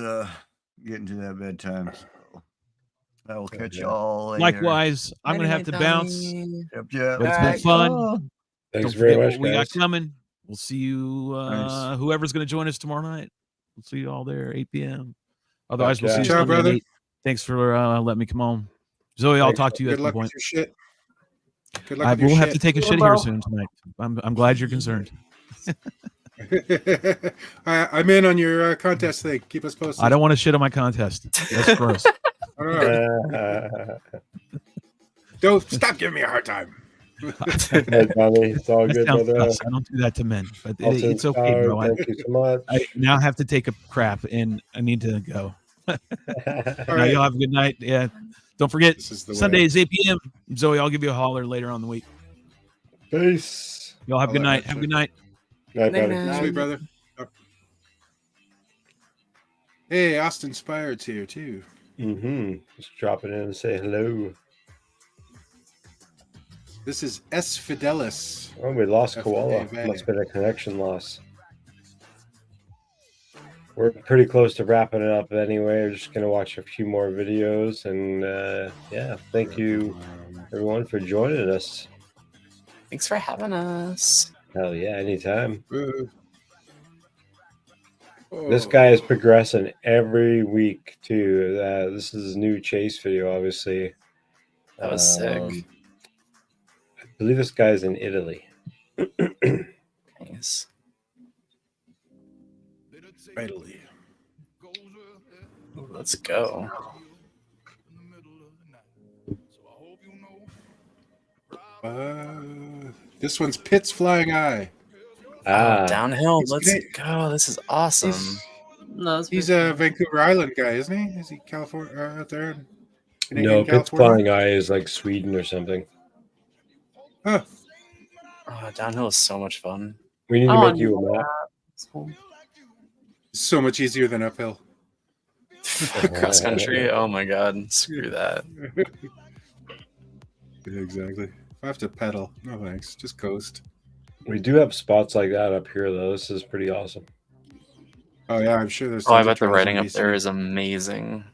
getting to that bedtime. So I will catch yeah. y'all later. Likewise, I'm gonna have to bounce. Yep, yep. But it's been Alright. fun. Thanks Don't very forget much, what we got guys. coming. We'll see you. Nice. Whoever's going to join us tomorrow night. We'll see you all there, 8 p.m. Otherwise, we'll see you Okay. Ciao, Sunday at brother. 8. Thanks for letting me come on. Zoe, I'll Thanks. talk to you Good at some luck point. with your shit. Good luck I with your will have to shit. take a Yeah, shit here bro. soon tonight. I'm glad you're concerned. I'm in on your contest thing. Keep us posted. I don't want to shit on my contest. That's gross. I don't know. Don't stop giving me a hard time. Hey, Johnny, it's all That good, sounds brother. sus. I don't do that to men, but Also it's okay, inspired. bro. Thank you so much. I now have to take a crap and I need to go. All Now, right. y'all have a good night. Yeah. Don't forget, This is the way. Sundays, 8 p.m. Zoe, I'll give you a holler later on in the week. Peace. Y'all have a good I'll let night. you Have a know. good night. Night, buddy. Sweet brother. Oh. Hey, Austin Spired's here too. Mm-hmm. Just dropping in and say hello. This is S. Fidelis. Oh, we lost F- Koala. F- Must have been a connection loss. we're pretty close to wrapping it up anyway. We're just gonna watch a few more videos, and yeah, thank you everyone for joining us. Thanks for having us. Hell yeah, anytime. Oh. This guy is progressing every week too. This is his new chase video, obviously. That was sick. I believe this guy's in Italy. Nice. Italy. Ooh, let's go. This one's Pitt's Flying Eye. Oh, downhill. He's Let's Canadian. go. This is awesome. He's a Vancouver Island guy, isn't he? Is he California out there? In No, Canadian Pitt's California? Flying Eye is like Sweden or something. Huh. Oh, downhill is so much fun. We need to make you a map. So much easier than uphill. Cross country. Oh my god. Screw that. Yeah, exactly. If I have to pedal, no thanks. Just coast. We do have spots like that up here, though. This is pretty awesome. Oh yeah, I'm sure there's. Oh, I tons of bet the trails writing in up there BC. is amazing.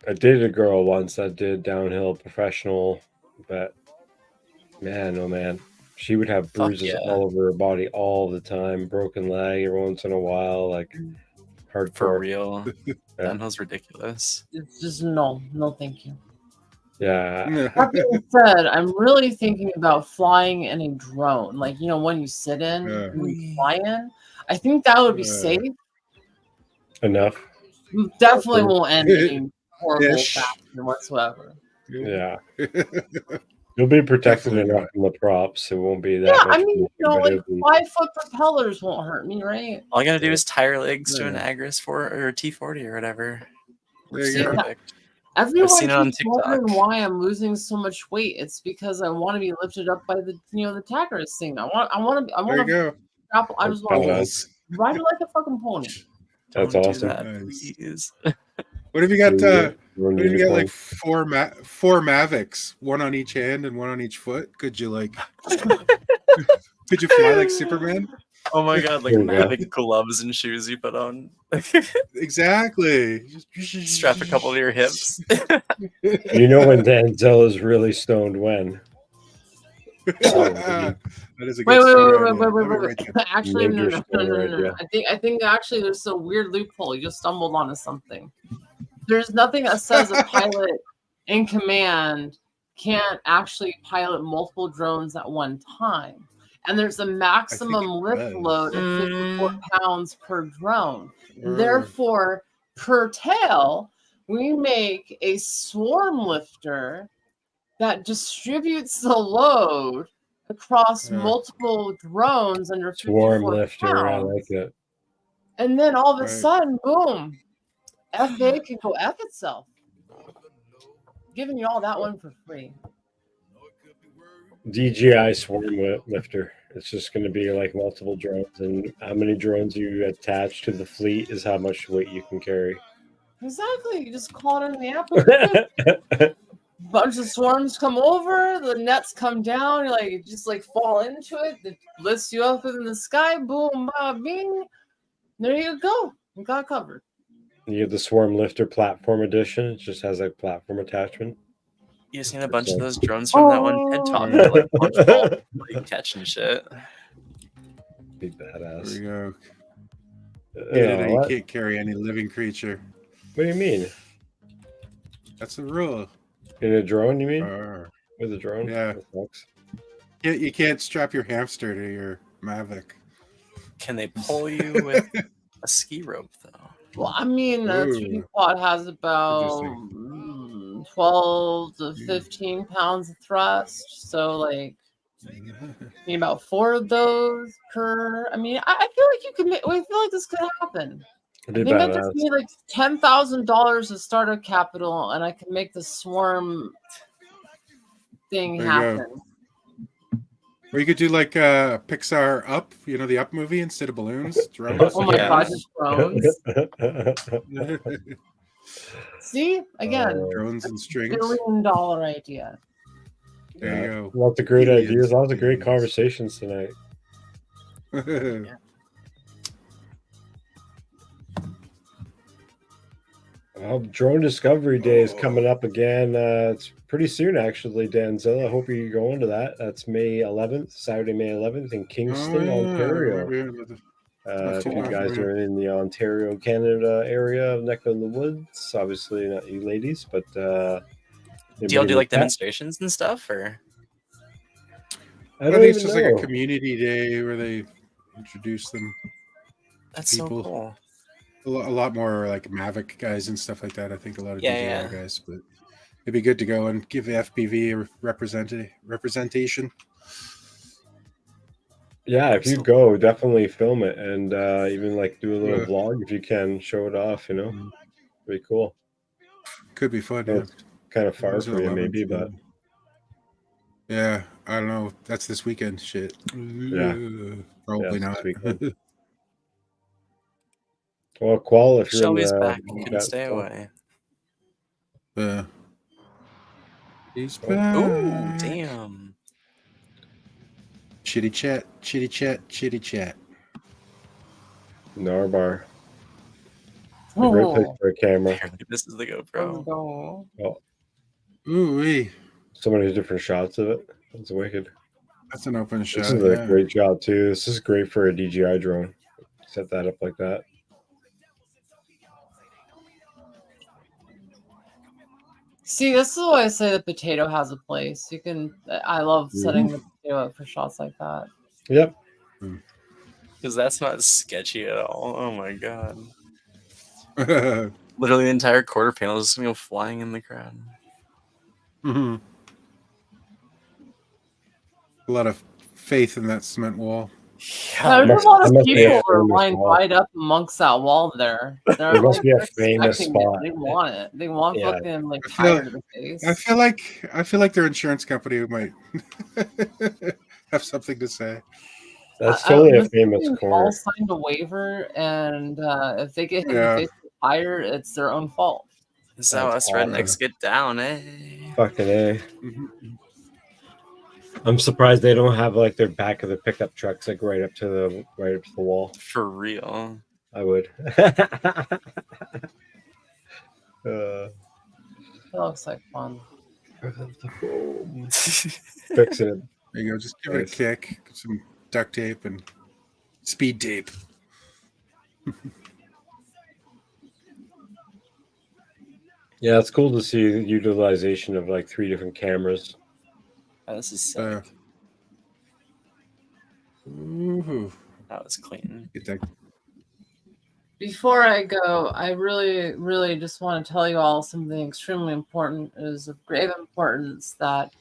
I dated a girl once that did downhill professional, but man, oh man, she would have Fuck bruises yeah. all over her body all the time, broken leg every once in a while, like hardcore. For real. Downhill's ridiculous. It's just no, thank you. Yeah. That being said, I'm really thinking about flying in a drone. Like, you know, when you sit in and you fly in, I think that would be safe. Enough. You definitely won't end in horrible Ish. fashion whatsoever. Yeah. You'll be protected Definitely enough from the props. It won't be that Yeah, much. I mean, you know, but like it'll be- 5-foot propellers won't hurt me, right? All you gotta do is tie your legs to an Yeah. Agris or T40 or whatever. There you go. Perfect. Everyone seen it on keeps wondering TikTok. why I'm losing so much weight. It's because I want to be lifted up by the, you know, the taggers thing. I want There you to go. grapple. I just want to Badass. ride it like a fucking pony. That's Don't do awesome. that, Nice. please. What if you got? Run What if you got like unicorn. four Mavics, one on each hand and one on each foot? Could you like? Could you fly like Superman? Oh my god, like There you go. Mavic gloves and shoes you put on. Exactly. Strap a couple to your hips. You know when Denzel is really stoned when? That is a good Wait, story. idea. Let me write that. Actually, no. Major story idea. I think actually there's a weird loophole. You just stumbled onto something. There's nothing that says a pilot in command can't actually pilot multiple drones at one time. And there's a maximum lift does. load of 54 pounds per drone. Word. Therefore, per tail, we make a swarm lifter that distributes the load across Yeah. multiple drones under 54 Swarm lifter. I pounds. like it. And then all of a Right. sudden, boom, FA can go F itself. Giving you all that one for free. DJI swarm lifter. It's just going to be like multiple drones, and how many drones you attach to the fleet is how much weight you can carry. Exactly. You just call it in the app. Bunch of swarms come over, the nets come down, you like just like fall into it, it lifts you up in the sky, boom, bing. There you go. You got it covered. You have the swarm lifter platform edition. It just has a platform attachment. You seen a bunch of those drones from that one TED Talk that like launch fall, like catching shit. Be There badass. we go. Yeah, You what? can't carry any living creature. What do you mean? That's the rule. In a drone, you mean? With a drone? Yeah. That sucks. You can't strap your hamster to your Mavic. Can they pull you with a ski rope though? Well, I mean, a Ooh. 3D quad has about 12 to 15 pounds of thrust. So, like, need about 4 of those per. I mean, I feel like you could make, I feel like this could happen. I It'd be think I just badass. need like $10,000 of startup capital and I can make the swarm thing There you go. happen. Or you could do like Pixar Up, you know, the Up movie instead of balloons. Drones. Oh my Yeah. god, just drones. See? Again, Drones and strings. $1 billion idea. There you go. Lots of great Aliens. ideas. Lots of great conversations tonight. Drone Discovery Day is coming up again. It's pretty soon, actually, Danzilla. I hope you're going to that. That's May 11th, Saturday, May 11th in Kingston, Ontario. If you guys are in the Ontario, Canada area, neck of the woods, obviously not you ladies, but do y'all do like demonstrations and stuff, or? I don't it's even just know. like a community day where they introduce them. That's people. so cool. A lot more like Mavic guys and stuff like that. I think a lot of Yeah, DJI guys, but it'd be good to go and give the FPV a representation. Yeah, if you go, definitely film it and even like do a little vlog if you can, show it off. You know, pretty cool. Could be fun. Well, Yeah, it's kind of far Those are for you, 11th, maybe, but yeah, I don't know. That's this weekend. Shit. Yeah. Probably Yeah, not. this weekend. Well, Qual, if you're Shelby's in the back. Couldn't stay away. He's back. Ooh, damn. Chitty chat, chitty chat, chitty chat. Narbar. A great place for a camera. Apparently this is the GoPro. Oh. Ooh-wee. So many different shots of it. It's wicked. That's an open shot. This is a great shot too. This is great for a DJI drone. Set that up like that. See, this is why I say the potato has a place. You can. I love setting the potato up for shots like that. Yep. Because that's not sketchy at all. Oh my god. Literally the entire quarter panel is just gonna go flying in the crowd. A lot of faith in that cement wall. There's a lot of people who are lined right up amongst that wall there. There must be a famous expecting it. spot. They want it. They want Yeah. fucking like fire to the face. I feel like their insurance company might have something to say. That's totally a famous All corner. signed a waiver, and if they get hit in Yeah. the face with fire, it's their own fault. This is how us rednecks get down, eh? Fucking A. I'm surprised they don't have like their back of the pickup trucks like right up to the wall. For real. I would. That looks like fun. Fix it. There you go. Just give it a kick. Some duct tape and speed tape. Yeah, it's cool to see the utilization of like 3 different cameras. Oh, this is sick. Ooh. That was clean. Get that. Before I go, I really, really just want to tell you all something extremely important. It is of grave importance that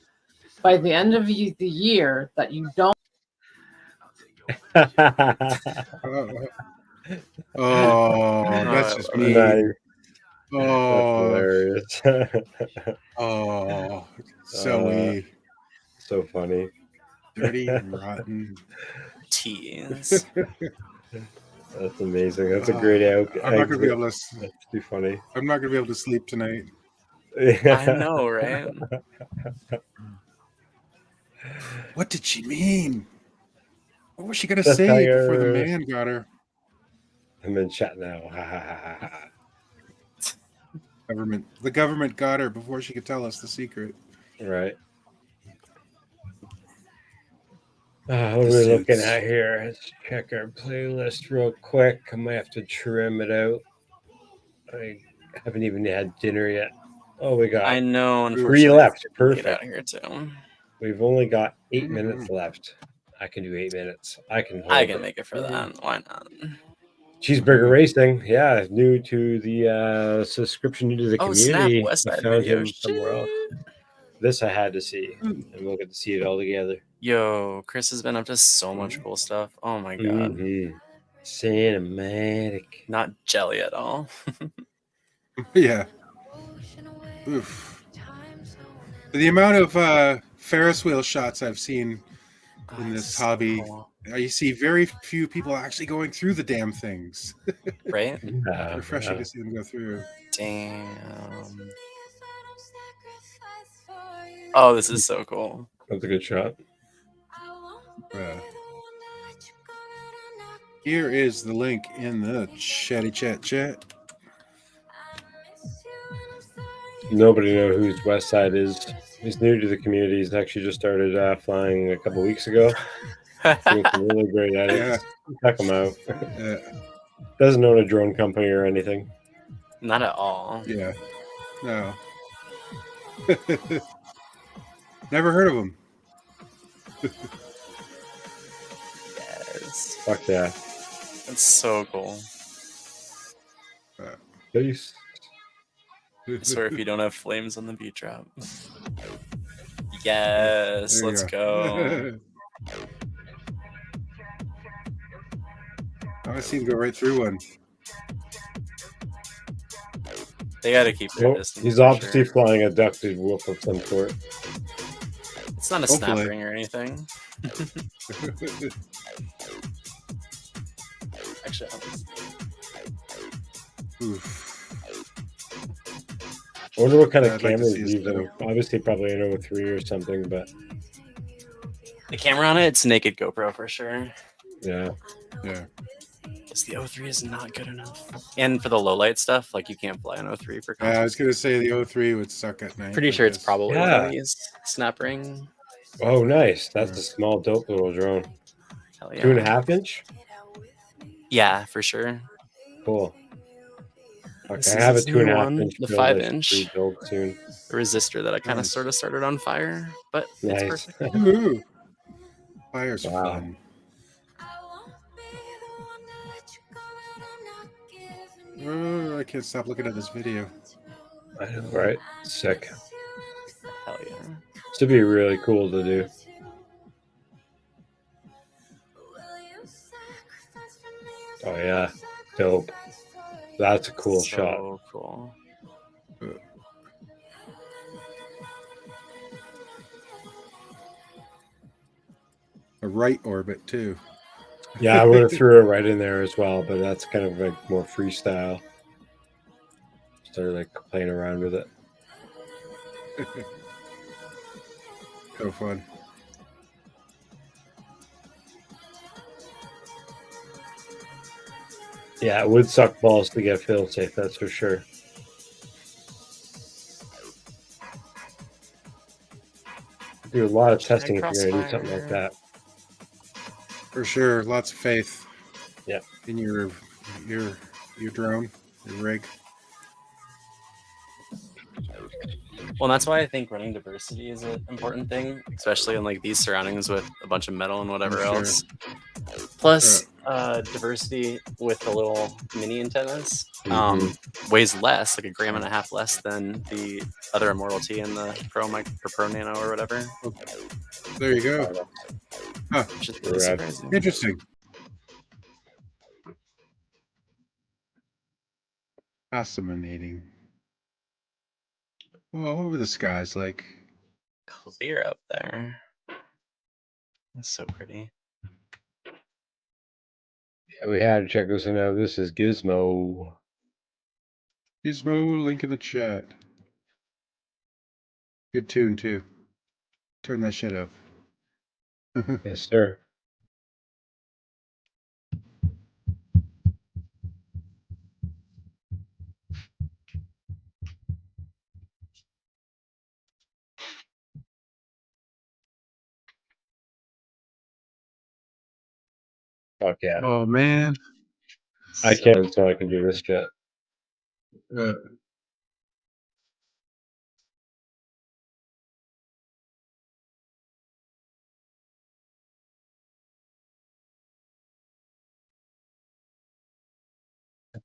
by the end of the year, that you don't. Oh, that's just me. Nice. Oh, That's hilarious. Oh, so so funny. Dirty and rotten tease. That's amazing. That's a great out. I'm not gonna be able to. That's too funny. I'm not gonna be able to sleep tonight. I know, right? What did she mean? What was she gonna say before the man got her? I'm in chat now. The government got her before she could tell us the secret. Right. What are we looking at here? Let's check our playlist real quick. I might have to trim it out. I haven't even had dinner yet. Oh, we got. I know. 3 left. Perfect. Get out of here too. We've only got 8 minutes left. I can do 8 minutes. I can make it for that. Why not? Cheeseburger Racing, yeah, new to the subscription, new to the community. Snap, West I Side found video. him somewhere else. This I had to see, and we'll get to see it all together. Yo, Chris has been up to so much cool stuff. Oh my god. Cinematic. Not jelly at all. Yeah. Oof. The amount of Ferris wheel shots I've seen in this hobby, you see very few people actually going through the damn things. Right? Refreshing to see them go through. Damn. Oh, this is so cool. That's a good shot. Here is the link in the chatty chat. Nobody knows whose West Side is. He's new to the community. He's actually just started flying a couple weeks ago. Doing some really great edits. Check him out. Doesn't own a drone company or anything. Not at all. Yeah. No. Never heard of him. Yes. Fuck yeah. That's so cool. Peace. I swear if you don't have flames on the beat drop. Yes, let's go. I seen him go right through one. They gotta keep their Well, distance. he's for obviously sure. flying a ducted whoop of some sort. It's not a Hopefully. snap ring or anything. Actually, I wonder what kind Yeah, of I'd like to camera see he's a using. Obviously, probably an 03 or something, but the camera on it's naked GoPro for sure. yeah. Yeah. Because the 03 is not good enough. And for the low light stuff, like you can't fly an 03 for I was concerts. gonna say the 03 would suck at night. Pretty I sure it's guess. probably one Yeah. of these snap ring. Oh, nice. That's a small, dope little drone. Hell yeah. 2.5 inch? Yeah, for sure. Cool. Okay, This I is have a his new 2.5 one, inch the build. 5 I should inch. rebuild soon. The resistor that I kind of Nice. sort of started on fire, but it's Nice. perfect. Woohoo. Fire's Wow. fun. Oh, I can't stop looking at this video. I know, right? Sick. Hell yeah. This would be really cool to do. Oh yeah, dope. That's a cool shot. So cool. A right orbit too. Yeah, I would have threw it right in there as well, but that's kind of like more freestyle. Started like playing around with it. So fun. Yeah, it would suck balls to get fail safe, that's for sure. Do a lot of testing if you're gonna do something like that. For sure. Lots of faith. Yeah. In your drone, your rig. Well, that's why I think running diversity is an important thing, especially in like these surroundings with a bunch of metal and whatever Sure. else. Plus, diversity with the little mini antennas weighs less, like 1.5 grams less than the other Immortal T and the Pro Nano or whatever. There you go. Huh. Which is really Rad. surprising. Interesting. Fascinating. Well, what were the skies like? Clear up there. That's so pretty. Yeah, we had to check this one out. This is Gizmo. Gizmo, link in the chat. Good tune too. Turn that shit up. Yes, sir. Fuck yeah. Oh man. I can't until I can do this shit.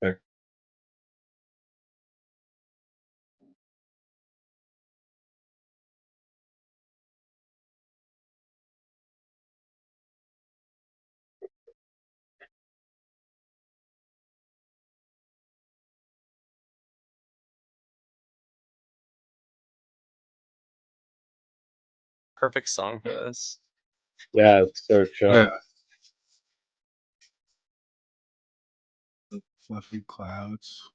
Okay. Perfect song for this. Yeah, it's so chill. Yeah. Fluffy clouds.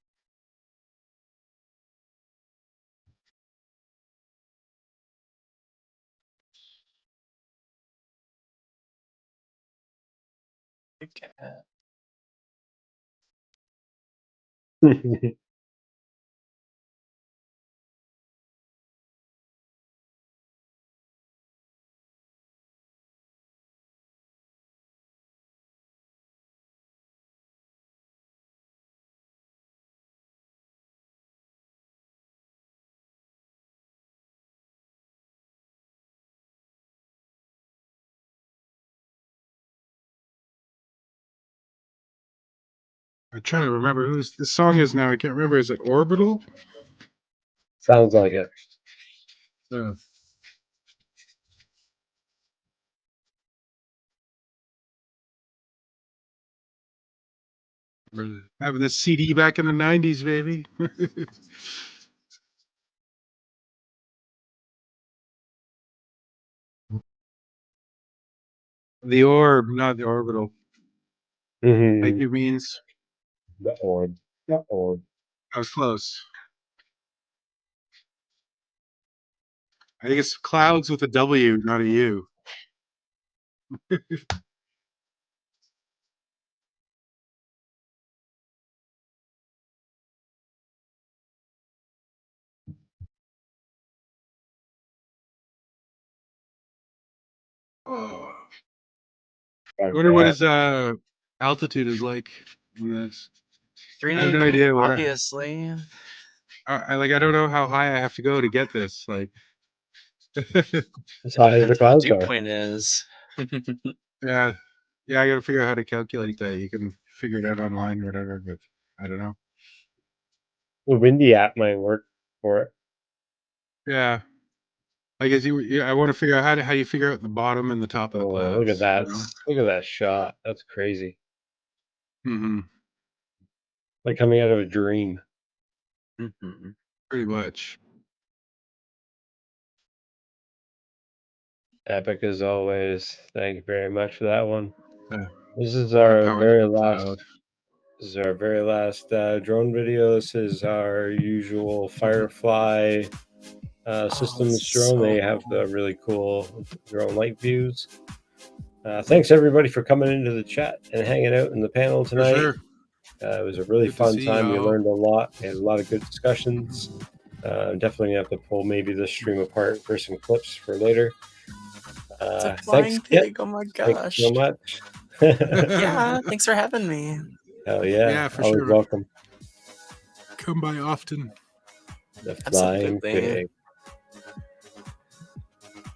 I'm trying to remember who the song is now. I can't remember. Is it Orbital? Sounds like it. Having this CD back in the 90s, baby. The Orb, not the Orbital. Like it means The Orb. The Orb. I was close. I think it's clouds with a W, not a U. Oh. I wonder what his altitude is like in this. I have no idea what obviously. I like. I don't know how high I have to go to get this. Like, as high as the clouds Dew are. point is. yeah, yeah. I got to figure out how to calculate that. You can figure it out online or whatever, but I don't know. The Windy app might work for it. Yeah, I guess I want to figure out how you figure out the bottom and the top of the clouds. Look at that! You know? Look at that shot. That's crazy. Mm-hmm. Like coming out of a dream. Mm-hmm. Pretty much. Epic as always. Thank you very much for that one. Yeah. This is our Power very to the last. cloud. This is our very last drone video. This is our usual Firefly systems drone. They have the really cool drone light views. Thanks everybody for coming into the chat and hanging out in the panel tonight. Sure. It was a really Good to fun see time. We y'all. learned a lot. We had a lot of good discussions. I'm definitely gonna have to pull maybe this stream apart for some clips for later. It's a flying Thanks, Kit. pig. Oh my Thanks gosh. so much. Yeah, thanks for having me. Hell yeah. Yeah, for Always sure. welcome. Come by often. The flying Absolutely. pig.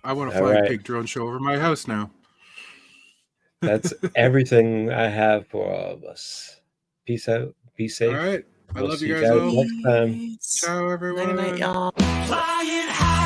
I want a All flying right. pig drone show over my house now. That's everything I have for all of us. Peace out. Be safe. All right. I We'll love see you you guys guys all. next time. Ciao, everyone. Night, y'all. Flying high.